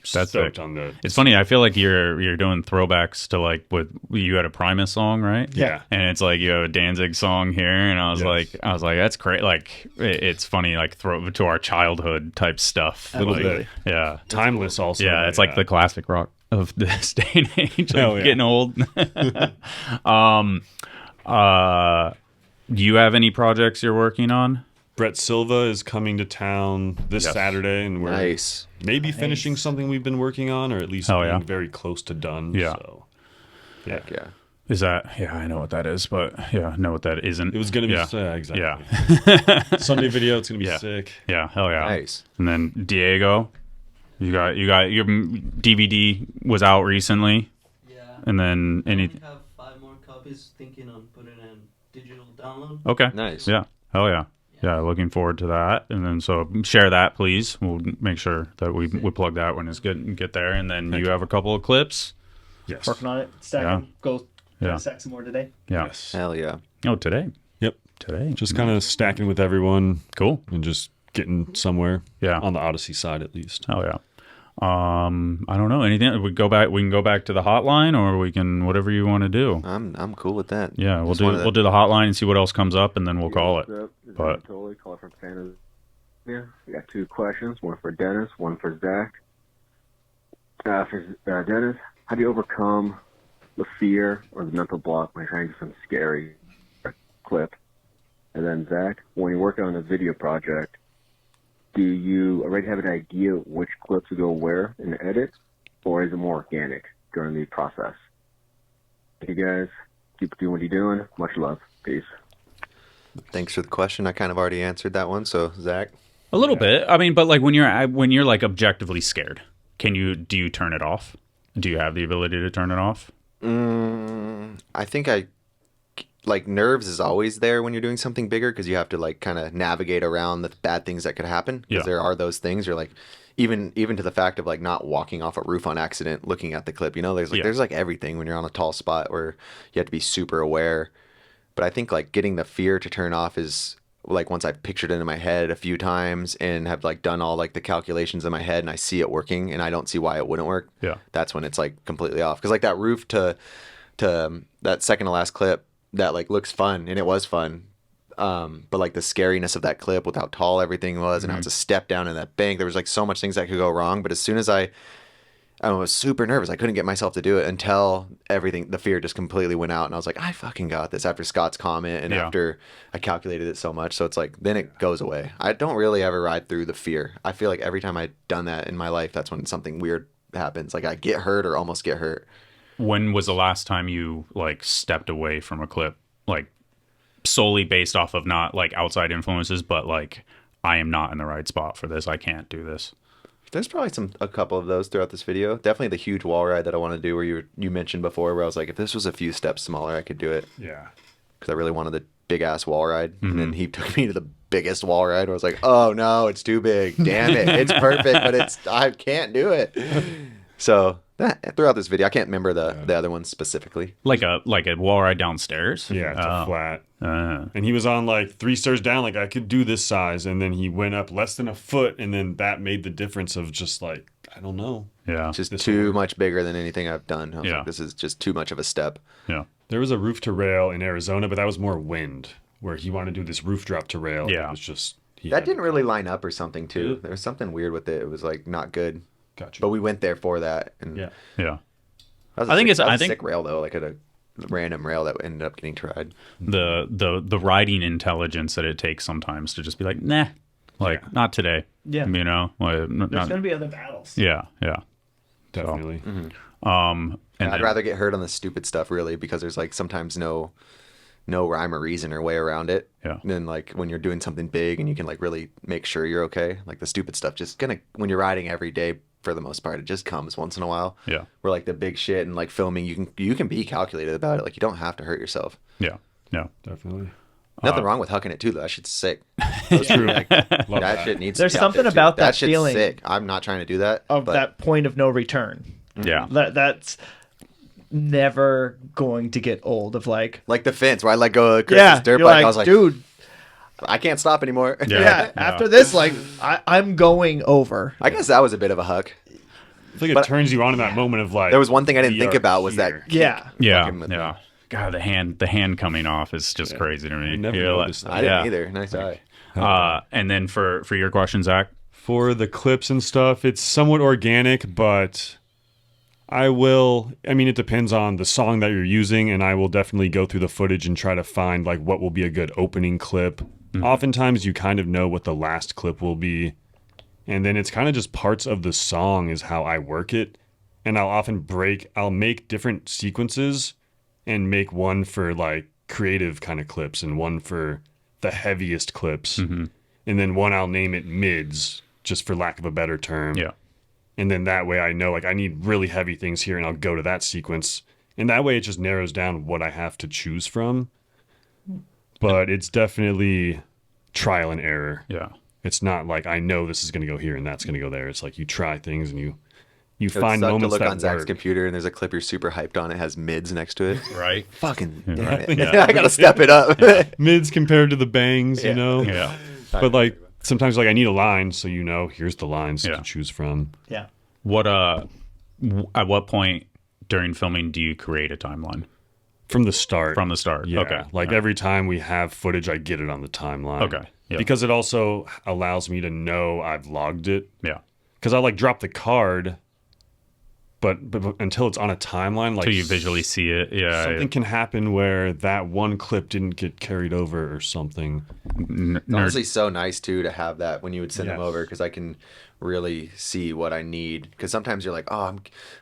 That's stoked sick. on the. It's funny. I feel like you're doing throwbacks to like with you had a Primus song, right? Yeah. And it's like you have a Danzig song here, and I was Yes. like, that's great. Like it's funny, like throw to our childhood type stuff. Little Like, bit. Yeah. Timeless also. Yeah. It's like the classic rock of this day and age. Like Hell yeah. getting old. Do you have any projects you're working on? Brett Silva is coming to town this Saturday, and we're Nice. maybe finishing something we've been working on, or at least being very close to done. Yeah. So, Heck yeah. Is that? Yeah, I know what that is, but I know what that isn't. It was gonna be exactly. Yeah. Sunday video. It's gonna be sick. Yeah, hell yeah. Nice. And then Diego, you got your DVD was out recently. Yeah. And then I any. only have 5 more copies. Thinking on putting in digital download. Okay. Nice. Yeah. Hell yeah. Yeah, looking forward to that. And then so share that, please. We'll make sure that we plug that when it's good and get there. And then you have a couple of clips. Yes. Working on it. Stacking. Go stack some more today. Yeah. Yes. Hell yeah. Oh, today. Yep. Today. Just kind of stacking with everyone. Cool. And just getting somewhere. Yeah. On the Odyssey side, at least. Hell yeah. I don't know anything. We can go back to the hotline, or we can whatever you want to do. I'm cool with that. Yeah, we'll do the hotline and see what else comes up, and then we'll call it. But totally call from San Jose. We got 2 questions, one for Dennis, one for Zach. For Dennis, how do you overcome the fear or the mental block when you're trying to do some scary clip? And then Zach, when you're working on a video project, do you already have an idea which clips to go where in the edit, or is it more organic during the process? Hey guys, keep doing what you're doing. Much love. Peace. Thanks for the question. I kind of already answered that one. So Zach, a little bit. I mean, but like when you're like objectively scared, do you turn it off? Do you have the ability to turn it off? I think like nerves is always there when you're doing something bigger because you have to like kind of navigate around the bad things that could happen because there are those things. You're like even to the fact of like not walking off a roof on accident, looking at the clip. There's like everything when you're on a tall spot where you have to be super aware. But I think like getting the fear to turn off is like once I've pictured it in my head a few times and have like done all like the calculations in my head and I see it working and I don't see why it wouldn't work. Yeah, that's when it's like completely off. Because like that roof to that second to last clip. That like looks fun and it was fun, but like the scariness of that clip with how tall everything was and how it's a step down in that bank, there was like so much things that could go wrong. But as soon as I was super nervous, I couldn't get myself to do it until the fear just completely went out and I was like, I fucking got this after Scott's comment and after I calculated it so much. So it's like then it goes away. I don't really ever ride through the fear. I feel like every time I've done that in my life, that's when something weird happens. Like I get hurt or almost get hurt. When was the last time you like stepped away from a clip, like solely based off of not like outside influences, but like I am not in the right spot for this. I can't do this. There's probably a couple of those throughout this video. Definitely the huge wall ride that I want to do, where you mentioned before, where I was like, if this was a few steps smaller, I could do it. Yeah. Because I really wanted the big ass wall ride, and then he took me to the biggest wall ride. Where I was like, oh no, it's too big. Damn it, it's perfect, but I can't do it. So throughout this video, I can't remember the other ones specifically. Like a wall ride downstairs. Yeah, it's a flat. And he was on like 3 stairs down. Like I could do this size, and then he went up less than a foot, and then that made the difference of just like I don't know. Yeah, just too much bigger than anything I've done. I was like, this is just too much of a step. Yeah, there was a roof to rail in Arizona, but that was more wind, where he wanted to do this roof drop to rail. Yeah, it was just that didn't really line up or something too. There was something weird with it. It was like not good. Gotcha. But we went there for that. And yeah. I think it's a sick rail though, like a random rail that ended up getting tried. The riding intelligence that it takes sometimes to just be like, nah, like not today. Yeah. You know, like, there's gonna be other battles. Yeah, definitely. So, and I'd rather get hurt on the stupid stuff really, because there's like sometimes no rhyme or reason or way around it. Yeah. And then like when you're doing something big and you can like really make sure you're okay, like the stupid stuff when you're riding every day, for the most part, it just comes once in a while. Yeah. Where like the big shit and like filming, you can be calculated about it. Like you don't have to hurt yourself. Yeah. Yeah. Definitely. Nothing wrong with hucking it too, though. That shit's sick. That's true. Like, that shit needs. There's to be something out there, about too. that shit's feeling sick. I'm not trying to do that. Of that point of no return. Yeah. That's never going to get old. Of like the fence where I let go of Chris's dirt bike. Like, I was like, dude, I can't stop anymore. Yeah. After this, like I'm going over. I guess that was a bit of a huck. I think it turns you on in that moment of like. There was one thing I didn't think about was that. Yeah. Yeah. God, the hand coming off is just crazy to me. I never noticed that. I didn't either. Nice eye. And then for your question, Zach, for the clips and stuff, it's somewhat organic, but I mean, it depends on the song that you're using, and I will definitely go through the footage and try to find like what will be a good opening clip Oftentimes you kind of know what the last clip will be, and then it's kind of just parts of the song is how I work it. And I'll make different sequences and make one for like creative kind of clips and one for the heaviest clips. And then one I'll name it mids, just for lack of a better term. Yeah. And then that way I know like I need really heavy things here and I'll go to that sequence. And that way it just narrows down what I have to choose from. But it's definitely trial and error. Yeah. It's not like I know this is going to go here and that's going to go there. It's like you try things and you It would find suck to moments look that on Zach's work. computer and there's a clip you're super hyped on. It has mids next to it. Right. Fucking damn Right. it. Yeah. I gotta step it up. Mids compared to the bangs, you know? Yeah. But like sometimes like I need a line, so you know, here's the lines Yeah. to choose from. Yeah. What at what point during filming do you create a timeline? From the start. From the start. Yeah. Okay. Like every time we have footage, I get it on the timeline. Okay. Yeah. Because it also allows me to know I've logged it. Yeah. Because I like drop the card, but until it's on a timeline, like Till you visually see it. Yeah. something can happen where that one clip didn't get carried over or something. It's honestly so nice too to have that when you would send them Yes. over, because I can really see what I need. Because sometimes you're like, oh,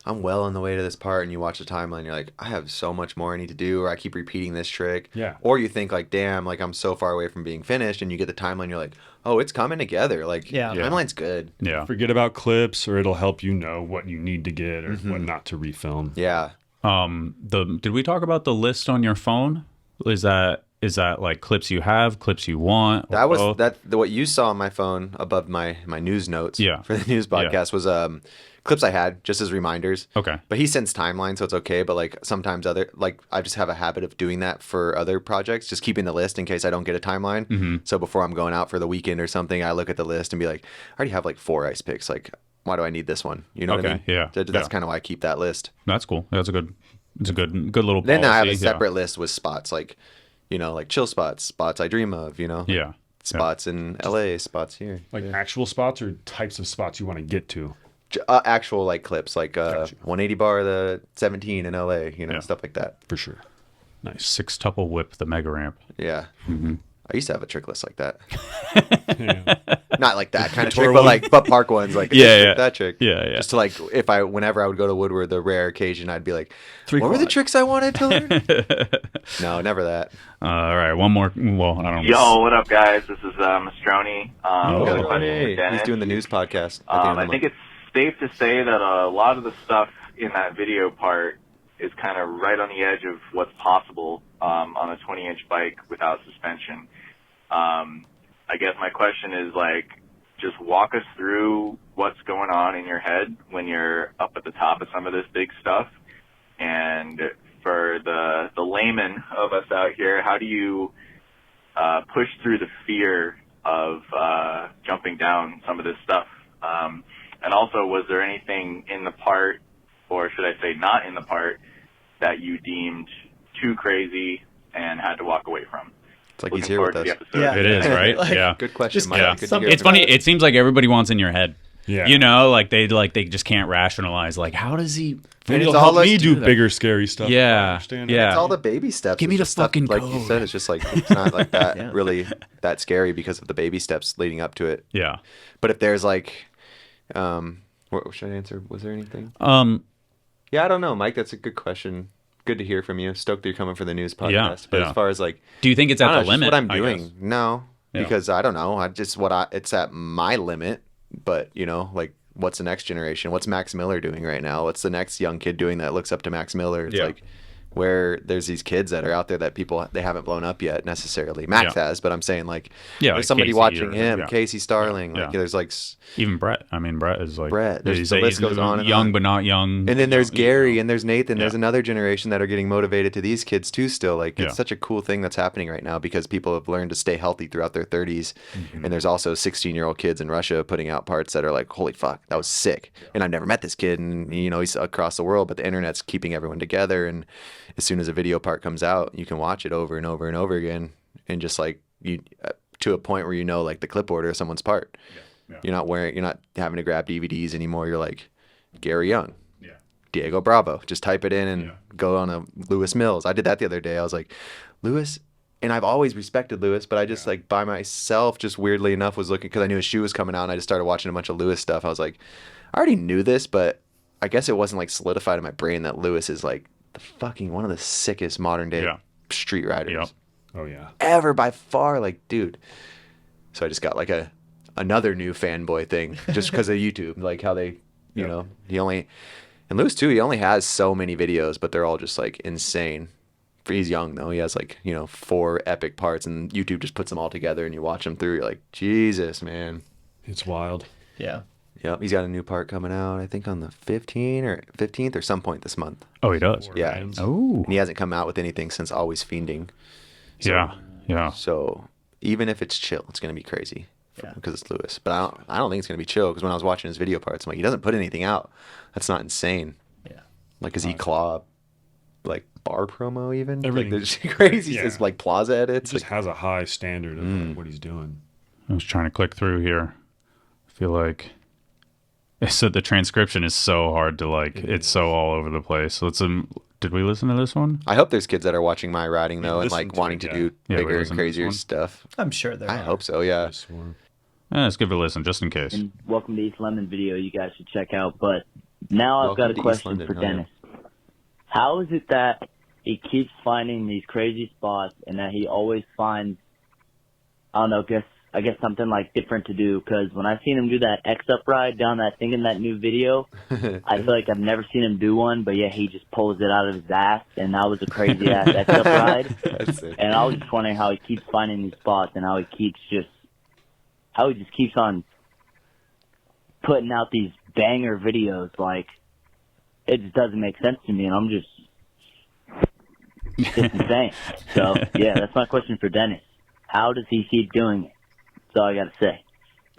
I'm well on the way to this part, and you watch the timeline, you're like, I have so much more I need to do, or I keep repeating this trick. Yeah. Or you think like, damn, like I'm so far away from being finished, and you get the timeline, you're like, oh, it's coming together. Like, Yeah. timeline's good. Yeah. Forget about clips, or it'll help you know what you need to get or what not to refilm. Yeah. Did we talk about the list on your phone? Is that like clips you have, clips you want? or That was both? what you saw on my phone above my news notes. Yeah. For the news podcast was clips I had just as reminders. Okay. But he sends timeline, so it's okay. But like sometimes I just have a habit of doing that for other projects, just keeping the list in case I don't get a timeline. So before I'm going out for the weekend or something, I look at the list and be like, I already have like 4 ice picks. Like, why do I need this one? You know what I mean? Yeah. That's Yeah. kind of why I keep that list. That's cool. It's a good little. Then I have a policy, separate list with spots, like, you know, like chill spots I dream of, you know? Yeah. Spots in LA, spots here. Like actual spots or types of spots you want to get to. Actual like clips, like 180 bar, the 17 in LA, you know, Yeah. stuff like that. For sure. Nice. 6-tuple whip the mega ramp. Yeah. I used to have a trick list like that. Yeah. Not like that kind of trick, but park ones, like Yeah, this trick, yeah. that trick. Yeah, yeah. Just to like, whenever I would go to Woodward, the rare occasion, I'd be like, Three what were the quad. tricks I wanted to learn? No, never that. All right, one more. Well, I don't know. Yo, what up, guys? This is Mastroni. Oh, got a question for Hey, Dennis. he's doing the news podcast. At the end of the I month. think it's safe to say that a lot of the stuff in that video part is kind of right on the edge of what's possible on a 20-inch bike without suspension. I guess my question is, like, just walk us through what's going on in your head when you're up at the top of some of this big stuff. And for the layman of us out here, how do you push through the fear of jumping down some of this stuff? And also, was there anything in the part, or should I say not in the part, that you deemed too crazy and had to walk away from? It's like Looking he's here with forward to us. the episode. It is, right? Like, yeah. Good question, Mike. Yeah. Good to hear It's from funny. you. It seems like everybody wants in your head. Yeah. You know, like they just can't rationalize. Like, how does he? And it's it'll all help like- me do that. bigger, scary stuff. I Yeah. understand Yeah. It's all the baby steps. Give me It's the just stuff, fucking like you code. said, it's just like it's not like that Yeah. really that scary because of the baby steps leading up to it. Yeah. But if there's like, what should I answer? Was there anything? Um. Yeah, I don't know, Mike. That's a good question. Good to hear from you. Stoked that you're coming for the news podcast. Yeah, But yeah. as far as like, Do you think it's I at don't the know, just limit? what I'm I doing? guess? No, Yeah. because I don't know. It's at my limit. But you know, like, what's the next generation? What's Max Miller doing right now? What's the next young kid doing that looks up to Max Miller? It's Yeah. like where there's these kids that are out there that they haven't blown up yet necessarily. Max Yeah. has, but I'm saying like, Yeah, there's like somebody Casey watching or- him, yeah. Casey Starling. Yeah. Like there's like, Even Brett. I mean, Brett is like Brett. There's- he's- the list he's goes on and young on. but not young. and then there's You know. Gary and there's Nathan. There's Yeah. another generation that are getting motivated to these kids too. Still, like Yeah. it's such a cool thing that's happening right now because people have learned to stay healthy throughout their 30s. Mm-hmm. And there's also 16-year-old kids in Russia putting out parts that are like, holy fuck, that was sick. And I've never met this kid, and you know he's across the world, but the internet's keeping everyone together. And as soon as a video part comes out, you can watch it over and over and over again, and just like you to a point where you know like the clip order of someone's part. Yeah. You're not having to grab DVDs anymore. You're like Gary Young, Yeah. Diego Bravo. Just type it in and Yeah. go on a Lewis Mills. I did that the other day. I was like, Lewis and I've always respected Lewis, but I just like by myself, just weirdly enough, was looking because I knew his shoe was coming out, and I just started watching a bunch of Lewis stuff. I was like, I already knew this, but I guess it wasn't like solidified in my brain that Lewis is like the fucking one of the sickest modern day street riders Oh yeah. ever by far. Like, dude. So I just got like another new fanboy thing just because of YouTube, like how they, you know, and Lewis too, he only has so many videos, but they're all just like insane. He's young though. He has like, you know, 4 epic parts, and YouTube just puts them all together and you watch them through. You're like, Jesus, man. It's wild. Yeah. Yep, he's got a new part coming out, I think on the 15th or some point this month. Oh, he does? Yeah. Oh. And he hasn't come out with anything since Always Fiending. So, yeah. So even if it's chill, it's going to be crazy because it's Lewis. But I don't think it's going to be chill because when I was watching his video parts, I'm like, he doesn't put anything out. That's not insane. Yeah. Like his E-Claw, like bar promo even. Everything. Like, there's crazy. It's like plaza edits. He just has a high standard of like, what he's doing. I was trying to click through here. I feel like so the transcription is so hard to like. It's so all over the place. So did we listen to this one? I hope there's kids that are watching my riding though and like listened to wanting it, to do Yeah, we bigger and listened to this crazier one. stuff. I'm sure there I are. hope so. Yeah. Let's give it a listen just in case. And welcome to East London video you guys should check out. But now I've got a question for Dennis. How is it that he keeps finding these crazy spots and that he always finds, I don't know, I guess something like different to do? Because when I've seen him do that X-Up ride down that thing in that new video, I feel like I've never seen him do one, but yeah, he just pulls it out of his ass, and that was a crazy ass X-Up ride. And I was just wondering how he keeps finding these spots and how he just keeps on putting out these banger videos. Like, it just doesn't make sense to me, and I'm just insane. So yeah, that's my question for Dennis. How does he keep doing it? That's all I got to say.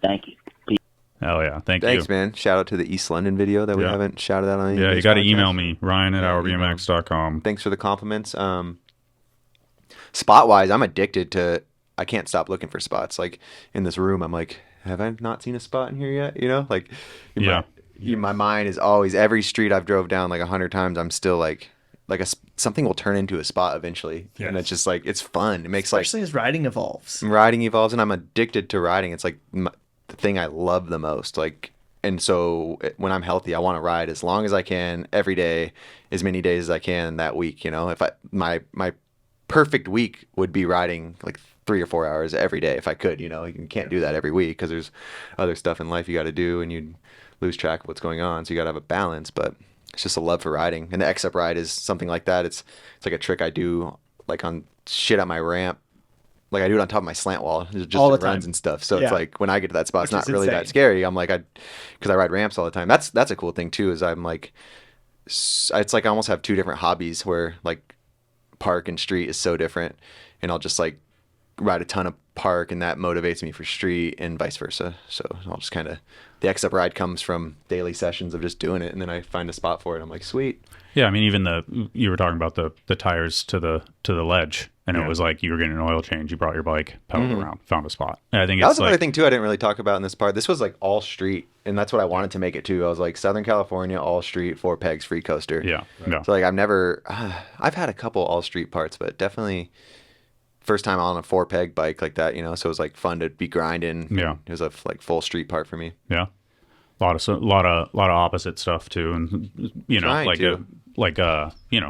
Thank you. Peace. Hell yeah. Thanks, man. Shout out to the East London video that we haven't shouted out on. Yeah, you got to email me, ryan@ourbmx.com. Thanks for the compliments. Spot-wise, I'm addicted to, I can't stop looking for spots. Like, in this room, I'm like, have I not seen a spot in here yet? You know? Like, my mind is always, every street I've drove down like 100 times, I'm still like something will turn into a spot eventually. Yes. And it's just like, it's fun. It makes especially as riding evolves. Riding evolves, and I'm addicted to riding. It's like the thing I love the most. Like, and so when I'm healthy, I want to ride as long as I can every day, as many days as I can that week. You know, if my perfect week would be riding like 3 or 4 hours every day if I could. You know, you can't do that every week because there's other stuff in life you got to do, and you lose track of what's going on. So you got to have a balance, but it's just a love for riding. And the X-Up ride is something like that. It's like a trick I do like on shit on my ramp. Like I do it on top of my slant wall, just all the runs time. and stuff. So it's like when I get to that spot, it's Which not is really insane. that scary. I'm like, because I ride ramps all the time. That's a cool thing too, is I'm like, it's like I almost have 2 different hobbies where like park and street is so different. And I'll just like ride a ton of park, and that motivates me for street, and vice versa. So I'll just kind of, the X-Up ride comes from daily sessions of just doing it, and then I find a spot for it. I'm like, sweet. Yeah, I mean, even you were talking about the tires to the ledge, and it was like you were getting an oil change. You brought your bike, pedaled around, found a spot. And I think that it's was another thing too I didn't really talk about in this part. This was like all street, and that's what I wanted to make it too. I was like, Southern California, all street, 4 pegs, free coaster. Yeah. So like I've had a couple all street parts, but definitely first time on a 4 peg bike like that, you know. So it was like fun to be grinding. Yeah. It was a like full street part for me. Yeah. A lot of opposite stuff too, and you know,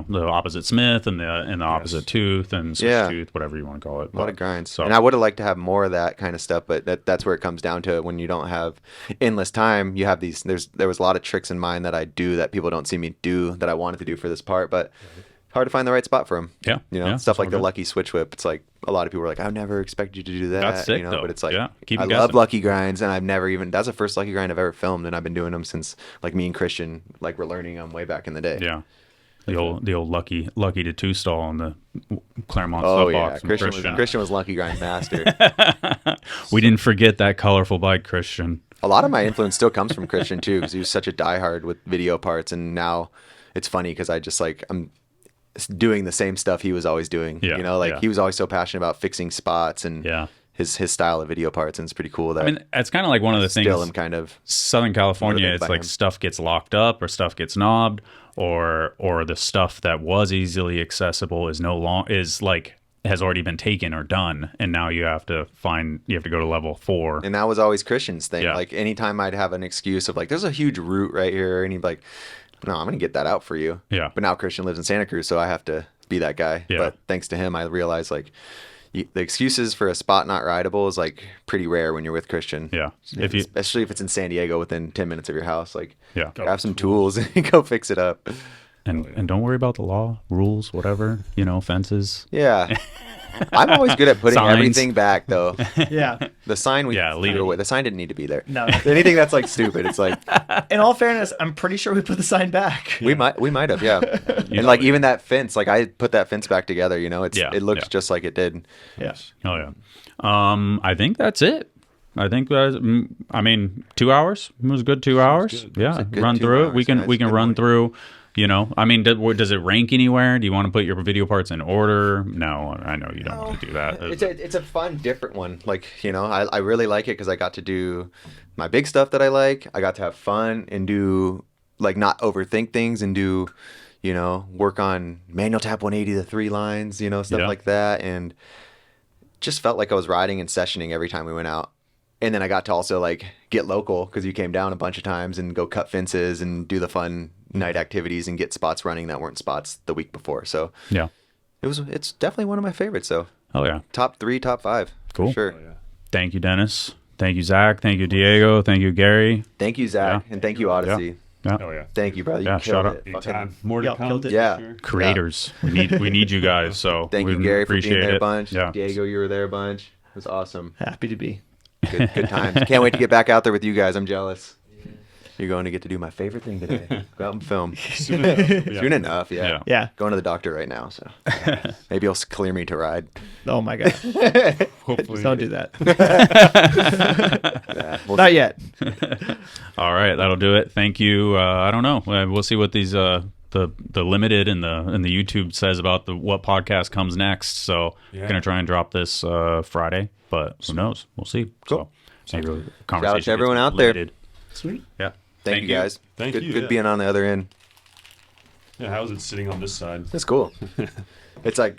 the opposite Smith and the opposite tooth and switch tooth, whatever you want to call it. A lot of grinds. So, and I would have liked to have more of that kind of stuff, but that's where it comes down to. When you don't have endless time, you have these. There was a lot of tricks in mind that I do that people don't see me do that I wanted to do for this part, but hard to find the right spot for them. Yeah. You know, stuff like the Lucky Switch Whip. It's like a lot of people are like, I never expected you to do that. That's sick, you know, though. But it's like, keep I guessing. love Lucky Grinds, and I've never even, that's the first Lucky Grind I've ever filmed, and I've been doing them since like me and Christian, like we're learning them way back in the day. Yeah. The old lucky to 2 stall on the Claremont Oh sub yeah, box. Christian was Lucky Grind master. We didn't forget that colorful bike, Christian. A lot of my influence still comes from Christian too, because he was such a diehard with video parts, and now it's funny because I just like I'm doing the same stuff he was always doing. Yeah, you know, like he was always so passionate about fixing spots and his style of video parts, and it's pretty cool that. I mean, it's kind of like one of the things. Still, am kind of Southern California. motivated It's by like him. stuff gets locked up or stuff gets knobbed, or the stuff that was easily accessible is no long is like has already been taken or done, and now you have to go to level 4. And that was always Christian's thing. Yeah. Like anytime I'd have an excuse of like, there's a huge root right here, and he'd be like, no, I'm gonna get that out for you. Yeah. But now Christian lives in Santa Cruz, so I have to be that guy. Yeah. But thanks to him, I realized like the excuses for a spot not rideable is like pretty rare when you're with Christian. Yeah. Especially if it's in San Diego within 10 minutes of your house. Like, Yeah. grab some tools and go fix it up. And don't worry about the law, rules, whatever, fences. Yeah. I'm always good at putting Signs. everything back, though. Yeah. The sign leave threw away. The sign didn't need to be there. No. Anything that's like stupid, it's like. In all fairness, I'm pretty sure we put the sign back. We might have, yeah. And like even that fence, like I put that fence back together. It looks just like it did. Yes. Oh yeah. I think that's it. I think that 2 hours. It was a good 2 hours. Yeah. good Run 2 through it. hours. We can Yeah, we it's a can good run one. through. Does it rank anywhere? Do you want to put your video parts in order? No, I know you don't want to do that. It's a fun, different one. Like, I really like it because I got to do my big stuff that I like. I got to have fun and do, like, not overthink things and do, work on manual tap 180 to 3 lines, stuff Yeah. like that. And just felt like I was riding and sessioning every time we went out. And then I got to also, like, get local because you came down a bunch of times and go cut fences and do the fun night activities and get spots running that weren't spots the week before. So Yeah. it's definitely one of my favorites. So Oh yeah. top 3, top 5. Cool. For sure. Thank you, Dennis. Thank you, Zach. Thank you, Diego. Thank you, Gary. Thank you, Zach, and thank you, Odyssey. Yeah. Oh yeah. Thank you, brother. You Yeah, killed shout out. it. Fucking- More to Y'all come. killed it. Yeah. for sure. Creators. We need you guys. So Thank we you, Gary, for appreciate being there it. a bunch. Yeah. Diego, you were there a bunch. It was awesome. Happy to be. Good times. Can't wait to get back out there with you guys. I'm jealous. You're going to get to do my favorite thing today. Go out and film. Soon enough. Soon enough, yeah. Yeah. Going to the doctor right now, so maybe he'll clear me to ride. Oh my god. Hopefully. Don't do that. Yeah, we'll Not see. yet. All right, that'll do it. Thank you. I don't know. We'll see what these the limited and the YouTube says about what podcast comes next. So Yeah. we're gonna try and drop this Friday, but who knows? We'll see. Cool. So maybe the Shout out conversation to everyone gets out there. limited. Sweet. Yeah. Thank you guys. Thank good, you, Good yeah. being on the other end. Yeah, how is it sitting on this side? It's cool. It's like